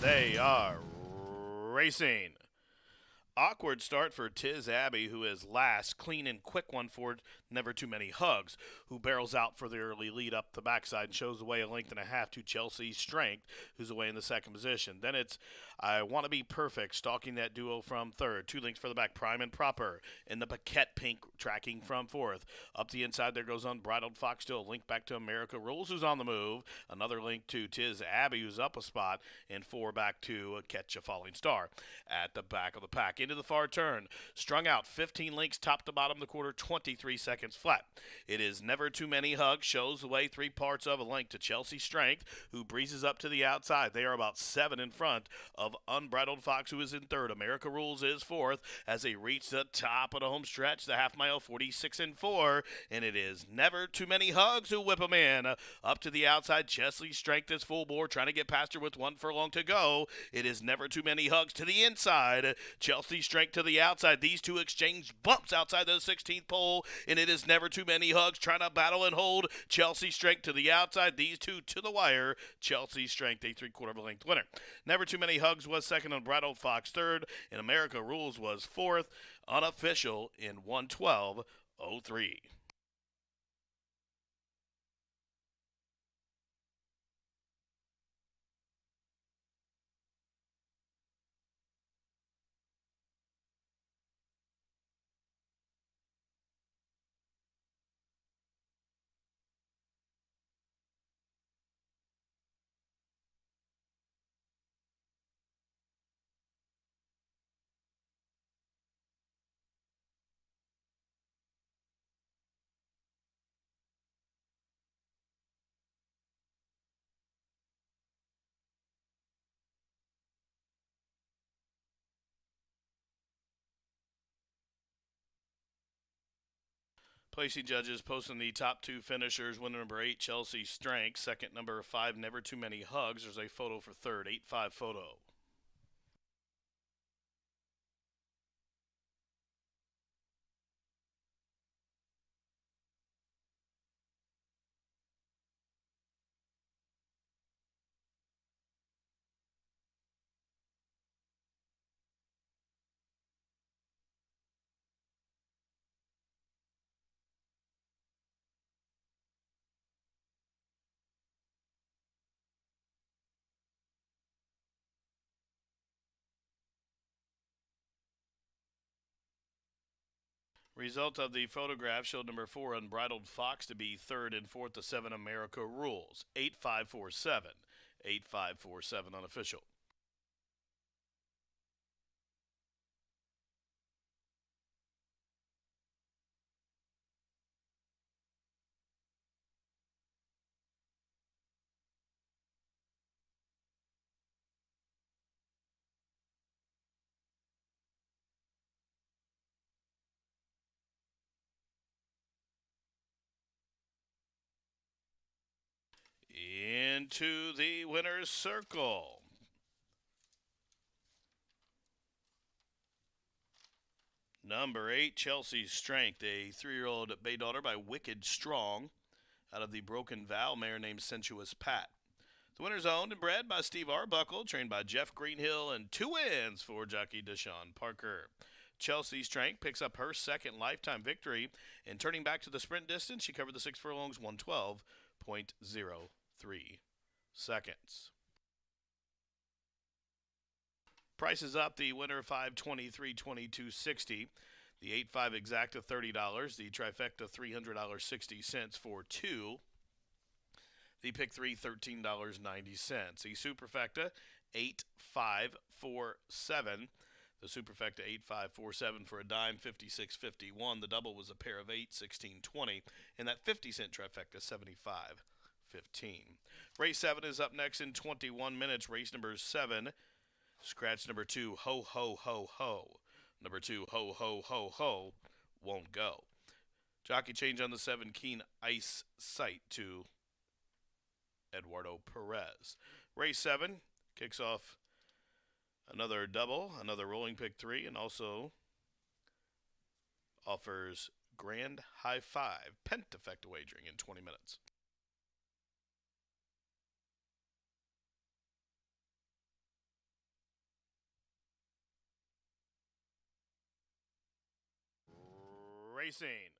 They are racing. Awkward start for Tiz Abbey, who is last. Clean and quick one for Never Too Many Hugs, who barrels out for the early lead up the backside and shows away a length and a half to Chelsea Strength, who's away in the second position. Then it's I Want to Be Perfect, stalking that duo from third. 2 lengths for the back, Prime and Proper in the Paquette Pink, tracking from fourth. Up the inside, there goes Unbridled Fox, still a link back to America Rules, who's on the move. Another link to Tiz Abbey, who's up a spot, and 4 back to Catch a Falling Star. At the back of the pack, into the far turn, strung out 15 links top to bottom the quarter, 23 seconds flat. It is Never Too Many Hugs, shows the way 3 parts of a length to Chelsea Strength, who breezes up to the outside. They are about 7 in front of Unbridled Fox, who is in third. America Rules is fourth as they reach the top of the home stretch, the half mile, 46 and 4, and it is Never Too Many Hugs who whip them in. Up to the outside, Chelsea Strength is full bore, trying to get past her with 1 furlong to go. It is Never Too Many Hugs to the inside, Chelsea Strength to the outside. These two exchange bumps outside the 16th pole, and it is Never Too Many Hugs trying to battle and hold Chelsea Strength to the outside. These two to the wire. Chelsea Strength, a 3/4 of a length winner. Never Too Many Hugs was second, Unbridled Fox third, and America Rules was fourth. Unofficial in 1:12:03. Placing judges posting the top 2 finishers. Winner number 8, Chelsea Strength. Second, number 5, Never Too Many Hugs. There's a photo for third, 8-5 photo. Result of the photograph showed number 4, Unbridled Fox, to be third, and fourth to 7, America Rules. 8-5-4-7. 8-5-4-7 unofficial. Into the winner's circle. Number 8, Chelsea Strength, a 3-year-old bay daughter by Wicked Strong, out of the Broken Vow mare named Sensuous Pat. The winner's owned and bred by Steve Arbuckle, trained by Jeff Greenhill, and 2 wins for jockey Deshaun Parker. Chelsea Strength picks up her second lifetime victory, and turning back to the sprint distance, she covered the 6 furlongs, 1:12.03 seconds. Price is up. The winner 523.22.60. The 8-5 exacta $30. The trifecta $300.60 for 2. The pick 3 $13.90. The superfecta 8-5-4-7. The superfecta 8-5-4-7 for a dime, 56.51. The double was a pair of 8, 16.20, and that 50-cent trifecta 75.15. Race 7 is up next in 21 minutes. Race number 7 Scratch number 2, ho, ho, ho, ho. Number 2, ho, ho, ho, ho, won't go. Jockey change on the 7, Keen Ice Sight to Eduardo Perez. Race 7 kicks off another double, another rolling pick 3, and also offers Grand High 5 pentafecta wagering in 20 minutes. Racing.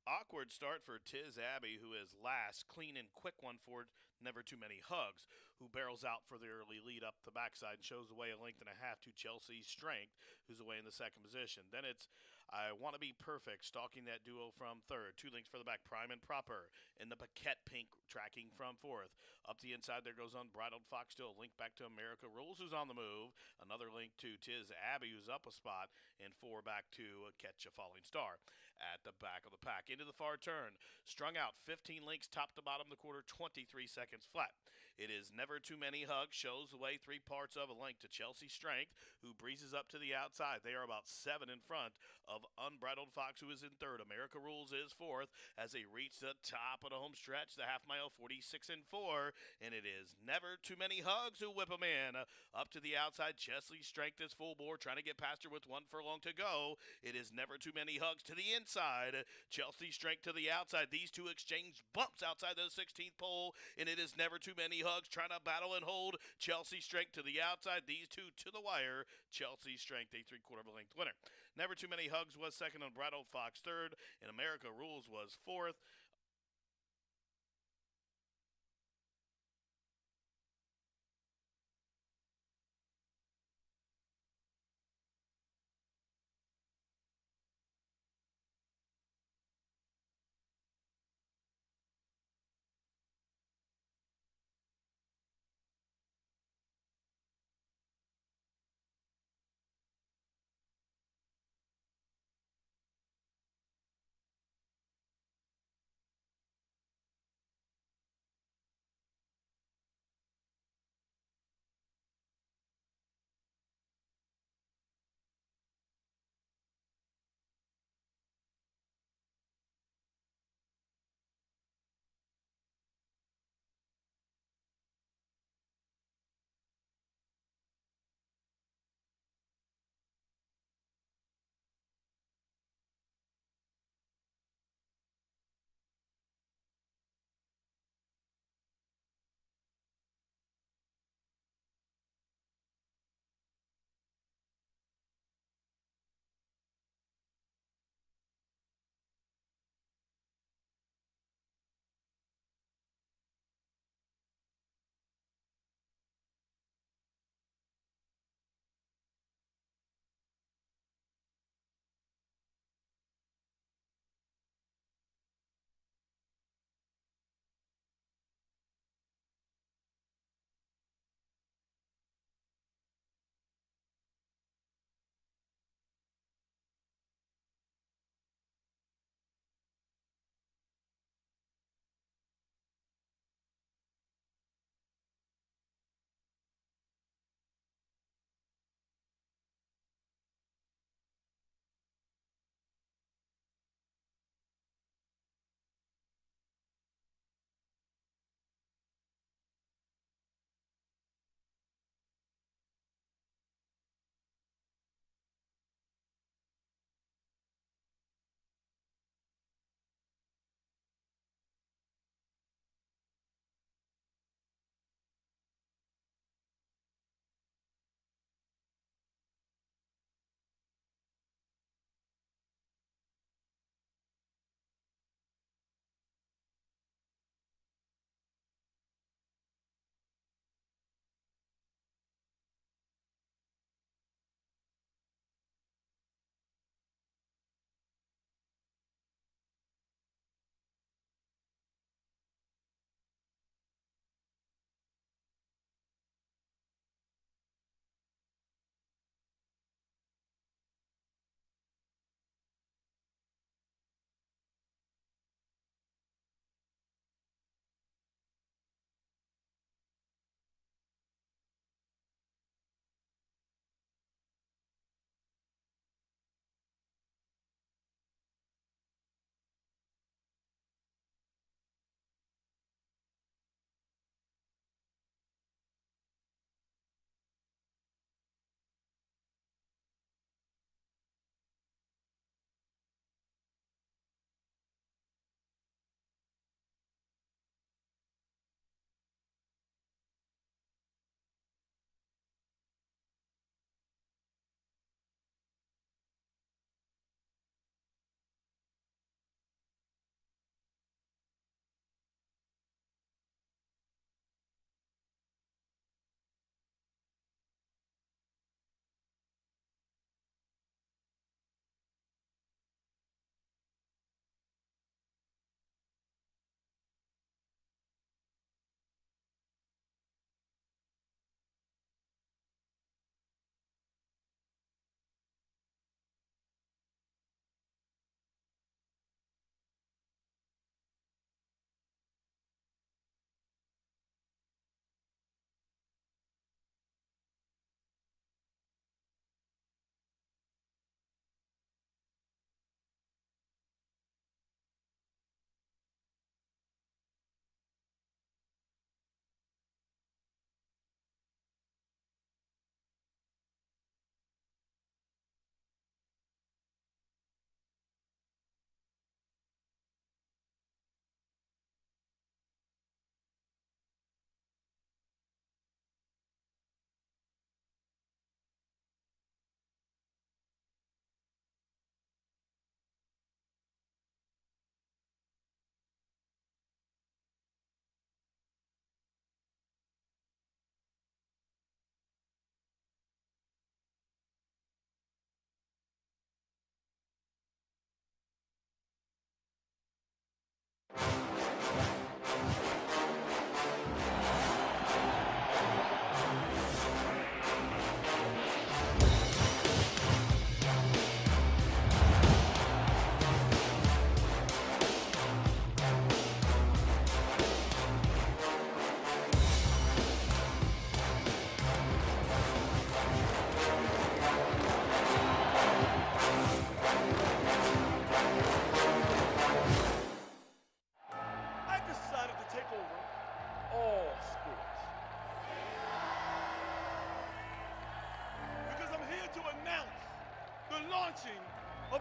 Awkward start for Tiz Abbey, who is last. Clean and quick one for Never Too Many Hugs, who barrels out for the early lead up the backside and shows away a length and a half to Chelsea's Strength, who's away in the second position. Then it's I Want to Be Perfect, stalking that duo from third. 2 lengths for the back, Prime and Proper, in the Paquette Pink tracking from fourth. Up the inside, there goes Unbridled Fox, still a link back to America Rules, who's on the move. Another link to Tiz Abbey, who's up a spot, and 4 back to Catch a Falling Star. At the back of the pack, into the far turn, strung out 15 links top to bottom the quarter, 23 seconds flat. It is Never Too Many Hugs, shows the way 3 parts of a length to Chelsea Strength, who breezes up to the outside. They are about 7 in front of Unbridled Fox, who is in third. America Rules is fourth as they reach the top of the home stretch, the half mile, 46 and 4, and it is Never Too Many Hugs who whip them in. Up to the outside, Chelsea Strength is full bore, trying to get past her with 1 furlong to go. It is Never Too Many Hugs to the inside, Chelsea Strength to the outside. These two exchange bumps outside the 16th pole, and it is Never Too Many Hugs trying to battle and hold Chelsea Strength to the outside. These two to the wire. Chelsea Strength, a 3/4 of a length winner. Never Too Many Hugs was second, Unbridled Fox third, and America Rules was fourth.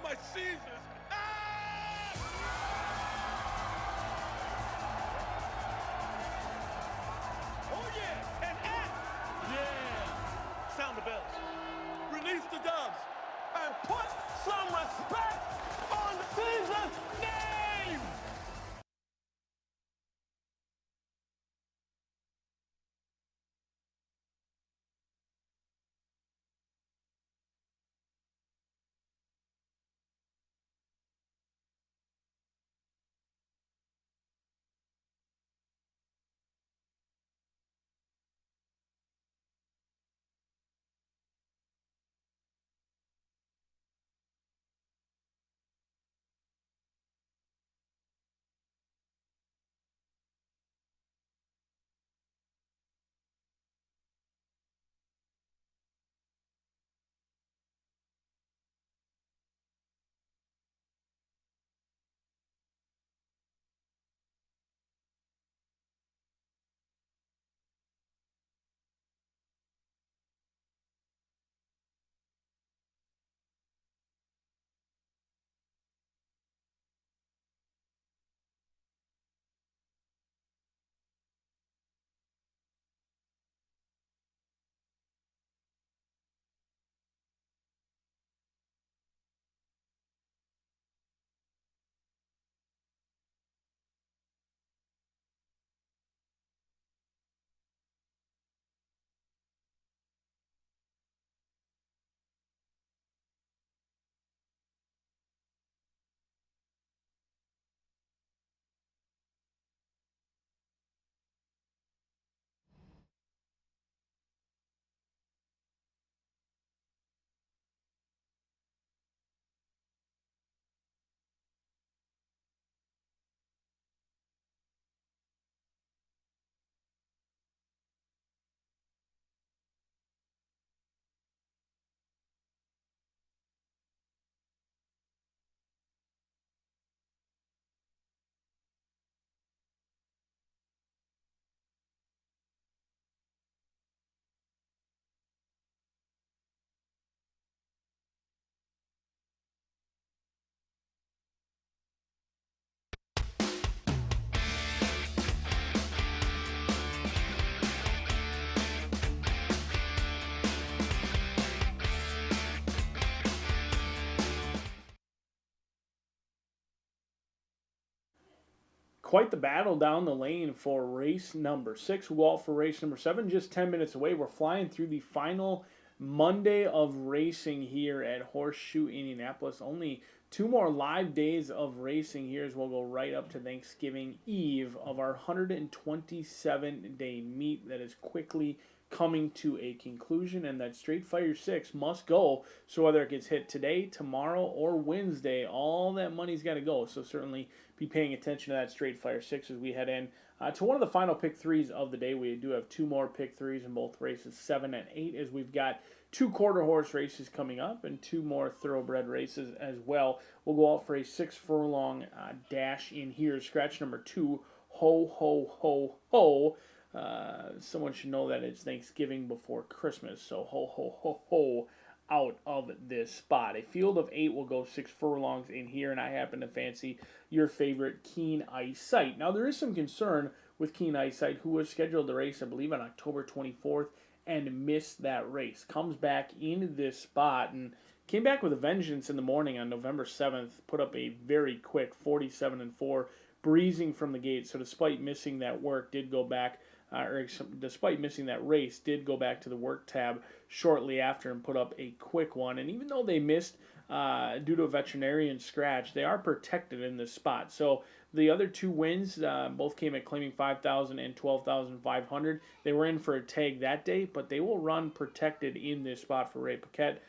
my Caesars! Oh yeah, and yeah! Sound the bells. Release the doves and put some respect on Caesar's name! Quite the battle down the lane for race number 6. We'll go out for race number 7 just 10 minutes away. We're flying through the final Monday of racing here at Horseshoe Indianapolis. Only 2 more live days of racing here as we'll go right up to Thanksgiving Eve of our 127-day meet that is quickly coming to a conclusion, and that Straight Fire 6 must go. So whether it gets hit today, tomorrow, or Wednesday, all that money's got to go. So certainly be paying attention to that Straight Fire 6 as we head in to one of the final pick 3s of the day. We do have 2 more pick 3s in both races 7 and 8, as we've got 2 quarter horse races coming up and 2 more thoroughbred races as well. We'll go out for a 6 furlong dash in here. Scratch number 2, Ho Ho Ho Ho. Someone should know that it's Thanksgiving before Christmas, so ho ho ho ho out of this spot. A field of 8 will go 6 furlongs in here, and I happen to fancy your favorite Keen Eyesight. Now, there is some concern with Keen Eyesight, who was scheduled to race, I believe, on October 24th and missed that race. Comes back in this spot and came back with a vengeance in the morning on November 7th, put up a very quick 47-4, breezing from the gate. So despite missing that work, did go back despite missing that race, did go back to the work tab shortly after and put up a quick one. And even though they missed due to a veterinarian scratch, they are protected in this spot. So the other 2 wins both came at claiming 5,000 and 12,500. They were in for a tag that day, but they will run protected in this spot for Ray Paquette.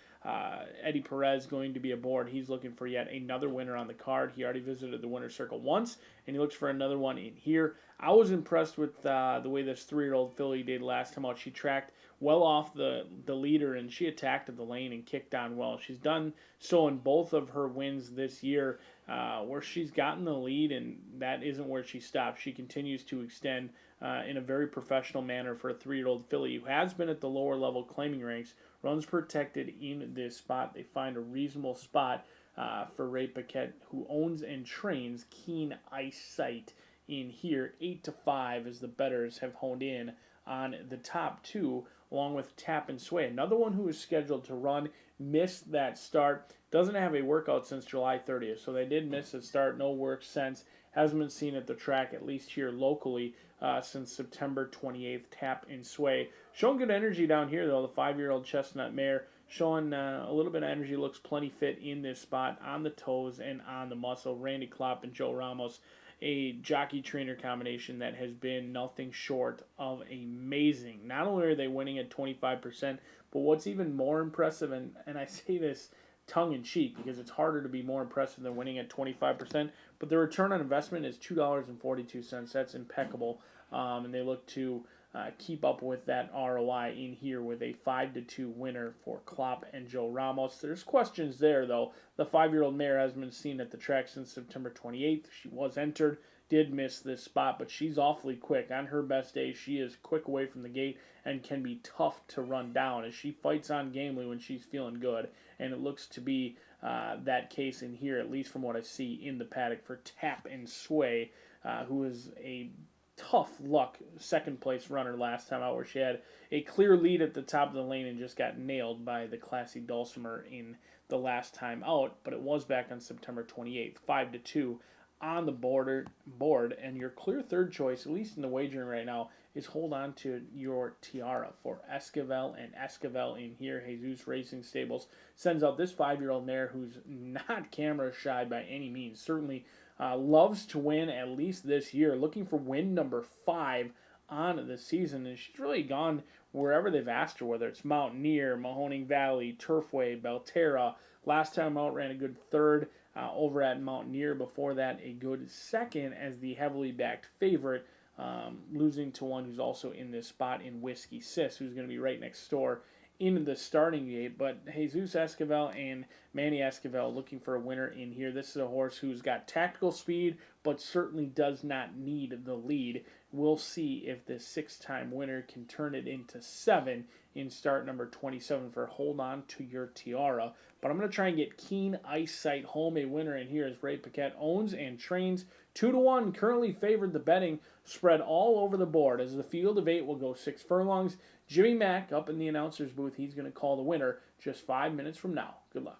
Eddie Perez going to be aboard. He's looking for yet another winner on the card. He already visited the winner's circle once, and he looks for another one in here. I was impressed with the way this 3-year-old filly did last time out. She tracked well off the leader, and she attacked at the lane and kicked on well. She's done so in both of her wins this year, where she's gotten the lead, and that isn't where she stops. She continues to extend in a very professional manner for a 3-year-old filly who has been at the lower level claiming ranks. Runs protected in this spot. They find a reasonable spot for Ray Paquette, who owns and trains Keen Eyesight in here. 8-5 as the bettors have honed in on the top two, along with Tap and Sway. Another one who is scheduled to run, missed that start. Doesn't have a workout since July 30th, so they did miss a start. No work since. Hasn't been seen at the track, at least here locally, since September 28th. Tap and Sway. Showing good energy down here, though. The 5-year-old chestnut mare showing a little bit of energy. Looks plenty fit in this spot on the toes and on the muscle. Randy Klopp and Joe Ramos, a jockey-trainer combination that has been nothing short of amazing. Not only are they winning at 25%, but what's even more impressive, and I say this tongue-in-cheek because it's harder to be more impressive than winning at 25%, but the return on investment is $2.42. That's impeccable, and they look to keep up with that ROI in here with a 5-2 winner for Klopp and Joe Ramos. There's questions there, though. The 5-year-old mare hasn't been seen at the track since September 28th. She was entered, did miss this spot, but she's awfully quick. On her best day, she is quick away from the gate and can be tough to run down as she fights on gamely when she's feeling good, and it looks to be that case in here, at least from what I see in the paddock for Tap and Sway, who is a tough luck second place runner last time out, where she had a clear lead at the top of the lane and just got nailed by the classy Dulcimer in the last time out, but it was back on September 28th. 5-2 on the board, and your clear third choice, at least in the wagering right now, is hold on to your tiara for Esquivel and Esquivel in here. Jesus Racing Stables sends out this 5-year-old mare who's not camera shy by any means, certainly loves to win at least this year, looking for win number 5 on the season, and she's really gone wherever they've asked her, whether it's Mountaineer, Mahoning Valley, Turfway, Belterra. Last time out ran a good third over at Mountaineer. Before that, a good second as the heavily backed favorite, losing to one who's also in this spot in Whiskey Sis, who's going to be right next door in the starting gate. But Jesus Esquivel and Manny Esquivel looking for a winner in here. This is a horse who's got tactical speed, but certainly does not need the lead. We'll see if this 6-time winner can turn it into 7 in start number 27 for Hold On to Your Tiara. But I'm going to try and get Keen Eyesight home, a winner in here, as Ray Paquette owns and trains 2-1, currently favored. The betting spread all over the board as the field of 8 will go 6 furlongs. Jimmy Mack up in the announcer's booth. He's going to call the winner just 5 minutes from now. Good luck.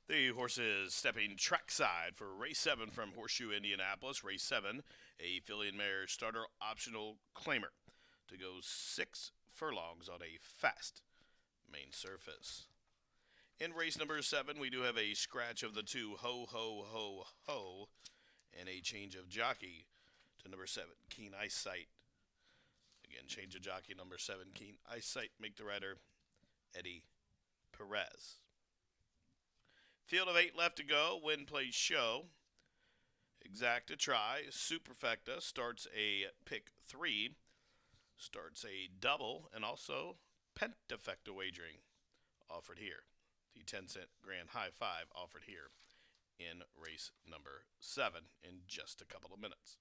The horses stepping trackside for race 7 from Horseshoe Indianapolis. Race 7, a filly and mare starter optional claimer to go 6 furlongs on a fast main surface. In race number 7, we do have a scratch of the 2 Ho Ho Ho Ho and a change of jockey to number 7 Keen Eyesight. Again, change of jockey number 7 Keen Eyesight. Make the rider Eddie Perez. Field of 8 left to go. Win, play, show. Exacta try. Superfecta starts a pick 3. Starts a double and also pentafecta wagering offered here. The 10-cent grand high five offered here in race number 7 in just a couple of minutes.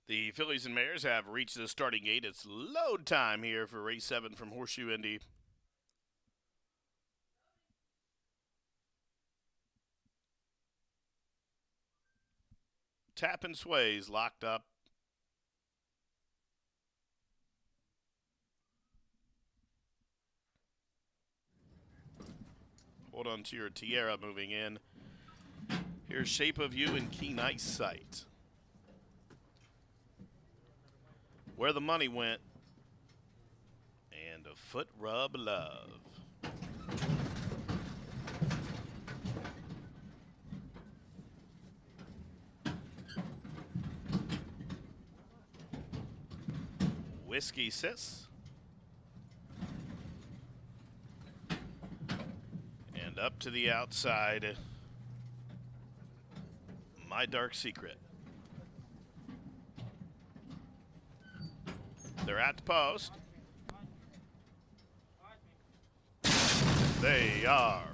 The fillies and mares have reached the starting gate. It's load time here for race 7 from Horseshoe Indy. Tap and Sway's locked up. Hold on to your tiara moving in. Here's Shape of You and Keen Eyesight. Where the Money Went. And a Foot Rub Love. Whiskey Sis. And up to the outside, My Dark Secret. They're at the post. They are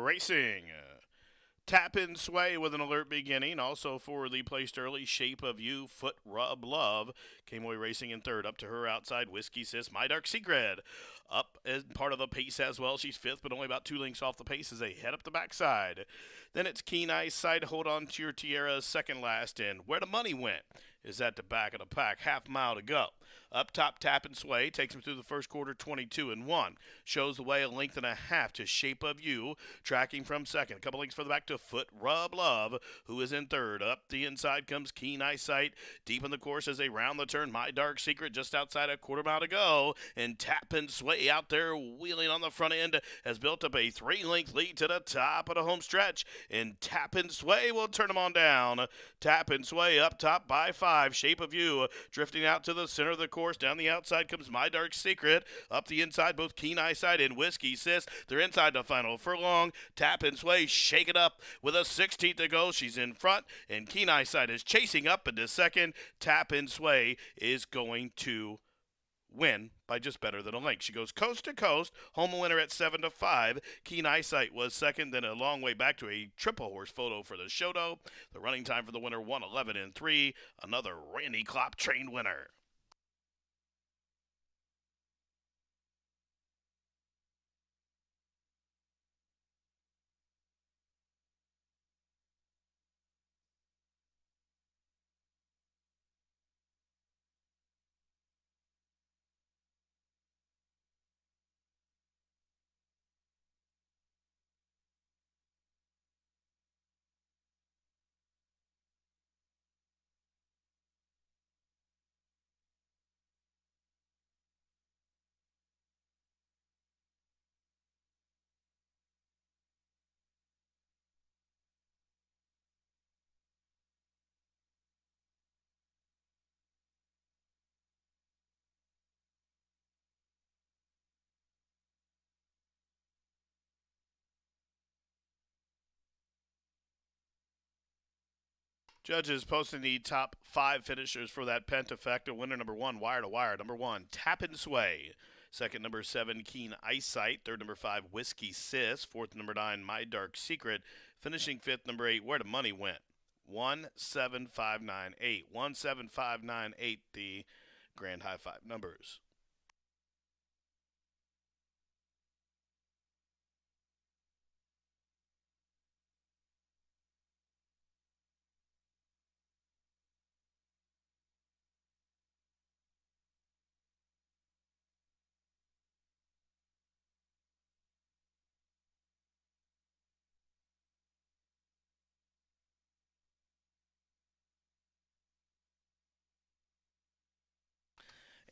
racing. Tap and Sway with an alert beginning. Also forwardly placed early, Shape of You, Foot Rub Love. Came away racing in third. Up to her outside, Whiskey Sis, My Dark Secret. Up as part of the pace as well. She's fifth, but only about 2 lengths off the pace as they head up the backside. Then it's Keen Eyesight, Hold On to Your Tiara, second last, and Where the Money Went is at the back of the pack. Half mile to go. Up top, Tap and Sway takes him through the first quarter, 22-1. Shows the way a length and a half to Shape of You, tracking from second. A couple lengths further back to Foot Rub Love, who is in third. Up the inside comes Keen Eyesight. Deep in the course as they round the turn, My Dark Secret just outside a quarter mile to go. And Tap and Sway out there wheeling on the front end has built up a 3-length lead to the top of the home stretch. And Tap and Sway will turn them on down. Tap and Sway up top by 5. Shape of You drifting out to the center of the course. Down the outside comes My Dark Secret. Up the inside, both Keen Eyesight and Whiskey Sis. They're inside the final furlong. Tap and Sway shake it up with a 16th to go. She's in front, and Keen Eyesight is chasing up into second. Tap and Sway is going to win by just better than a length. She goes coast to coast, home winner at 7-5. Keen Eyesight was second, then a long way back to a triple horse photo for the Shoto. The running time for the winner, 1:11-3. Another Randy Klopp trained winner. Judges posting the top 5 finishers for that pentafecta. Winner number 1, Wire to Wire. Number 1, Tap and Sway. Second, number 7, Keen Eyesight. Third, number 5, Whiskey Sis. Fourth, number 9, My Dark Secret. Finishing fifth, number 8, Where the Money Went. 17598. 17598, the grand high five numbers.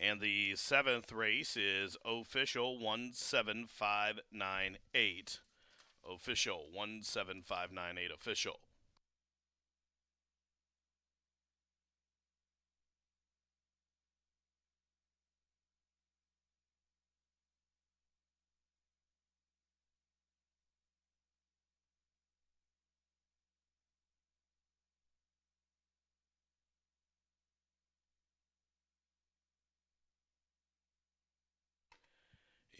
And the 7th race is Official 17598. Official 17598 official.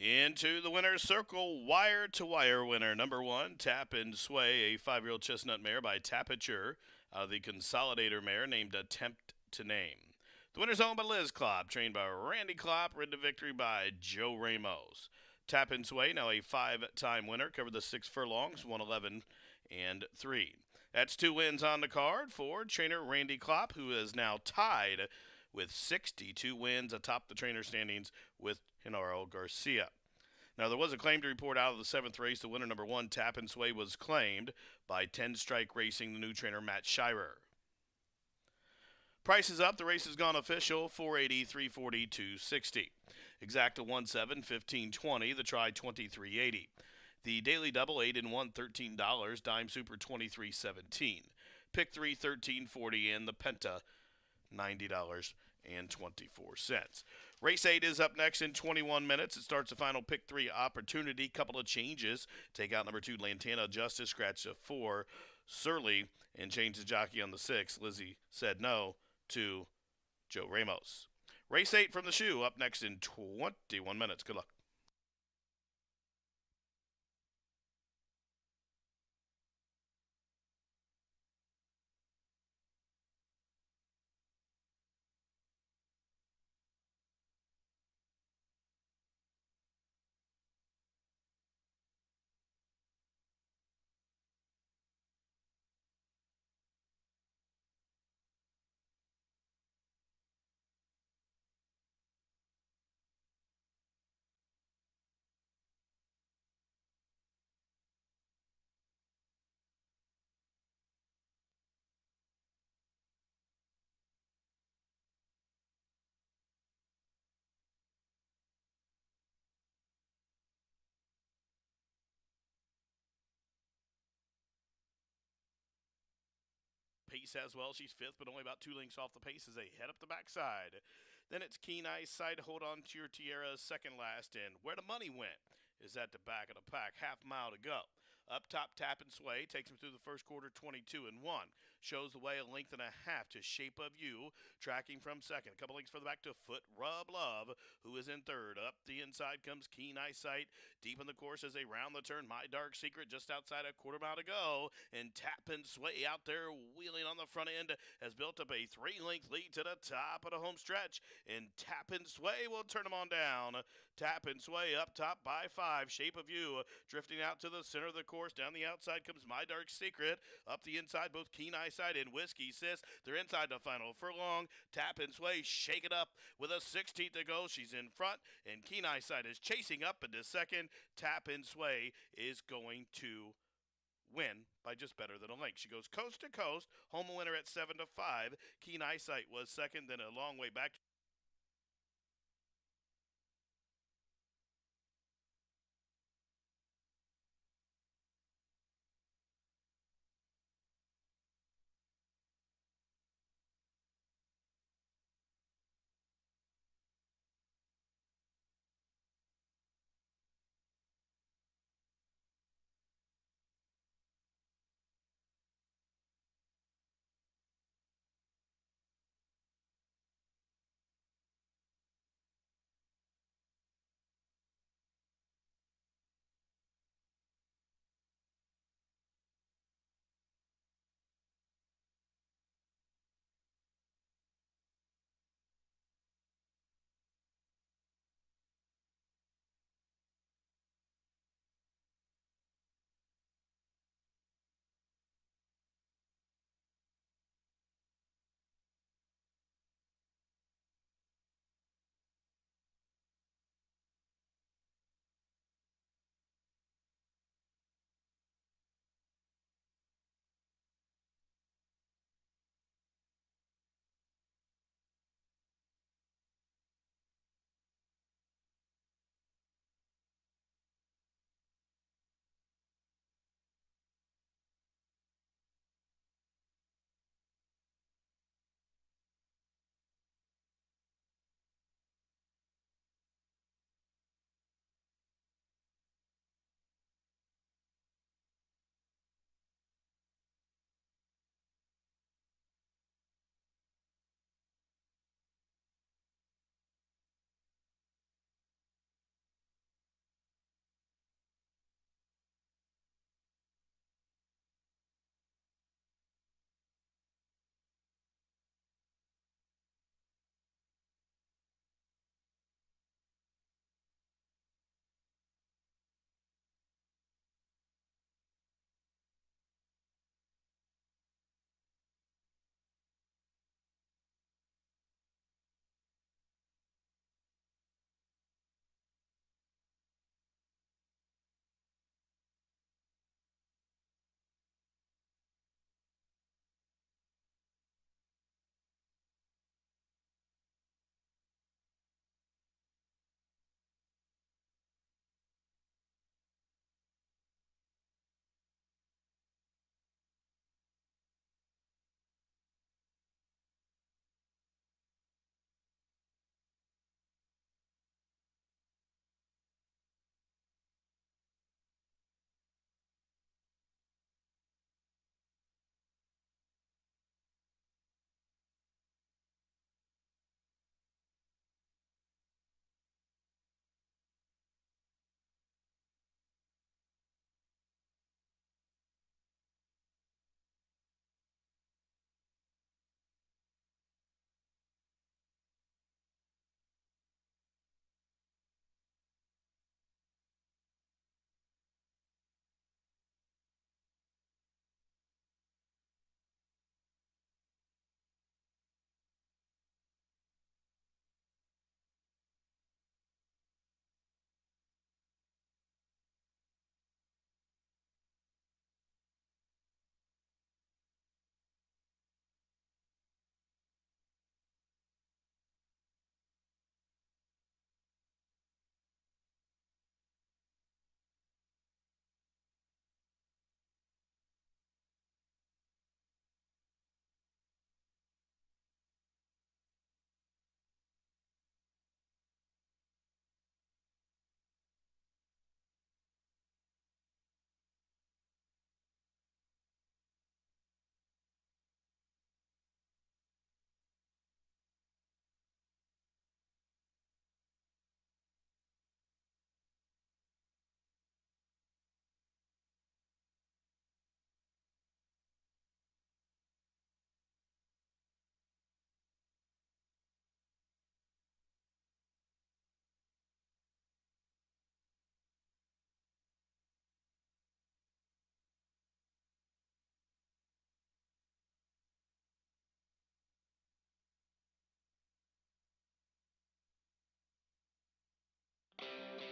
Into the winner's circle, Wire to Wire winner. Number 1, Tap and Sway, a 5-year-old chestnut mare by Tapiture. out of the Consolidator mare named Attempt to Name. The winner's owned by Liz Klopp, trained by Randy Klopp, ridden to victory by Joe Ramos. Tap and Sway, now a 5-time winner, covered the 6 furlongs, 111 and 3. That's 2 wins on the card for trainer Randy Klopp, who is now tied with 62 wins atop the trainer standings with Genaro Garcia. Now, there was a claim to report out of the 7th race. The winner, number 1, Tap and Sway, was claimed by 10 Strike Racing, the new trainer Matt Shirer. Price is up. The race has gone official. 480, 340, 260. Exacta 1-7, 15-20. The try 23.80. The daily double 8 and 1, $13. Dime super 23.17. Pick 3, $13.40, and the Penta $90.24. Race 8 is up next in 21 minutes. It starts the final pick 3 opportunity. Couple of changes. Take out number 2, Lantana Justice, scratch to 4, Surly, and change the jockey on the 6. Lizzie said no to Joe Ramos. Race 8 from the shoe up next in 21 minutes. Good luck. Pace as well. She's 5th, but only about 2 lengths off the pace as they head up the backside. Then it's Keen Eyesight, Hold On to Your Tierra, second last, and Where the Money Went is at the back of the pack. Half mile to go. Up top, Tap and Sway takes him through the first quarter, 22 and 1. Shows the way a length and a half to Shape of You, tracking from second. A couple lengths further back to Foot Rub Love, who is in third. Up the inside comes Keen Eyesight. Deep in the course as they round the turn. My Dark Secret just outside a quarter mile to go. And Tap and Sway out there wheeling on the front end has built up a 3-length lead to the top of the home stretch. And Tap and Sway will turn them on down. Tap and Sway up top by 5. Shape of You drifting out to the center of the course. Down the outside comes My Dark Secret. Up the inside, both Keen Eyesight and Whiskey Sis. They're inside the final furlong. Tap and Sway shake it up with a 16th to go. She's in front, and Keen Eyesight is chasing up into second. Tap and Sway is going to win by just better than a length. She goes coast to coast. Home winner at 7-5. Keen Eyesight was second, then a long way back.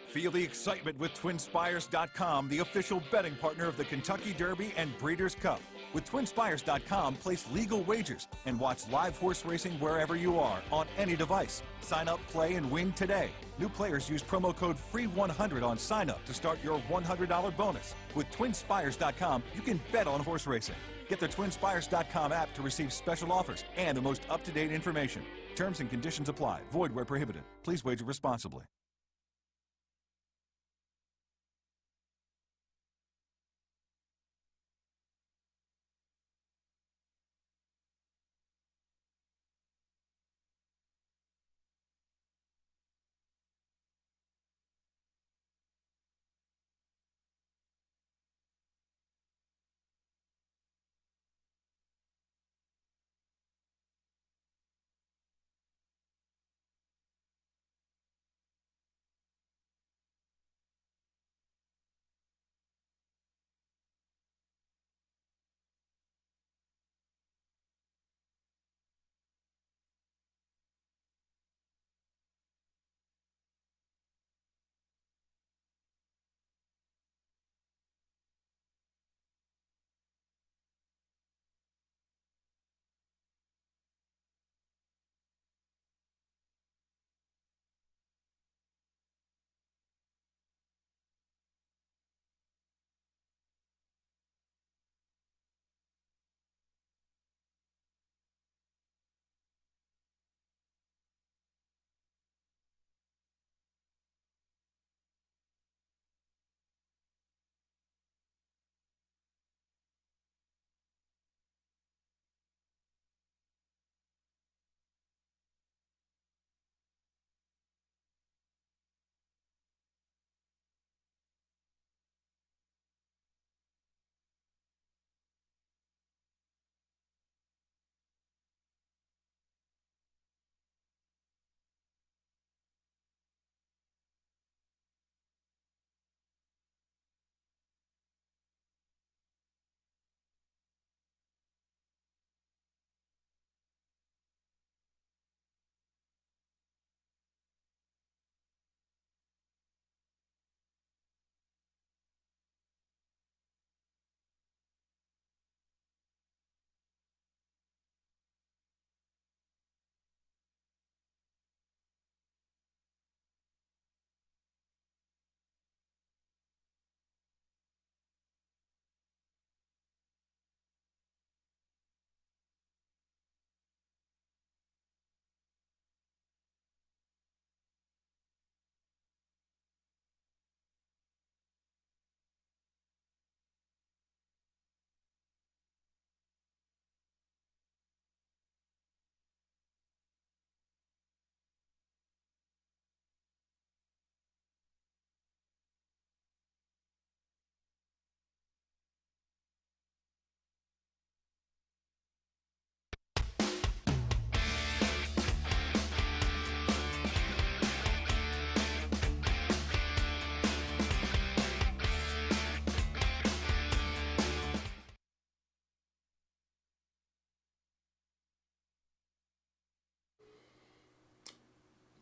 Feel the excitement with TwinSpires.com, the official betting partner of the Kentucky Derby and Breeders' Cup. With TwinSpires.com, place legal wagers and watch live horse racing wherever you are on any device. Sign up, play, and win today. New players use promo code FREE100 on sign up to start your $100 bonus. With TwinSpires.com, you can bet on horse racing. Get the TwinSpires.com app to receive special offers and the most up-to-date information. Terms and conditions apply. Void where prohibited. Please wager responsibly.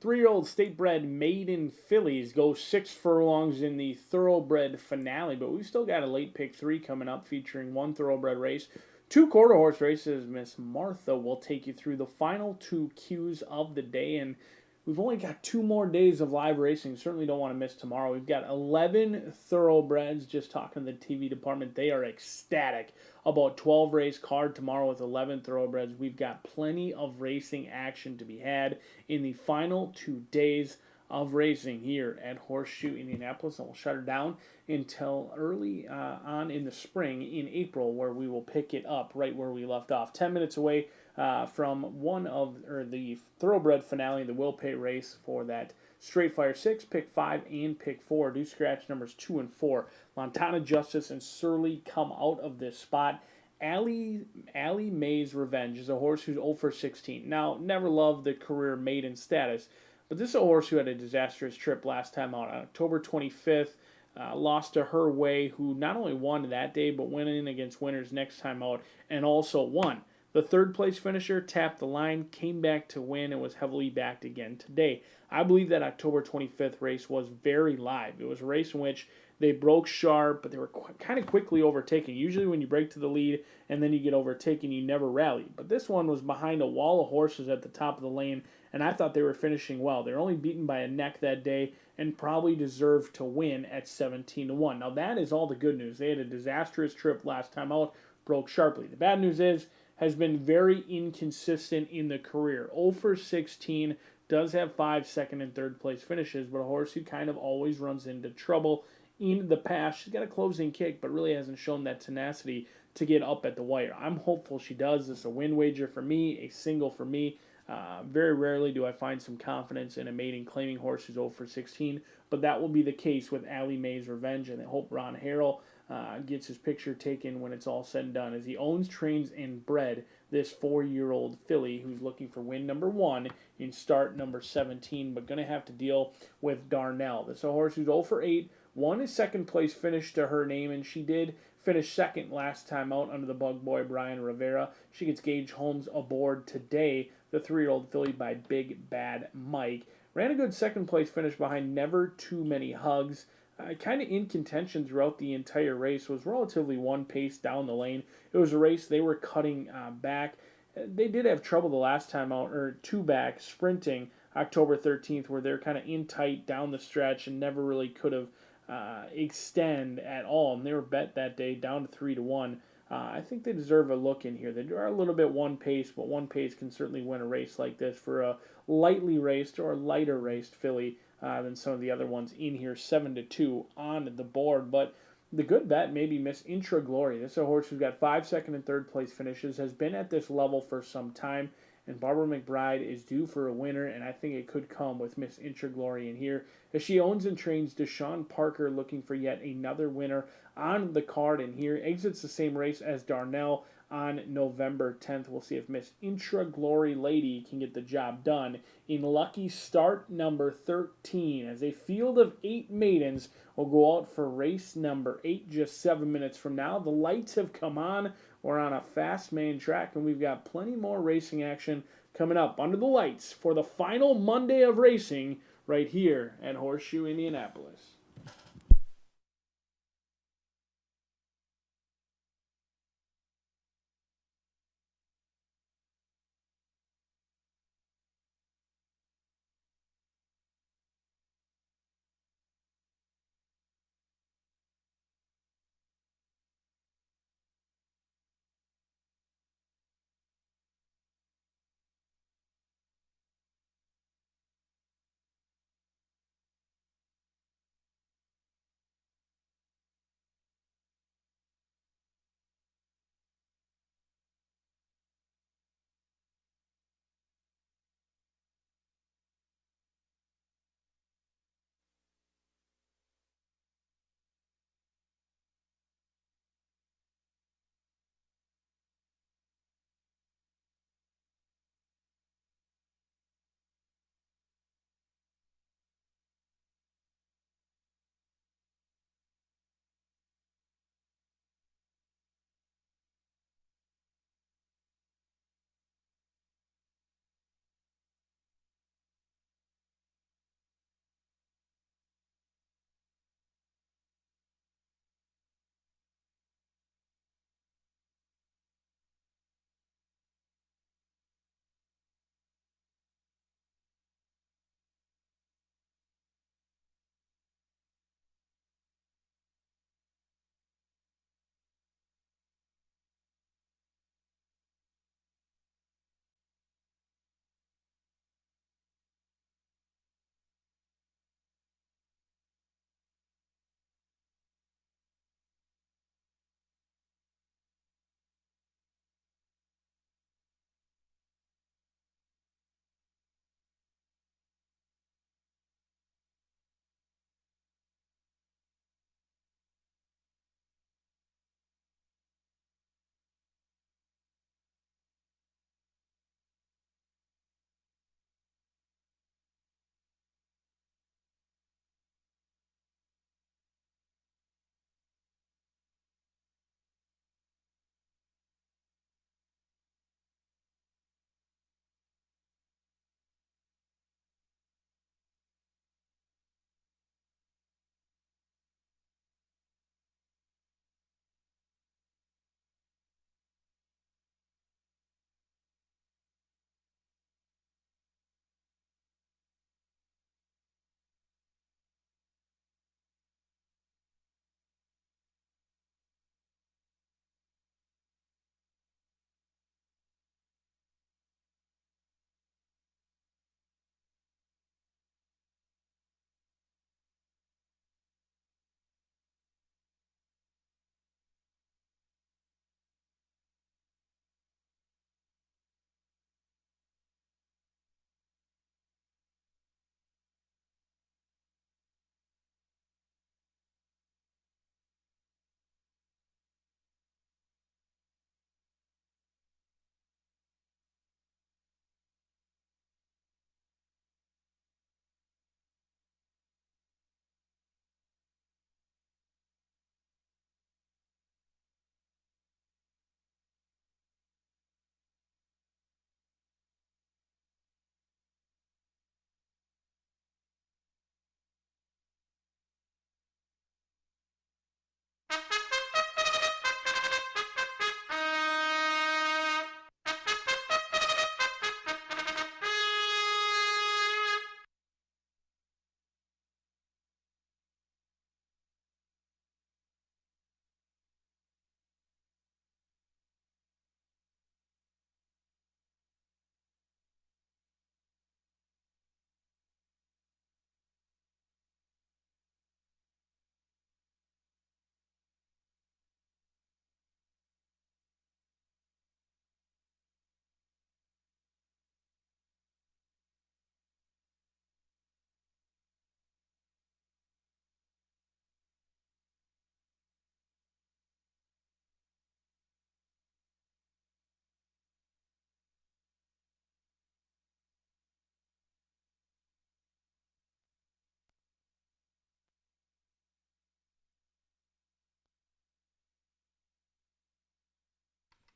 Three-year-old state-bred maiden fillies go 6 furlongs in the thoroughbred finale, but we've still got a late pick 3 coming up featuring one thoroughbred race, 2 quarter horse races. Miss Martha will take you through the final 2 cues of the day, and we've only got 2 more days of live racing. Certainly don't want to miss tomorrow. We've got 11 thoroughbreds. Just talking to the TV department, they are ecstatic about 12 race card tomorrow with 11 thoroughbreds. We've got plenty of racing action to be had in the final 2 days of racing here at Horseshoe Indianapolis, and we'll shut it down until early on in the spring in April, where we will pick it up right where we left off. 10 minutes away from the thoroughbred finale, the Will Pay race for that Straight Fire 6, Pick 5, and Pick 4. Do scratch numbers 2 and 4. Montana Justice and Surly come out of this spot. Allie Mae's Revenge is a horse who's 0 for 16. Now, never loved the career maiden status, but this is a horse who had a disastrous trip last time out on October 25th. Lost to Her Way, who not only won that day, but went in against winners next time out and also won The third place finisher tapped the line, came back to win, and was heavily backed again today. I believe that October 25th race was very live. It was a race in which they broke sharp, but they were kind of quickly overtaken. Usually when you break to the lead and then you get overtaken, you never rally. But this one was behind a wall of horses at the top of the lane, and I thought they were finishing well. They were only beaten by a neck that day and probably deserved to win at 17-1. Now that is all the good news. They had a disastrous trip last time out, broke sharply. The bad news is, has been very inconsistent in the career. 0 for 16, does have 5 second and third place finishes, but a horse who kind of always runs into trouble in the past. She's got a closing kick, but really hasn't shown that tenacity to get up at the wire. I'm hopeful she does. This is a win wager for me, a single for me. Very rarely do I find some confidence in a maiden claiming horse who's 0 for 16, but that will be the case with Allie Mae's Revenge, and I hope Ron Harrell gets his picture taken when it's all said and done, as he owns, trains, and bred this 4-year-old filly who's looking for win number 1 in start number 17, but going to have to deal with Darnell. This is a horse who's 0 for 8, won his second place finish to her name, and she did finish second last time out under the bug boy Brian Rivera. She gets Gage Holmes aboard today, the 3-year-old filly by Big Bad Mike. Ran a good second place finish behind Never Too Many Hugs. Kind of in contention throughout the entire race, was relatively one pace down the lane. It was a race they were cutting back. They did have trouble the last time out, or two back, sprinting October 13th, where they're kind of in tight down the stretch and never really could have extend at all. And they were bet that day down to 3-1. I think they deserve a look in here. They are a little bit one pace, but one pace can certainly win a race like this for a lightly raced or lighter raced filly than some of the other ones in here. 7-2 on the board. But the good bet may be Miss Intra Glory. This is a horse who's got 5 second and third place finishes, has been at this level for some time, and Barbara McBride is due for a winner, and I think it could come with Miss Intra Glory in here, as she owns and trains Deshaun Parker, looking for yet another winner on the card in here. Exits the same race as Darnell on November 10th. We'll see if Miss Intra Glory Lady can get the job done in lucky start number 13, as a field of 8 maidens will go out for race number 8 just 7 minutes from now. The lights have come on. We're on a fast main track, and we've got plenty more racing action coming up under the lights for the final Monday of racing right here at Horseshoe Indianapolis.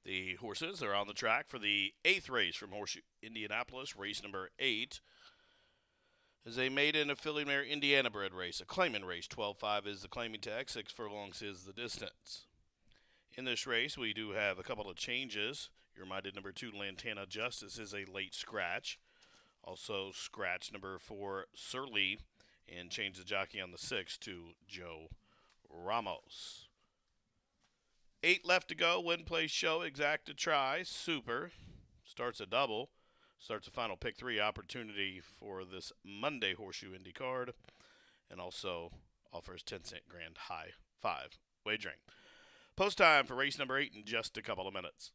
The horses are on the track for the 8th race from Horseshoe Indianapolis, race number 8. Is a maiden of filly mare Indiana bred race, a claiming race. 12.5 is the claiming tag, 6 furlongs is the distance. In this race, we do have a couple of changes. You're reminded number 2, Lantana Justice, is a late scratch. Also, scratch number 4, Surly, and change the jockey on the 6 to Joe Ramos. 8 left to go. Win, place, show, exact to try. Super. Starts a double. Starts a final pick 3 opportunity for this Monday Horseshoe Indy card. And also offers 10-cent grand high 5 wagering. Post time for race number 8 in just a couple of minutes.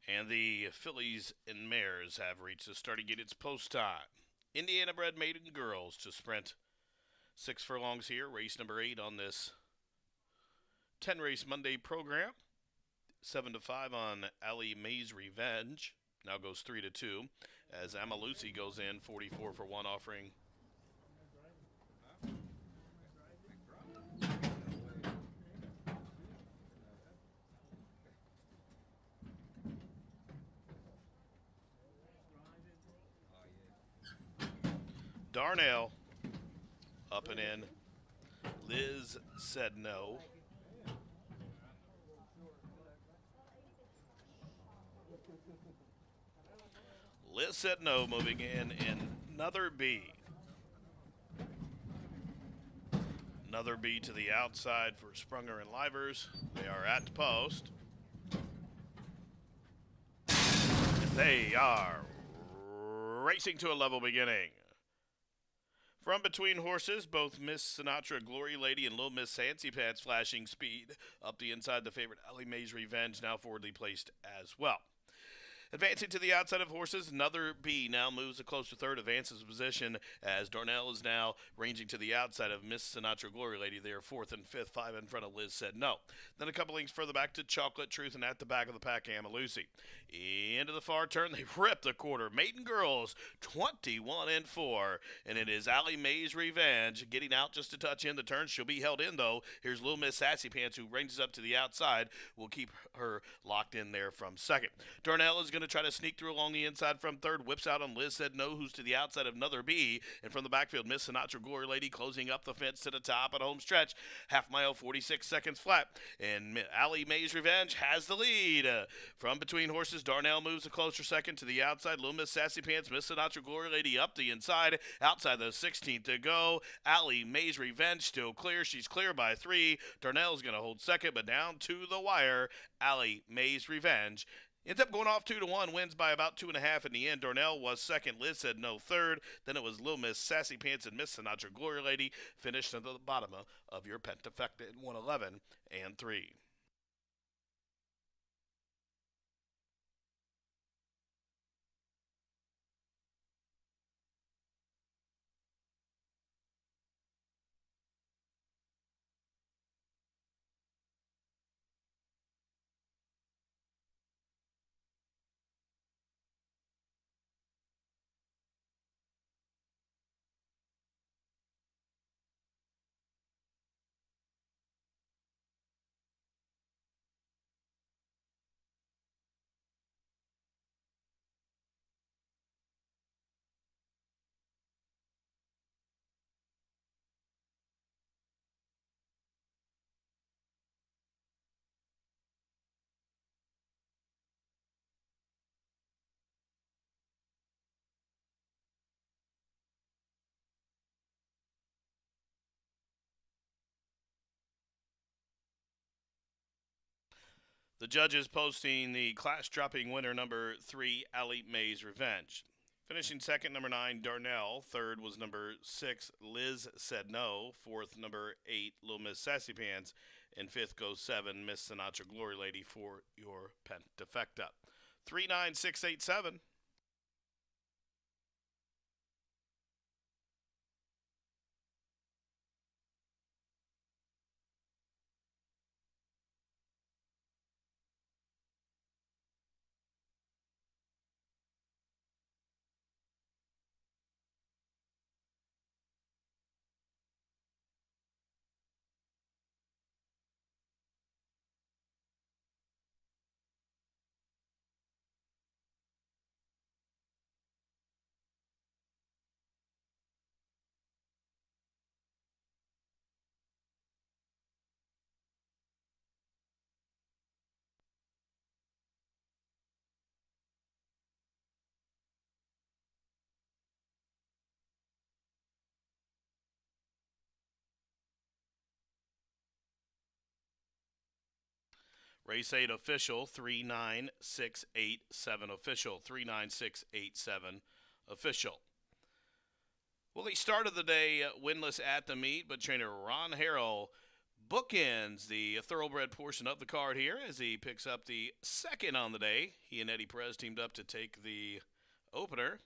And the fillies and mares have reached the starting gate. It's post time. Indiana-bred maiden girls to sprint 6 furlongs here. Race number 8 on this 10-race Monday program. 7-5 on Ali May's Revenge. Now goes 3-2 as Amalusi goes in 44 for 1, offering Darnell up and in. Liz said no. Liz said no, moving in another B. Another B to the outside for Sprunger and Livers. They are at the post. And they are racing to a level beginning. From between horses, both Miss Sinatra, Glory Lady, and Little Miss Fancy Pants flashing speed. Up the inside, the favorite Ali May's Revenge, now forwardly placed as well. Advancing to the outside of horses, another B now moves a close to third, advances position as Darnell is now ranging to the outside of Miss Sinatra Glory Lady. They are 4th and 5th, 5 in front of Liz said no. Then a couple links further back to Chocolate Truth, and at the back of the pack, Amalusi. Into the far turn, they rip the quarter. Maiden girls, 21 and 4, and it is Ali May's Revenge getting out just a touch in the turn. She'll be held in though. Here's Little Miss Sassy Pants, who ranges up to the outside. Will keep her locked in there from second. Darnell is going to try to sneak through along the inside from third. Whips out on Liz said no, who's to the outside of another B. And from the backfield, Miss Sinatra Glory Lady closing up the fence to the top at home stretch. Half mile, 46 seconds flat. And Ali May's Revenge has the lead. From between horses, Darnell moves a closer second to the outside. Little Miss Sassy Pants, Miss Sinatra Glory Lady up the inside. Outside the 16th to go. Ali May's Revenge still clear. She's clear by 3. Darnell's going to hold second, but down to the wire. Ali May's Revenge ends up going off 2-1, wins by about 2.5 in the end. Darnell was second. Liz said no third. Then it was Little Miss Sassy Pants and Miss Sinatra Glory Lady finished at the bottom of your pentafecta in 111 and 3. The judges posting the class-dropping winner, number 3, Ali May's Revenge. Finishing second, number 9, Darnell. Third was number 6, Liz Said No. Fourth, number 8, Little Miss Sassy Pants. And fifth goes 7, Miss Sinatra Glory Lady for your pentafecta. 39687. Race 8 official, 39687 official, 39687 official. Well, he started the day winless at the meet, but trainer Ron Harrell bookends the thoroughbred portion of the card here as he picks up the second on the day. He and Eddie Perez teamed up to take the opener.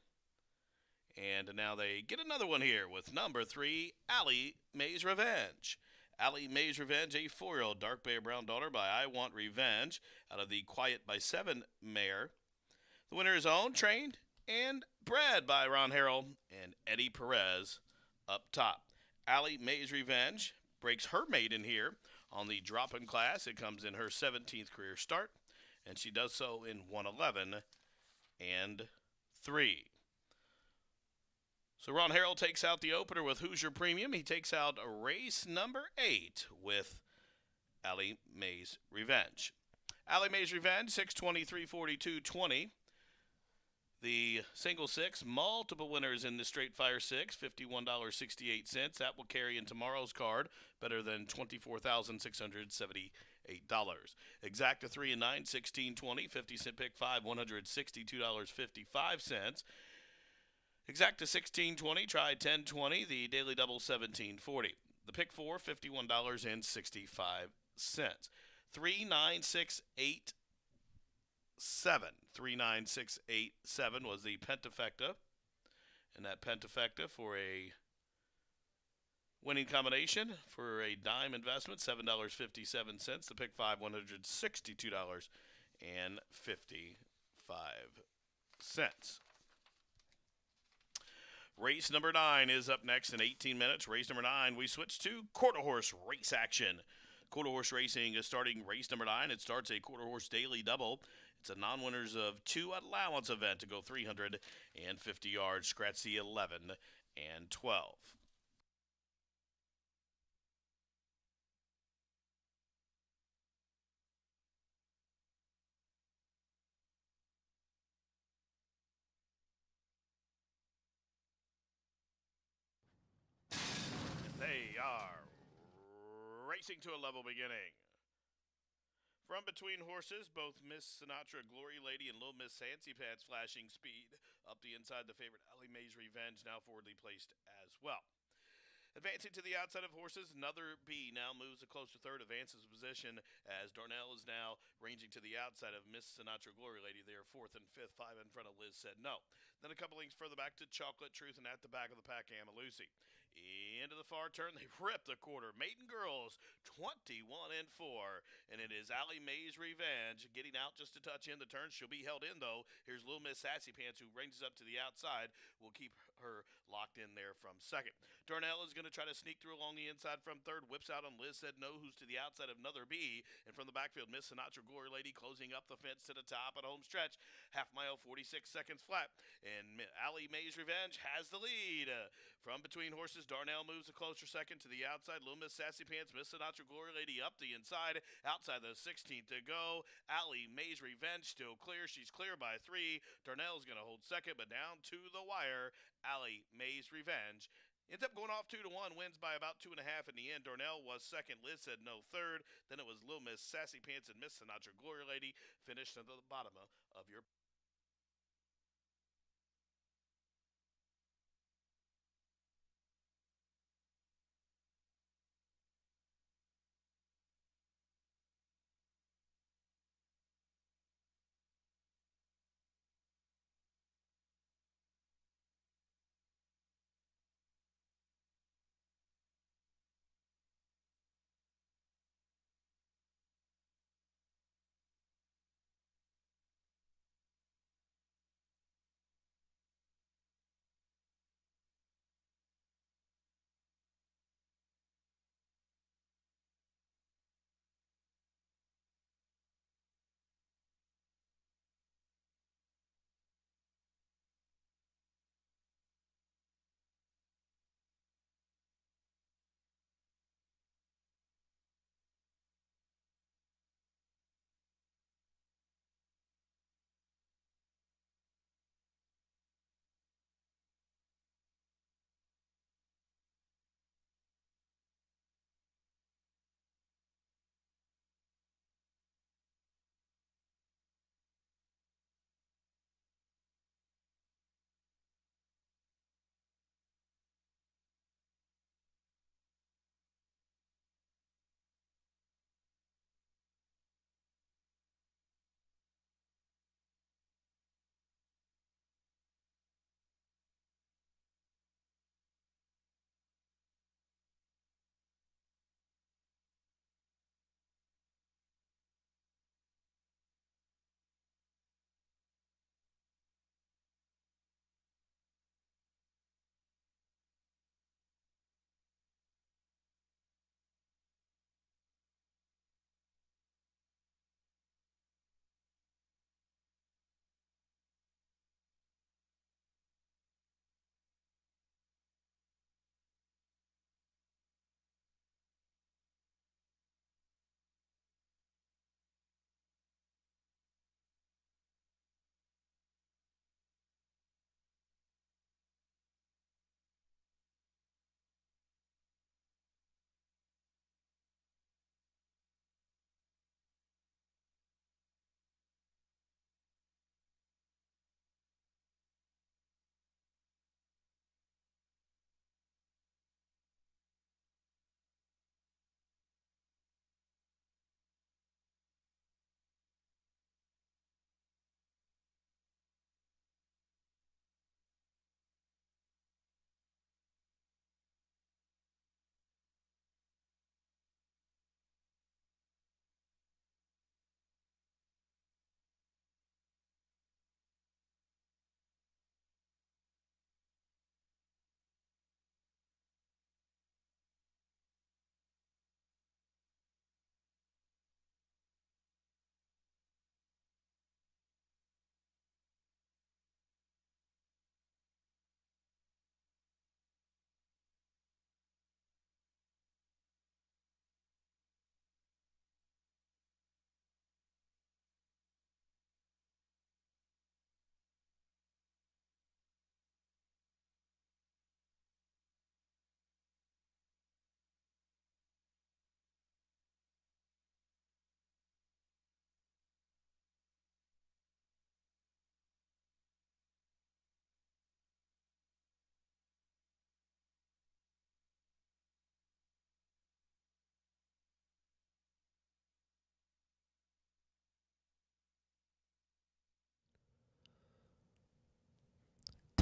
And now they get another one here with number 3, Allie Mae's Revenge. Allie Mae's Revenge, a 4-year-old dark bay brown daughter by I Want Revenge out of the Quiet by 7 mare. The winner is owned, trained, and bred by Ron Harrell and Eddie Perez up top. Allie Mae's Revenge breaks her maiden here on the drop-in class. It comes in her 17th career start, and she does so in 1:11 and 3. So Ron Harrell takes out the opener with Hoosier Premium. He takes out race number 8 with Allie Mae's Revenge. Allie Mae's Revenge, 6:23, 42:20. The single 6, multiple winners in the straight fire 6, $51.68. That will carry in tomorrow's card, better than $24,678. Exacta 3 and 9, 16:20, 50-cent pick 5, $162.55. Exacta 16:20, try 10:20, the daily double 17:40. The pick 4, $51.65. 39687 was the pentafecta, and that pentafecta for a winning combination for a dime investment, $7.57. The pick 5, $162.55. Race number 9 is up next in 18 minutes. Race number 9, we switch to quarter horse race action. Quarter horse racing is starting race number 9. It starts a quarter horse daily double. It's a non-winners of 2 allowance event to go 350 yards. Scratch the 11 and 12. They are racing to a level beginning. From between horses, both Miss Sinatra, Glory Lady, and Little Miss Fancy Pants flashing speed up the inside. The favorite Allie Mae's Revenge now forwardly placed as well. Advancing to the outside of horses, another B now moves a close to third, advances position as Darnell is now ranging to the outside of Miss Sinatra, Glory Lady. They are 4th and 5th, 5 in front of Liz Said No. Then a couple lengths further back to Chocolate Truth, and at the back of the pack, Amma Lucy. Into the far turn, they rip the quarter. Maiden Girls, 21 and 4, and it is Allie Mae's Revenge getting out just a touch in the turn. She'll be held in, though. Here's Little Miss Sassy Pants, who ranges up to the outside. We'll keep her locked in there from second. Darnell is going to try to sneak through along the inside from third. Whips out on Liz Said No, who's to the outside of another B. And from the backfield, Miss Sinatra, Glory Lady closing up the fence to the top at home stretch. Half mile, 46 seconds flat. And Allie Mae's Revenge has the lead. From between horses, Darnell moves a closer second to the outside. Little Miss Sassy Pants, Miss Sinatra, Glory Lady up the inside. Outside the 16th to go. Allie Mae's Revenge still clear. She's clear by 3. Darnell's going to hold second, but down to the wire. Allie Mae's Revenge ends up going off 2-1, wins by about 2.5 in the end. Darnell was second, Liz Said No third. Then it was Little Miss Sassy Pants and Miss Sinatra, Glory Lady finished at the bottom of your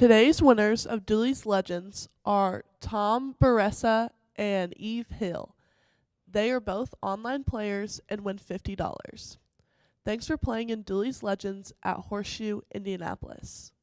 Today's winners of Dooley's Legends are Tom Baressa and Eve Hill. They are both online players and win $50. Thanks for playing in Dooley's Legends at Horseshoe Indianapolis.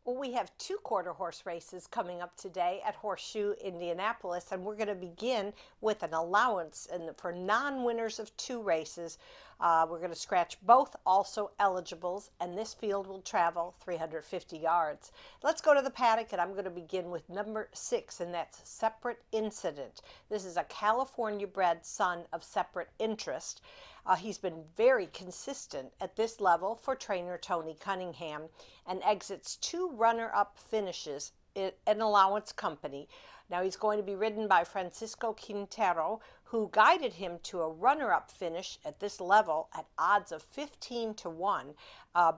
Well, we have two quarter horse races coming up today at Horseshoe Indianapolis, and we're going to begin with an allowance for non-winners of two races. We're going to scratch both also eligibles, and this field will travel 350 yards. Let's go to the paddock, and I'm going to begin with number 6, and that's Separate Incident. This is a California-bred son of Separate Interest. He's been very consistent at this level for trainer Tony Cunningham and exits 2 runner-up finishes in an allowance company. Now he's going to be ridden by Francisco Quintero, who guided him to a runner-up finish at this level at odds of 15-1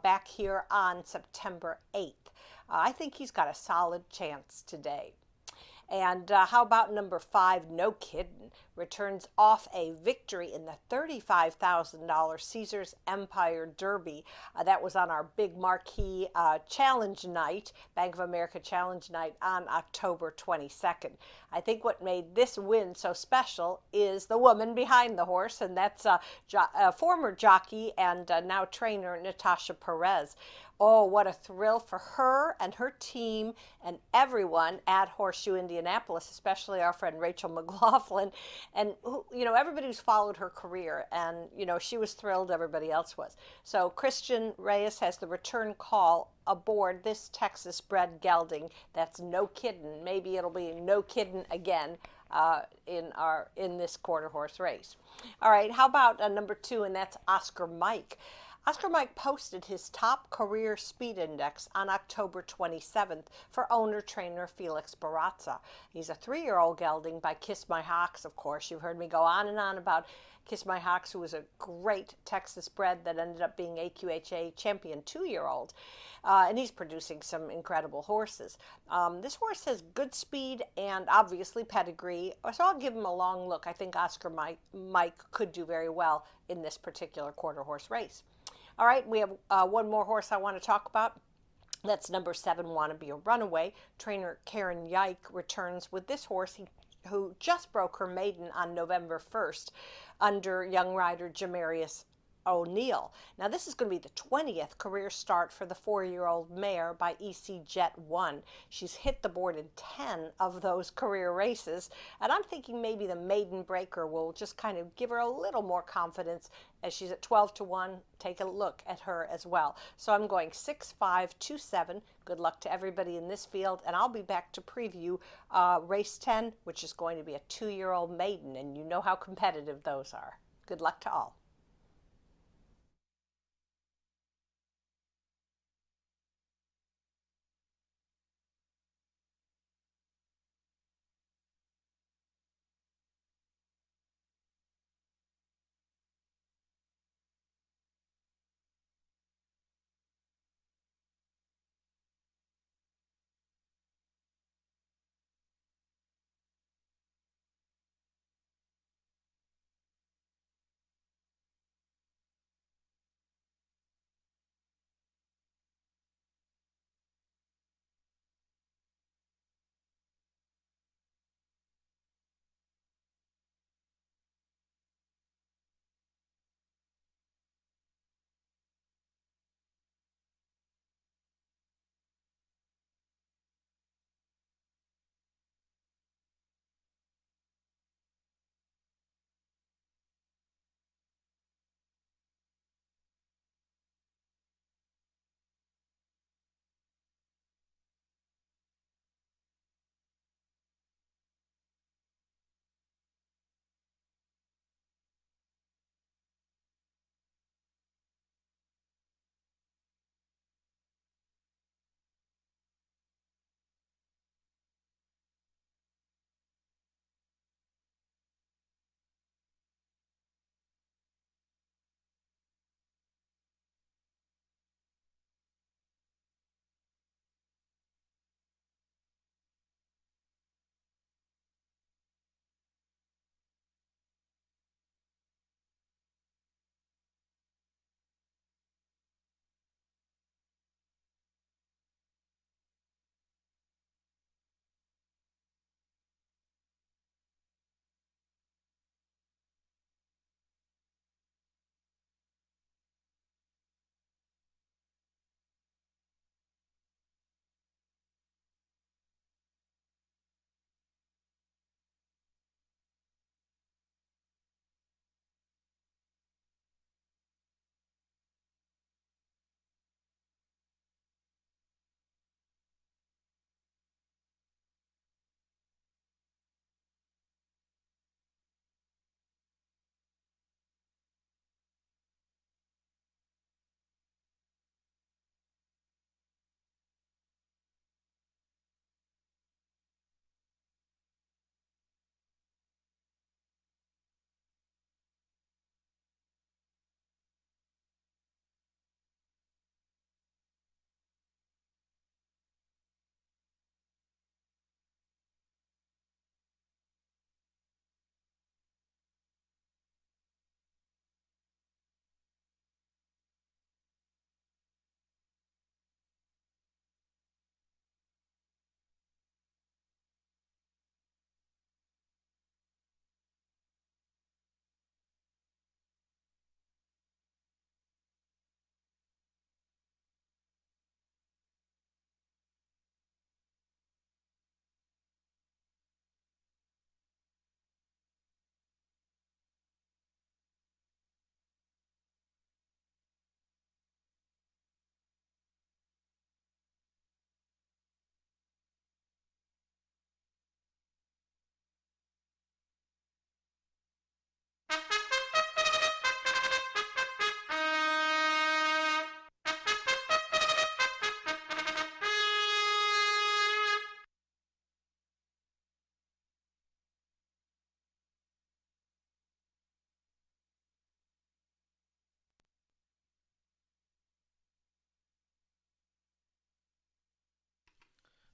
back here on September 8th. I think he's got a solid chance today. And how about number 5, No Kiddin', returns off a victory in the $35,000 Caesars Empire Derby. That was on our big marquee challenge night, Bank of America Challenge Night on October 22nd. I think what made this win so special is the woman behind the horse, and that's former jockey and now trainer Natasha Perez. Oh, what a thrill for her and her team and everyone at Horseshoe Indianapolis, especially our friend Rachel McLaughlin. And, everybody who's followed her career. And, she was thrilled, everybody else was. So Christian Reyes has the return call aboard this Texas-bred gelding. That's No Kiddin'. Maybe it'll be No Kiddin' again in this quarter horse race. All right, how about number 2, and that's Oscar Mike. Oscar Mike posted his top career speed index on October 27th for owner-trainer Felix Barazza. He's a 3-year-old gelding by Kiss My Hawks, of course. You've heard me go on and on about Kiss My Hawks, who was a great Texas bred that ended up being AQHA champion 2-year-old. And he's producing some incredible horses. This horse has good speed and obviously pedigree, so I'll give him a long look. I think Oscar Mike could do very well in this particular quarter horse race. All right, we have one more horse I want to talk about. That's number 7, Wanna Be a Runaway. Trainer Karen Yike returns with this horse who just broke her maiden on November 1st under young rider Jamarius O'Neill. Now, this is going to be the 20th career start for the 4-year-old mare by EC Jet 1. She's hit the board in 10 of those career races, and I'm thinking maybe the maiden breaker will just kind of give her a little more confidence as she's at 12-1. Take a look at her as well. So I'm going 6-5-2-7. Good luck to everybody in this field, and I'll be back to preview race 10, which is going to be a 2-year-old maiden, and you know how competitive those are. Good luck to all.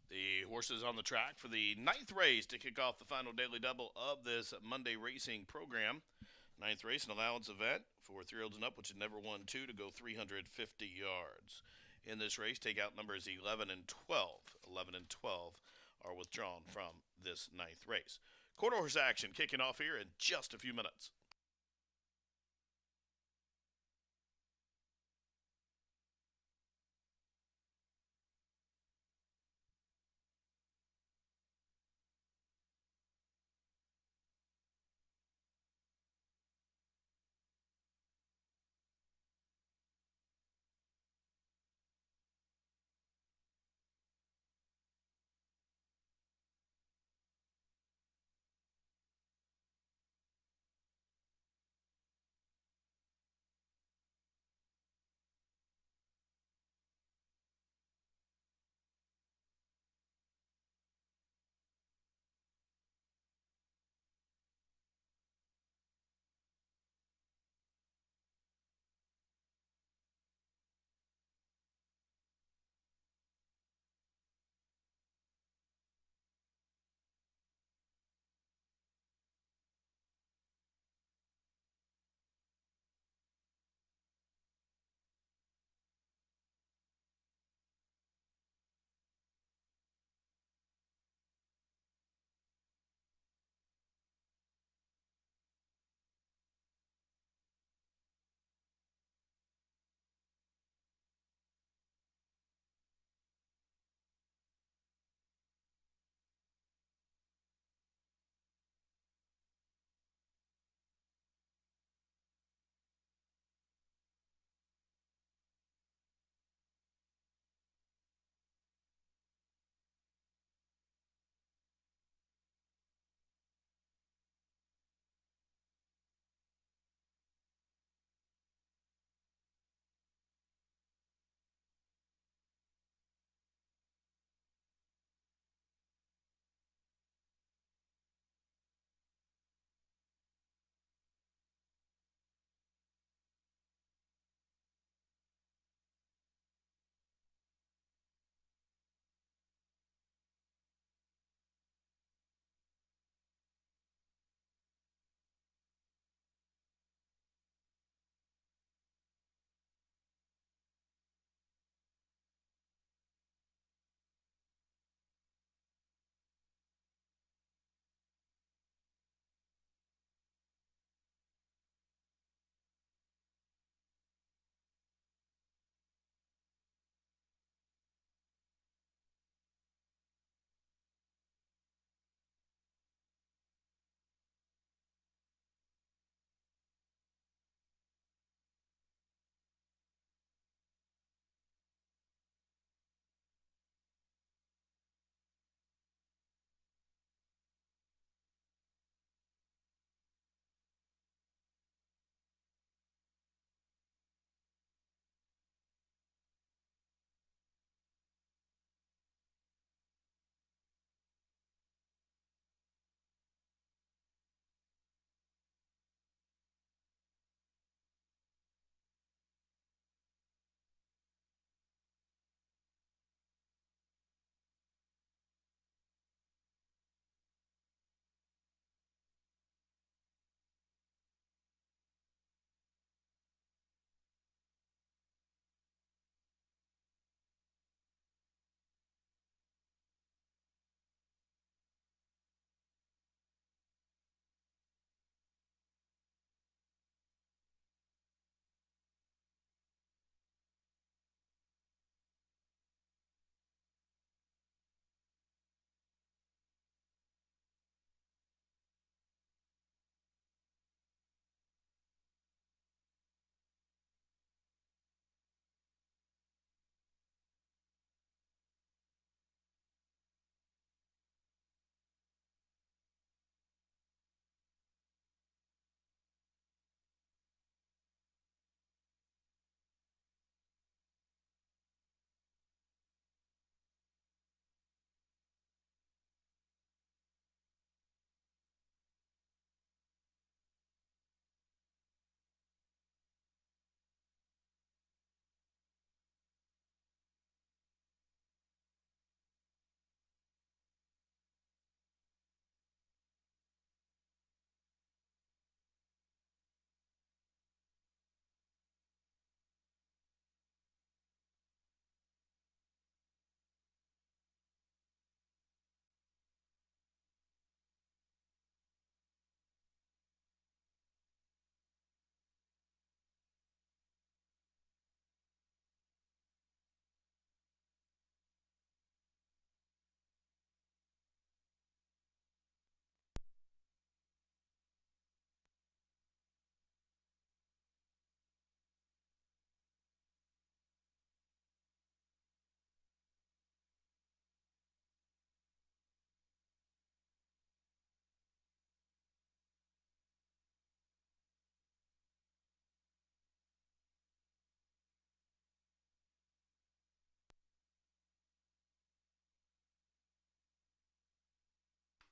The horses on the track for the 9th race to kick off the final daily double of this Monday racing program. 9th race, an allowance event for 3-year-olds and up, which had never won 2 to go 350 yards. In this race, takeout numbers 11 and 12. 11 and 12 are withdrawn from this 9th race. Quarter horse action kicking off here in just a few minutes.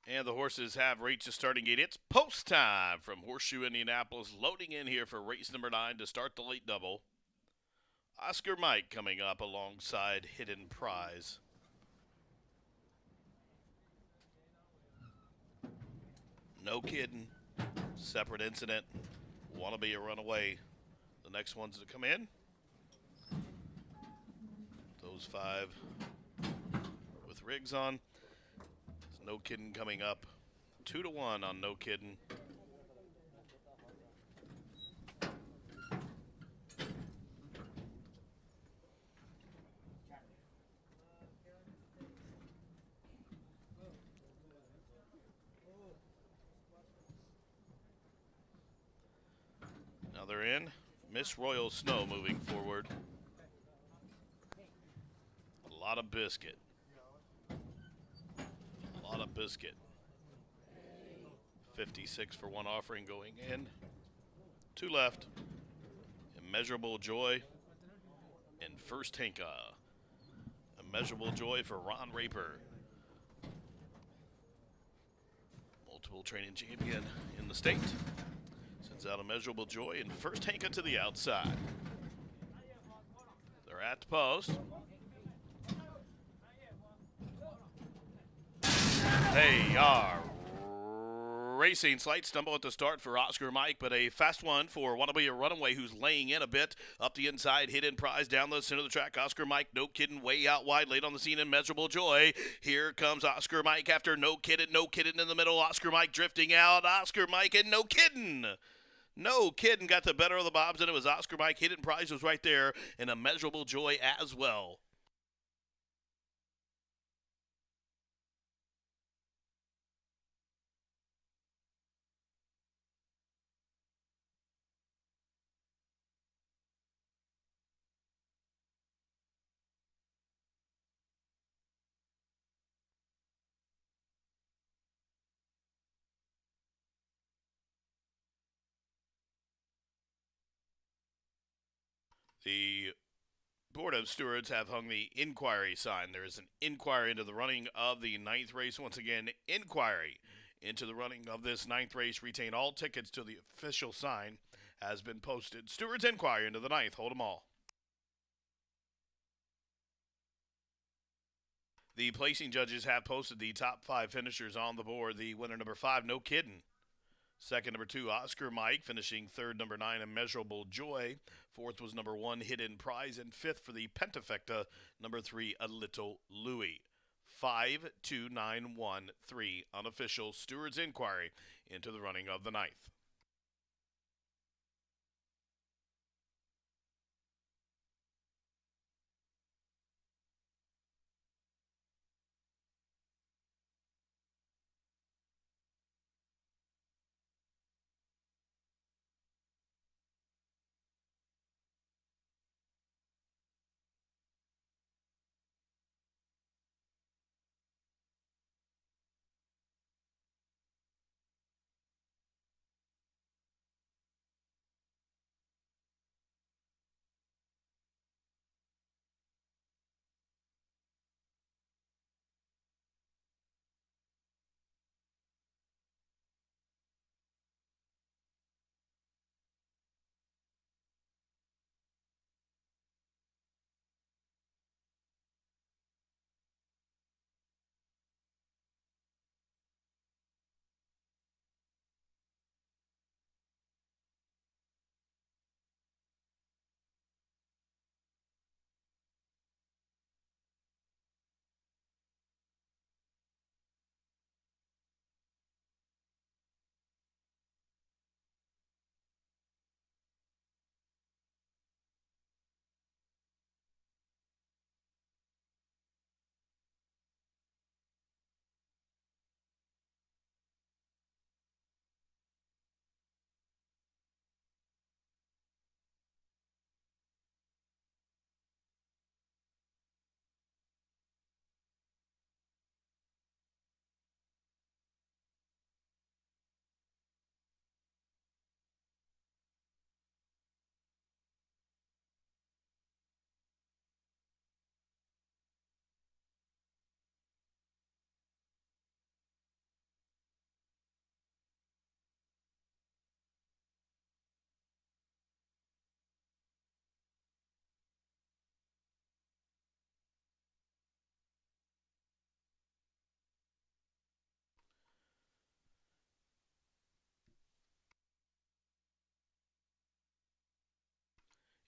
And the horses have reached the starting gate. It's post time from Horseshoe Indianapolis, loading in here for race number 9 to start the late double. Oscar Mike coming up alongside Hidden Prize. No kidding. Separate incident. Wanna be a runaway. The next ones to come in. Those 5 with rigs on. There's No Kiddin' coming up. 2-1 on No Kiddin'. Now they're in. Miss Royal Snow moving forward. A lot of biscuit. A lot of biscuit. 56 for one offering going in. 2 left. Immeasurable Joy and First Hinka. Immeasurable Joy for Ron Raper. Multiple training champion in the state. Sends out Immeasurable Joy and First Hinka to the outside. They're at the post. They are racing. Slight stumble at the start for Oscar Mike, but a fast one for Wanna Be a Runaway, who's laying in a bit. Up the inside, Hidden Prize down the center of the track. Oscar Mike, No Kiddin', way out wide, late on the scene, Immeasurable Joy. Here comes Oscar Mike after No Kiddin', No Kiddin' in the middle. Oscar Mike drifting out. Oscar Mike and No Kiddin'. No Kiddin' got the better of the bobs, and it was Oscar Mike. Hidden Prize was right there, and Immeasurable Joy as well. The Board of Stewards have hung the inquiry sign. There is an inquiry into the running of the 9th race. Once again, inquiry into the running of this 9th race. Retain all tickets till the official sign has been posted. Stewards inquiry into the 9th. Hold them all. The placing judges have posted the top 5 finishers on the board. The winner, number 5, No Kiddin'. Second, number 2, Oscar Mike. Finishing third, number 9, Immeasurable Joy. Fourth was number 1, Hidden Prize. And fifth for the Pentafecta, number 3, A Little Louie. 5, 2, 9, 1, 3. Unofficial Stewards inquiry into the running of the 9th.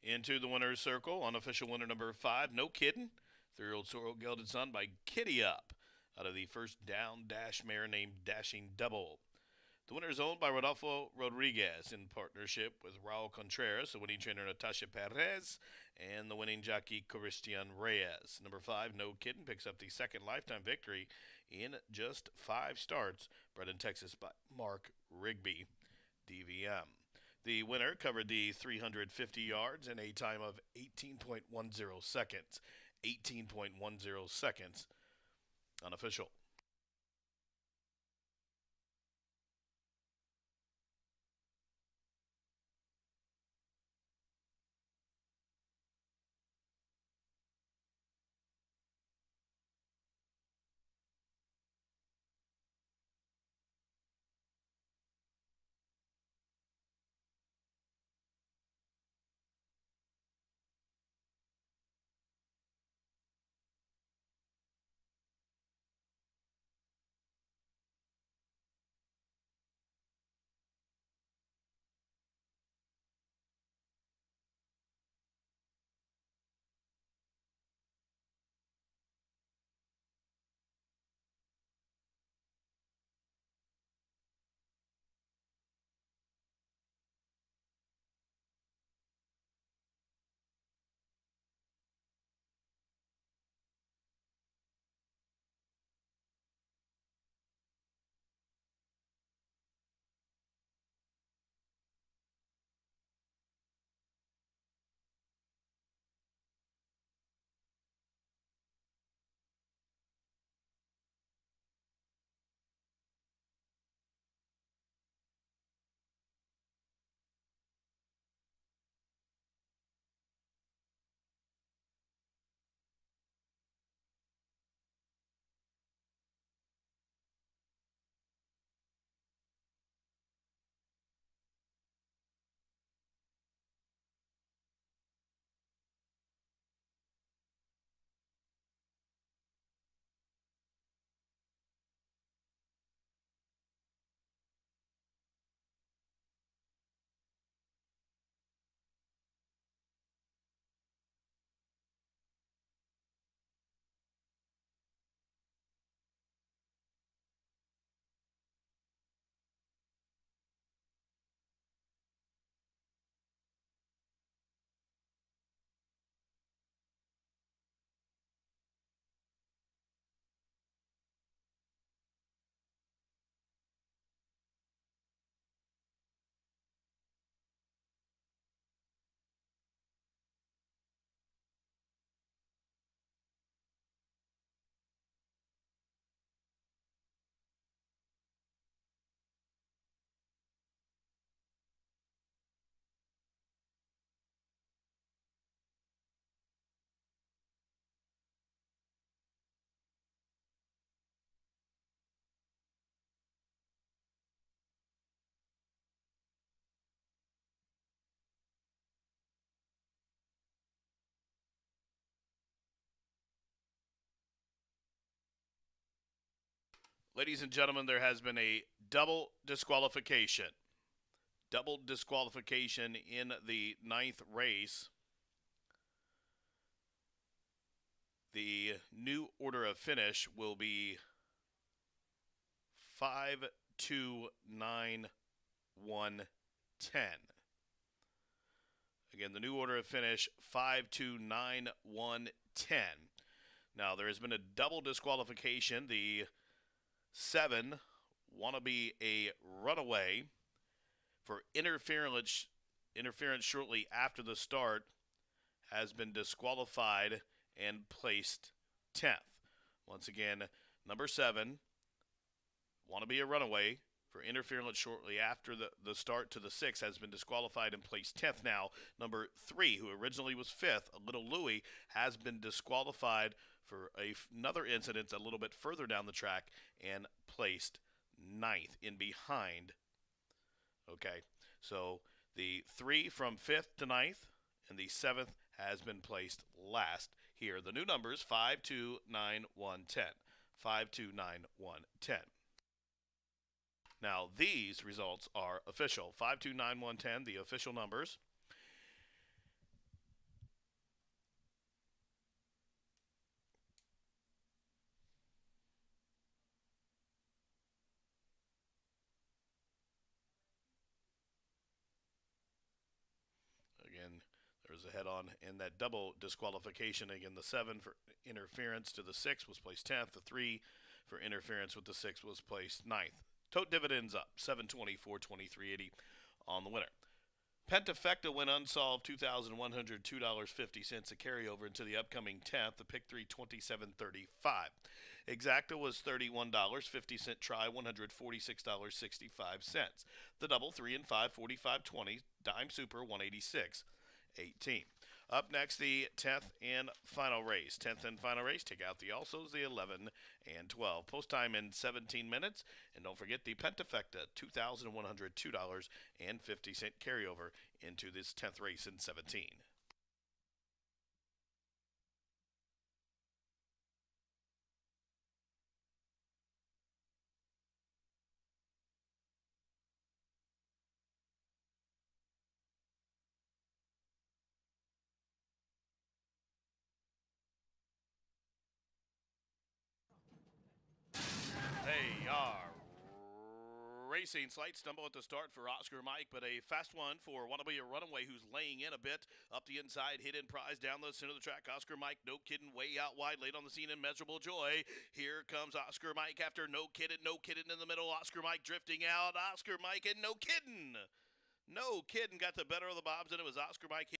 Into the winner's circle, unofficial winner number 5, no kidding. 3-year-old Sorrel Gelded Son by Kitty Up out of the first down dash mare named Dashing Double. The winner is owned by Rodolfo Rodriguez in partnership with Raul Contreras, the winning trainer Natasha Perez, and the winning jockey Christian Reyes. Number 5, no kidding, picks up the second lifetime victory in just 5 starts, bred in Texas by Mark Rigby, DVM. The winner covered the 350 yards in a time of 18.10 seconds. 18.10 seconds, unofficial. Ladies and gentlemen, there has been a double disqualification. Double disqualification in the 9th race. The new order of finish will be 5, 2, 9, 1, 10. Again, the new order of finish, 5, 2, 9, 1, 10. Now, there has been a double disqualification. The 7, wanna be a runaway for interference shortly after the start, has been disqualified and placed 10th. Once again, number 7, wanna be a runaway for interference shortly after the start to the 6, has been disqualified and placed 10th now. Number 3, who originally was 5th, a Little Louie, has been disqualified for another incident a little bit further down the track and placed 9th in behind. Okay, so the 3 from 5th to 9th and the 7th has been placed last. Here, the new numbers, 5, 2, 9, 1, 10. 5, 2, 9, 1, 10. Now, these results are official. 5, 2, 9, 1, 10, the official numbers. ahead on in that double disqualification. Again, the 7 for interference to the 6 was placed 10th. The 3 for interference with the 6 was placed 9th. Tote dividends up, 724, 2380 on the winner. Pentafecta went unsolved, $2,102.50, a carryover into the upcoming 10th. The pick 3, $27.35. Exacta was $31.50 try, $146.65. The double 3 and 5, $45.20. Dime super, $186.18. Up next, the 10th and final race. 10th and final race, take out the alsos, the 11 and 12. Post time in 17 minutes. And don't forget the Pentafecta, $2,102.50 carryover into this 10th race in 17. They are racing. Slight stumble at the start for Oscar Mike, but a fast one for Wannabe a Runaway, who's laying in a bit. Up the inside, hidden prize down the center of the track. Oscar Mike, no kidding, way out wide, late on the scene, Immeasurable Joy. Here comes Oscar Mike after no kidding in the middle. Oscar Mike drifting out. Oscar Mike and no kidding got the better of the Bobs, and it was Oscar Mike.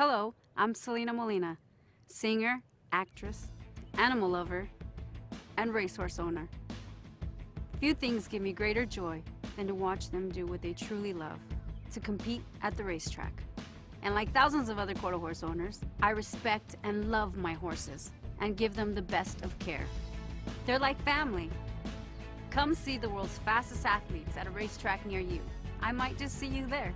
Hello, I'm Selena Molina, singer, actress, animal lover, and racehorse owner. Few things give me greater joy than to watch them do what they truly love, to compete at the racetrack. And like thousands of other quarter horse owners, I respect and love my horses and give them the best of care. They're like family. Come see the world's fastest athletes at a racetrack near you. I might just see you there.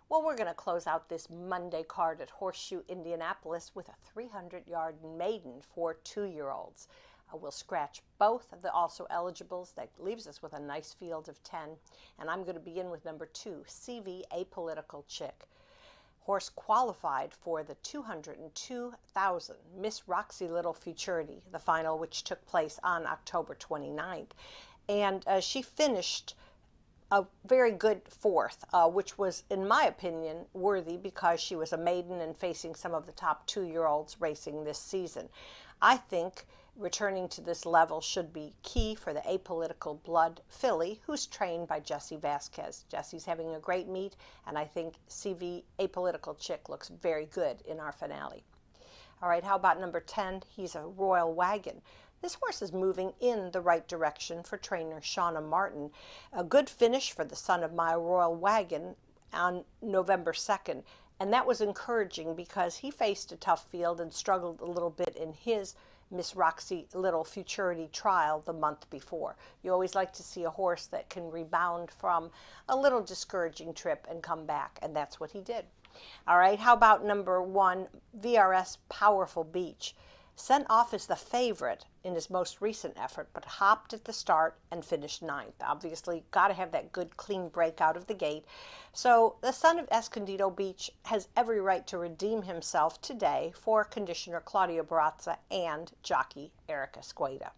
Well, we're going to close out this Monday card at Horseshoe Indianapolis with a 300-yard maiden for 2-year-olds. We'll scratch both of the also eligibles. That leaves us with a nice field of 10. And I'm going to begin with number 2, CV Apolitical Chick. Horse qualified for the 202,000 Miss Roxy Little Futurity, the final which took place on October 29th. And she finished a very good fourth, which was, in my opinion, worthy because she was a maiden and facing some of the top 2-year-olds racing this season. I think returning to this level should be key for the Apolitical Blood filly, who's trained by Jesse Vasquez. Jesse's having a great meet, and I think CV Apolitical Chick looks very good in our finale. All right, how about number 10? He's a Royal Wagon. This horse is moving in the right direction for trainer Shauna Martin. A good finish for the son of my Royal Wagon on November 2nd. And that was encouraging because he faced a tough field and struggled a little bit in his Miss Roxy Little Futurity trial the month before. You always like to see a horse that can rebound from a little discouraging trip and come back, and that's what he did. All right, how about number 1, VRS Powerful Beach? Sent off as the favorite in his most recent effort, but hopped at the start and finished 9th. Obviously, got to have that good, clean break out of the gate. So the son of Escondido Beach has every right to redeem himself today for conditioner Claudio Barazza and jockey Eric Escueda.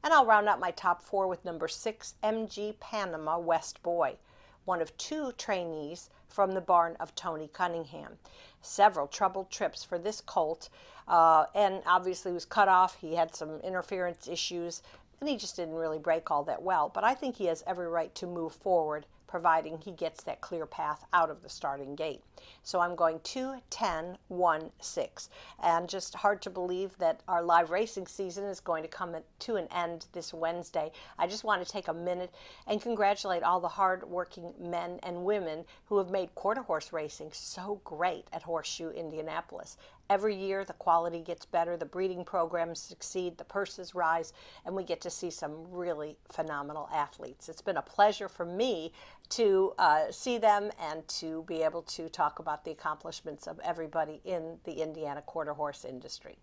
And I'll round out my top 4 with number 6, MG Panama West Boy, one of 2 trainees from the barn of Tony Cunningham. Several troubled trips for this colt, and obviously was cut off. He had some interference issues, and he just didn't really break all that well. But I think he has every right to move forward, providing he gets that clear path out of the starting gate. So I'm going 2, 10, 1, 6. And just hard to believe that our live racing season is going to come to an end this Wednesday. I just want to take a minute and congratulate all the hard-working men and women who have made quarter horse racing so great at Horseshoe Indianapolis. Every year the quality gets better, the breeding programs succeed, the purses rise, and we get to see some really phenomenal athletes. It's been a pleasure for me to see them and to be able to talk about the accomplishments of everybody in the Indiana quarter horse industry.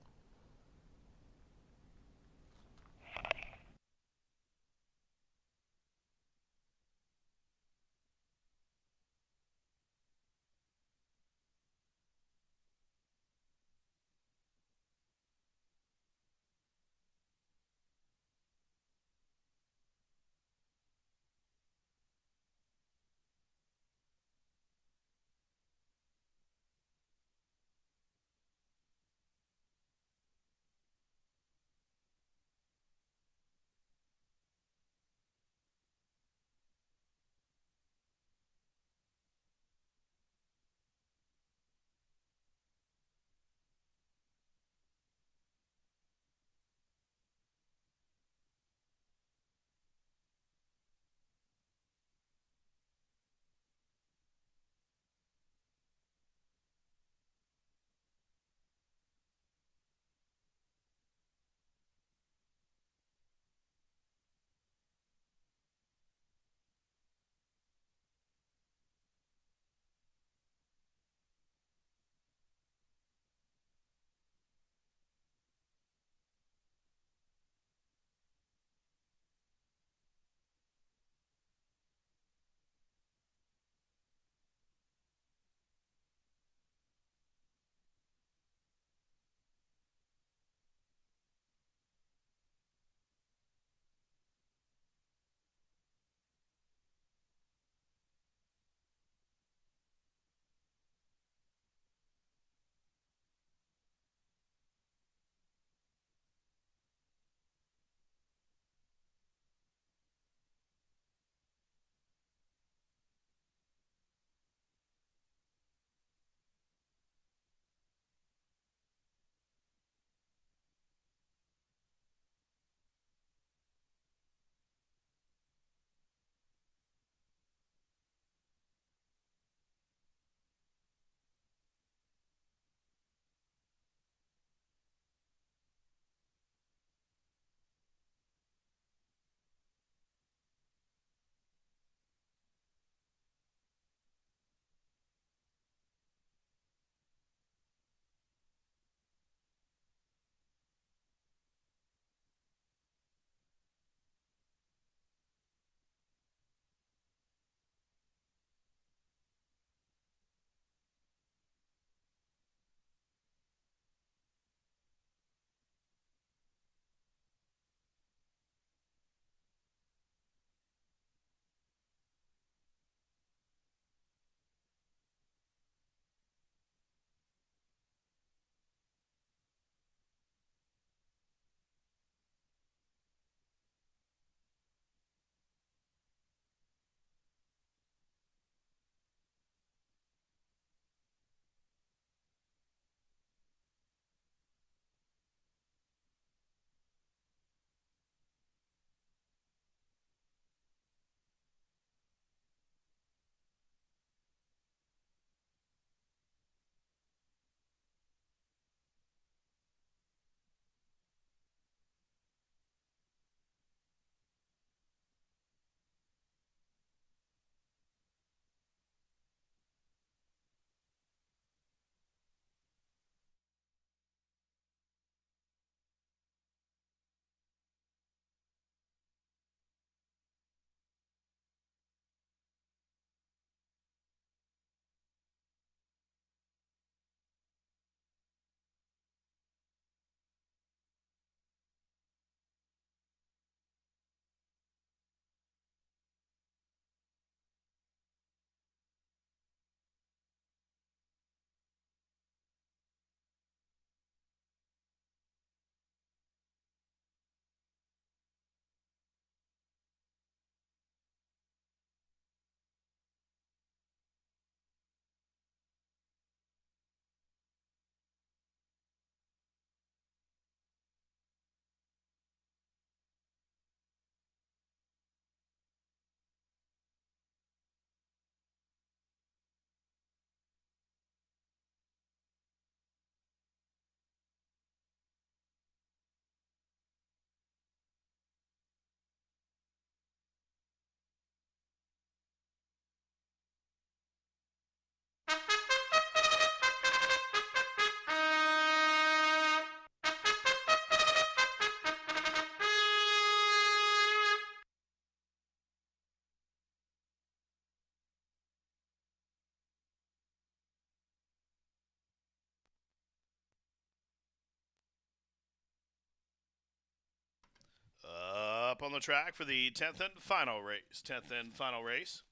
Up on the track for the 10th and final race. 10th and final race.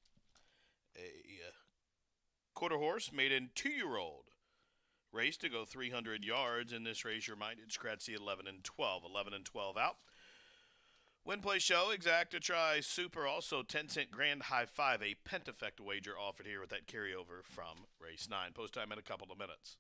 A quarter horse maiden 2-year-old race to go 300 yards. In this race, you're minded scratch the 11 and 12. 11 and 12 out. Win, play, show, exacta, try, super, also 10-cent grand high five, a pentafect wager offered here with that carryover from race 9. Post time in a couple of minutes.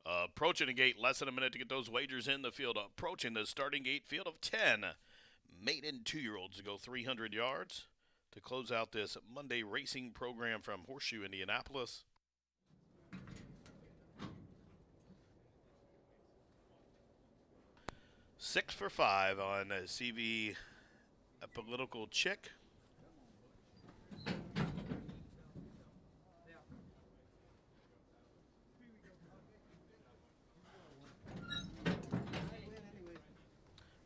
Approaching the gate, less than a minute to get those wagers in the field. Approaching the starting gate, field of 10 maiden 2-year-olds to go 300 yards to close out this Monday racing program from Horseshoe, Indianapolis. Six for 5 on CV, a political chick.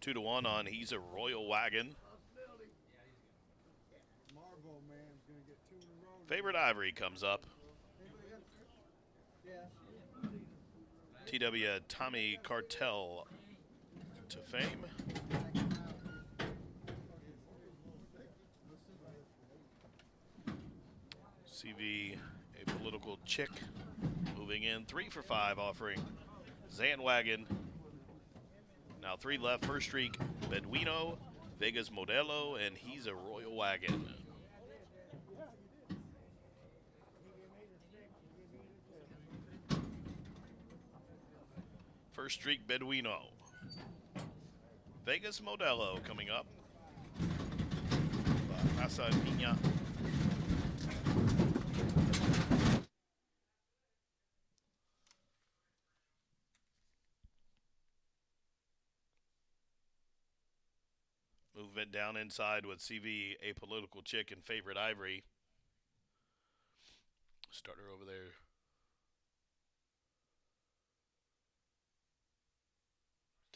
2-1 on He's a Royal Wagon. Favorite Ivory comes up. TW Tommy Cartel to fame. CV, a political chick, moving in 3 for 5, offering Zandwagon. Now 3 left, first streak, Beduino, Vegas Modelo, and He's a Royal Wagon. First streak, Beduino. Vegas Modelo coming up. Asa Pina. Movement down inside with CV, a political chick, and Favorite Ivory. Starter over there.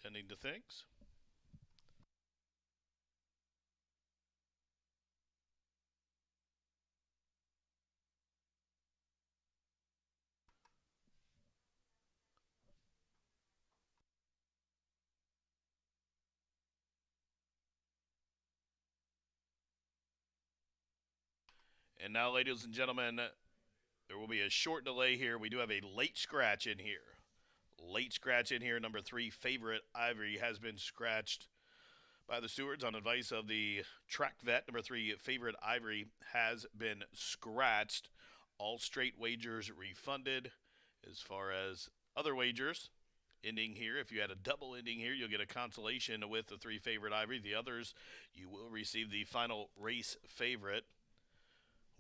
Tending to things. And now, ladies and gentlemen, there will be a short delay here. We do have a late scratch in here. Late scratch in here. Number 3, Favorite Ivory, has been scratched by the stewards on advice of the track vet. Number 3, Favorite Ivory, has been scratched. All straight wagers refunded. As far as other wagers, ending here, if you had a double ending here, you'll get a consolation with the 3 Favorite Ivory. The others, you will receive the final race favorite,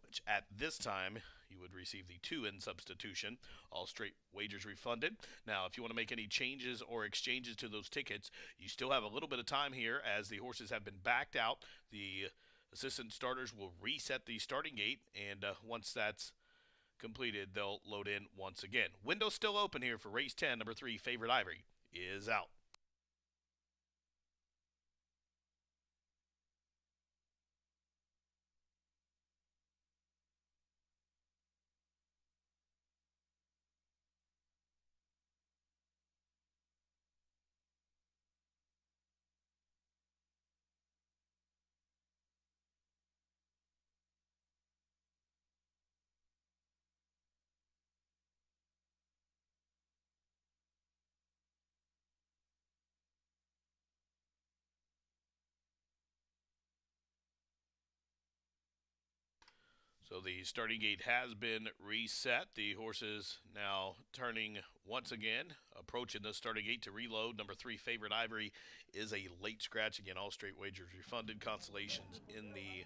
which at this time you would receive the 2 in substitution. All straight wagers refunded. Now, if you want to make any changes or exchanges to those tickets, you still have a little bit of time here as the horses have been backed out. The assistant starters will reset the starting gate, and once that's completed, they'll load in once again. Window's still open here for race 10. Number 3, Favorite Ivory, is out. So the starting gate has been reset. The horses now turning once again, approaching the starting gate to reload. Number 3, Favorite Ivory, is a late scratch. Again, all straight wagers refunded. Consolations in the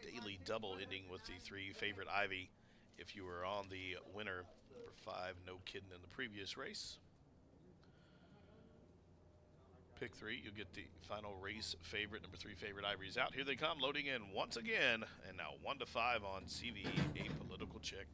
daily double ending with the 3 Favorite Ivy. If you were on the winner, number 5, No Kiddin' in the previous race. Pick 3, you'll get the final race favorite. Number 3, Favorite Ivory, is out. Here they come, loading in once again. And now 1 to 5 on CV, a political chick.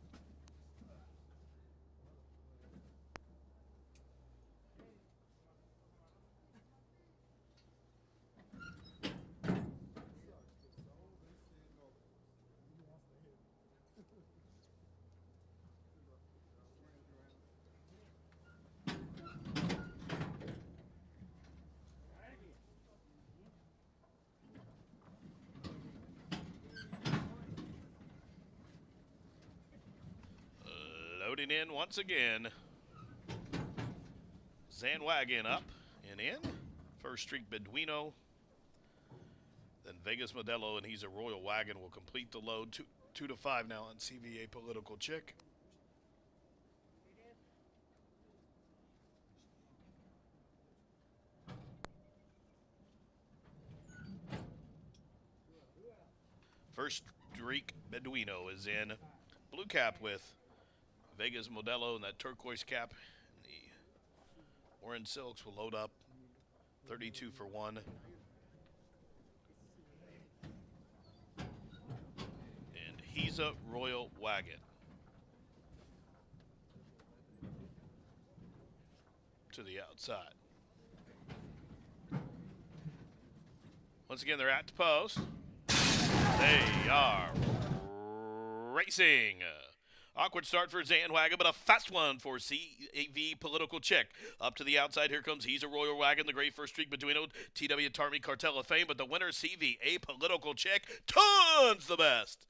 Loading in once again. Zandwagon up and in. First streak, Beduino. Then Vegas Modelo, and He's a Royal Wagon, will complete the load. 2 to 5 now on CVA Political Chick. First Streak Beduino is in. Blue cap with Vegas Modelo and that turquoise cap. The orange silks will load up. 32 for 1. And he's a Royal Wagon. To the outside. Once again, they're at the post. They are racing. Awkward start for Zandwagon, but a fast one for CV Political Chick. Up to the outside, here comes He's a Royal Wagon, the great first streak between TW Tarmy Cartel of Fame, but the winner, CV Political Chick, tons the best.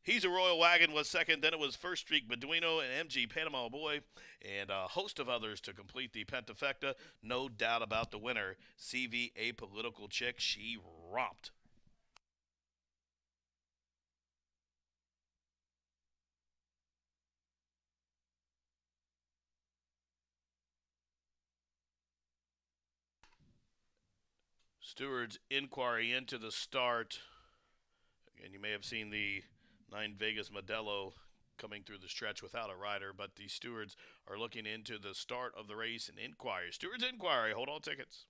He's a Royal Wagon was second, then it was First Streak Beduino and MG Panama Boy, and a host of others to complete the Pentafecta. No doubt about the winner, CV Political Chick. She romped. Stewards inquiry into the start. Again, you may have seen the 9 Vegas Modelo coming through the stretch without a rider, but the stewards are looking into the start of the race and inquiry. Stewards inquiry, hold all tickets.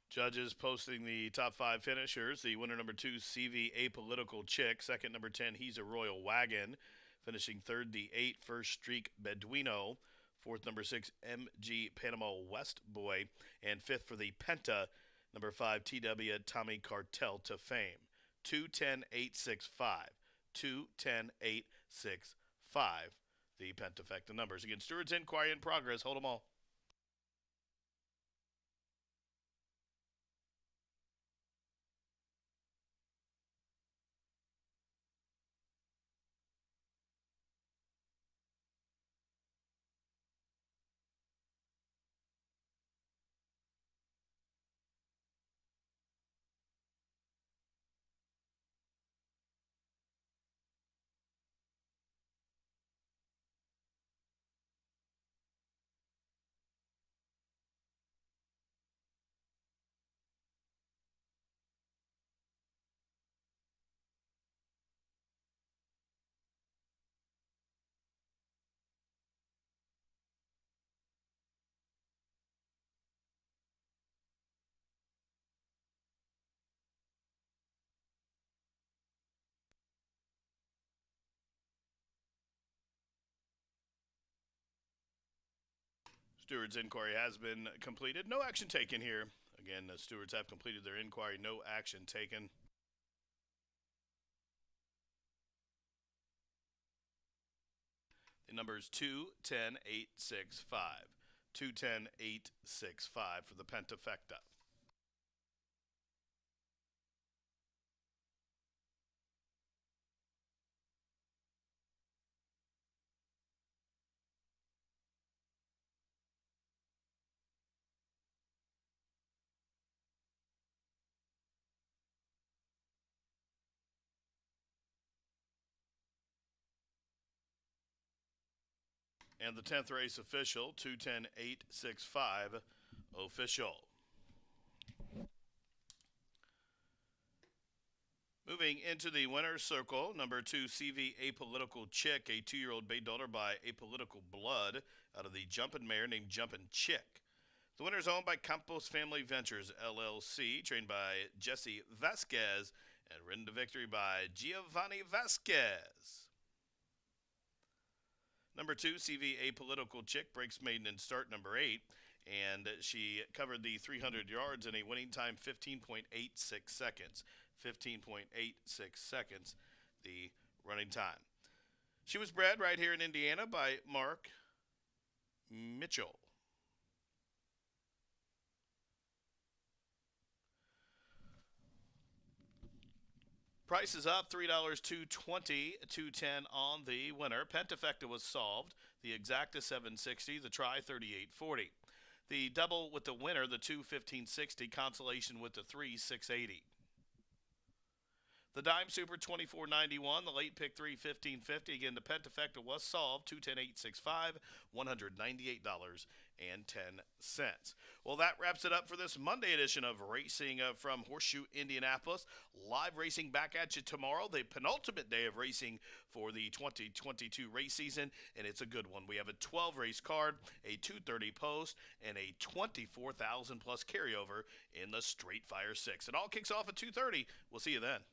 Judges posting the top 5 finishers. The winner, number 2, CV Apolitical Chick. Second, number 10, He's a Royal Wagon. Finishing third, the 8, First Streak Beduino. Fourth, number 6, MG Panama West Boy. And fifth for the Penta, number 5, TW Tommy Cartel to Fame. 210-865. 210-865. The Pentafecta numbers. Again, Stewards inquiry in progress. Hold them all. Stewards' inquiry has been completed. No action taken here. Again, the stewards have completed their inquiry. No action taken. The number is 210-865. 210-865 for the Pentafecta. And the 10th race official, 210-865 official. Moving into the winner's circle, number 2, CV Apolitical Chick, a 2-year-old bay daughter by Apolitical Blood out of the Jumpin' Mare named Jumpin' Chick. The winner is owned by Campos Family Ventures, LLC, trained by Jesse Vasquez, and ridden to victory by Giovanni Vasquez. Number 2, CV Apolitical Chick, breaks maiden in start number 8, and she covered the 300 yards in a winning time 15.86 seconds. 15.86 seconds, the running time. She was bred right here in Indiana by Mark Mitchell. Price is up, $3, $2.20, $2.10 on the winner. Pentafecta was solved. The exacta $7.60, the try $38.40. The double with the winner, the 2, $15.60. Consolation with the 3, $6.80. The dime super $24.91, the late pick 3, $15.50. Again, the pentafecta was solved, 210,865, $198.10. Well, that wraps it up for this Monday edition of Racing from Horseshoe Indianapolis. Live racing back at you tomorrow, the penultimate day of racing for the 2022 race season, and it's a good one. We have a 12-race card, a 230 post, and a 24,000 plus carryover in the Straight Fire 6. It all kicks off at 2:30. We'll see you then.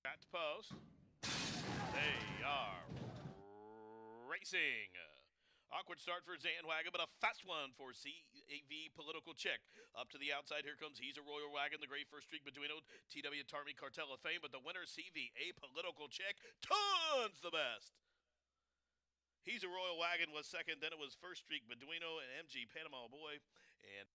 At the post. They are racing. Awkward start for Zandwagon, but a fast one for CAV Political Chick. Up to the outside, here comes He's a Royal Wagon, the great first streak Beduino, TW Tarmy Cartel of Fame, but the winner, CV, A Political Chick, tons the best. He's a Royal Wagon was second, then it was first streak Beduino and MG Panama Boy, and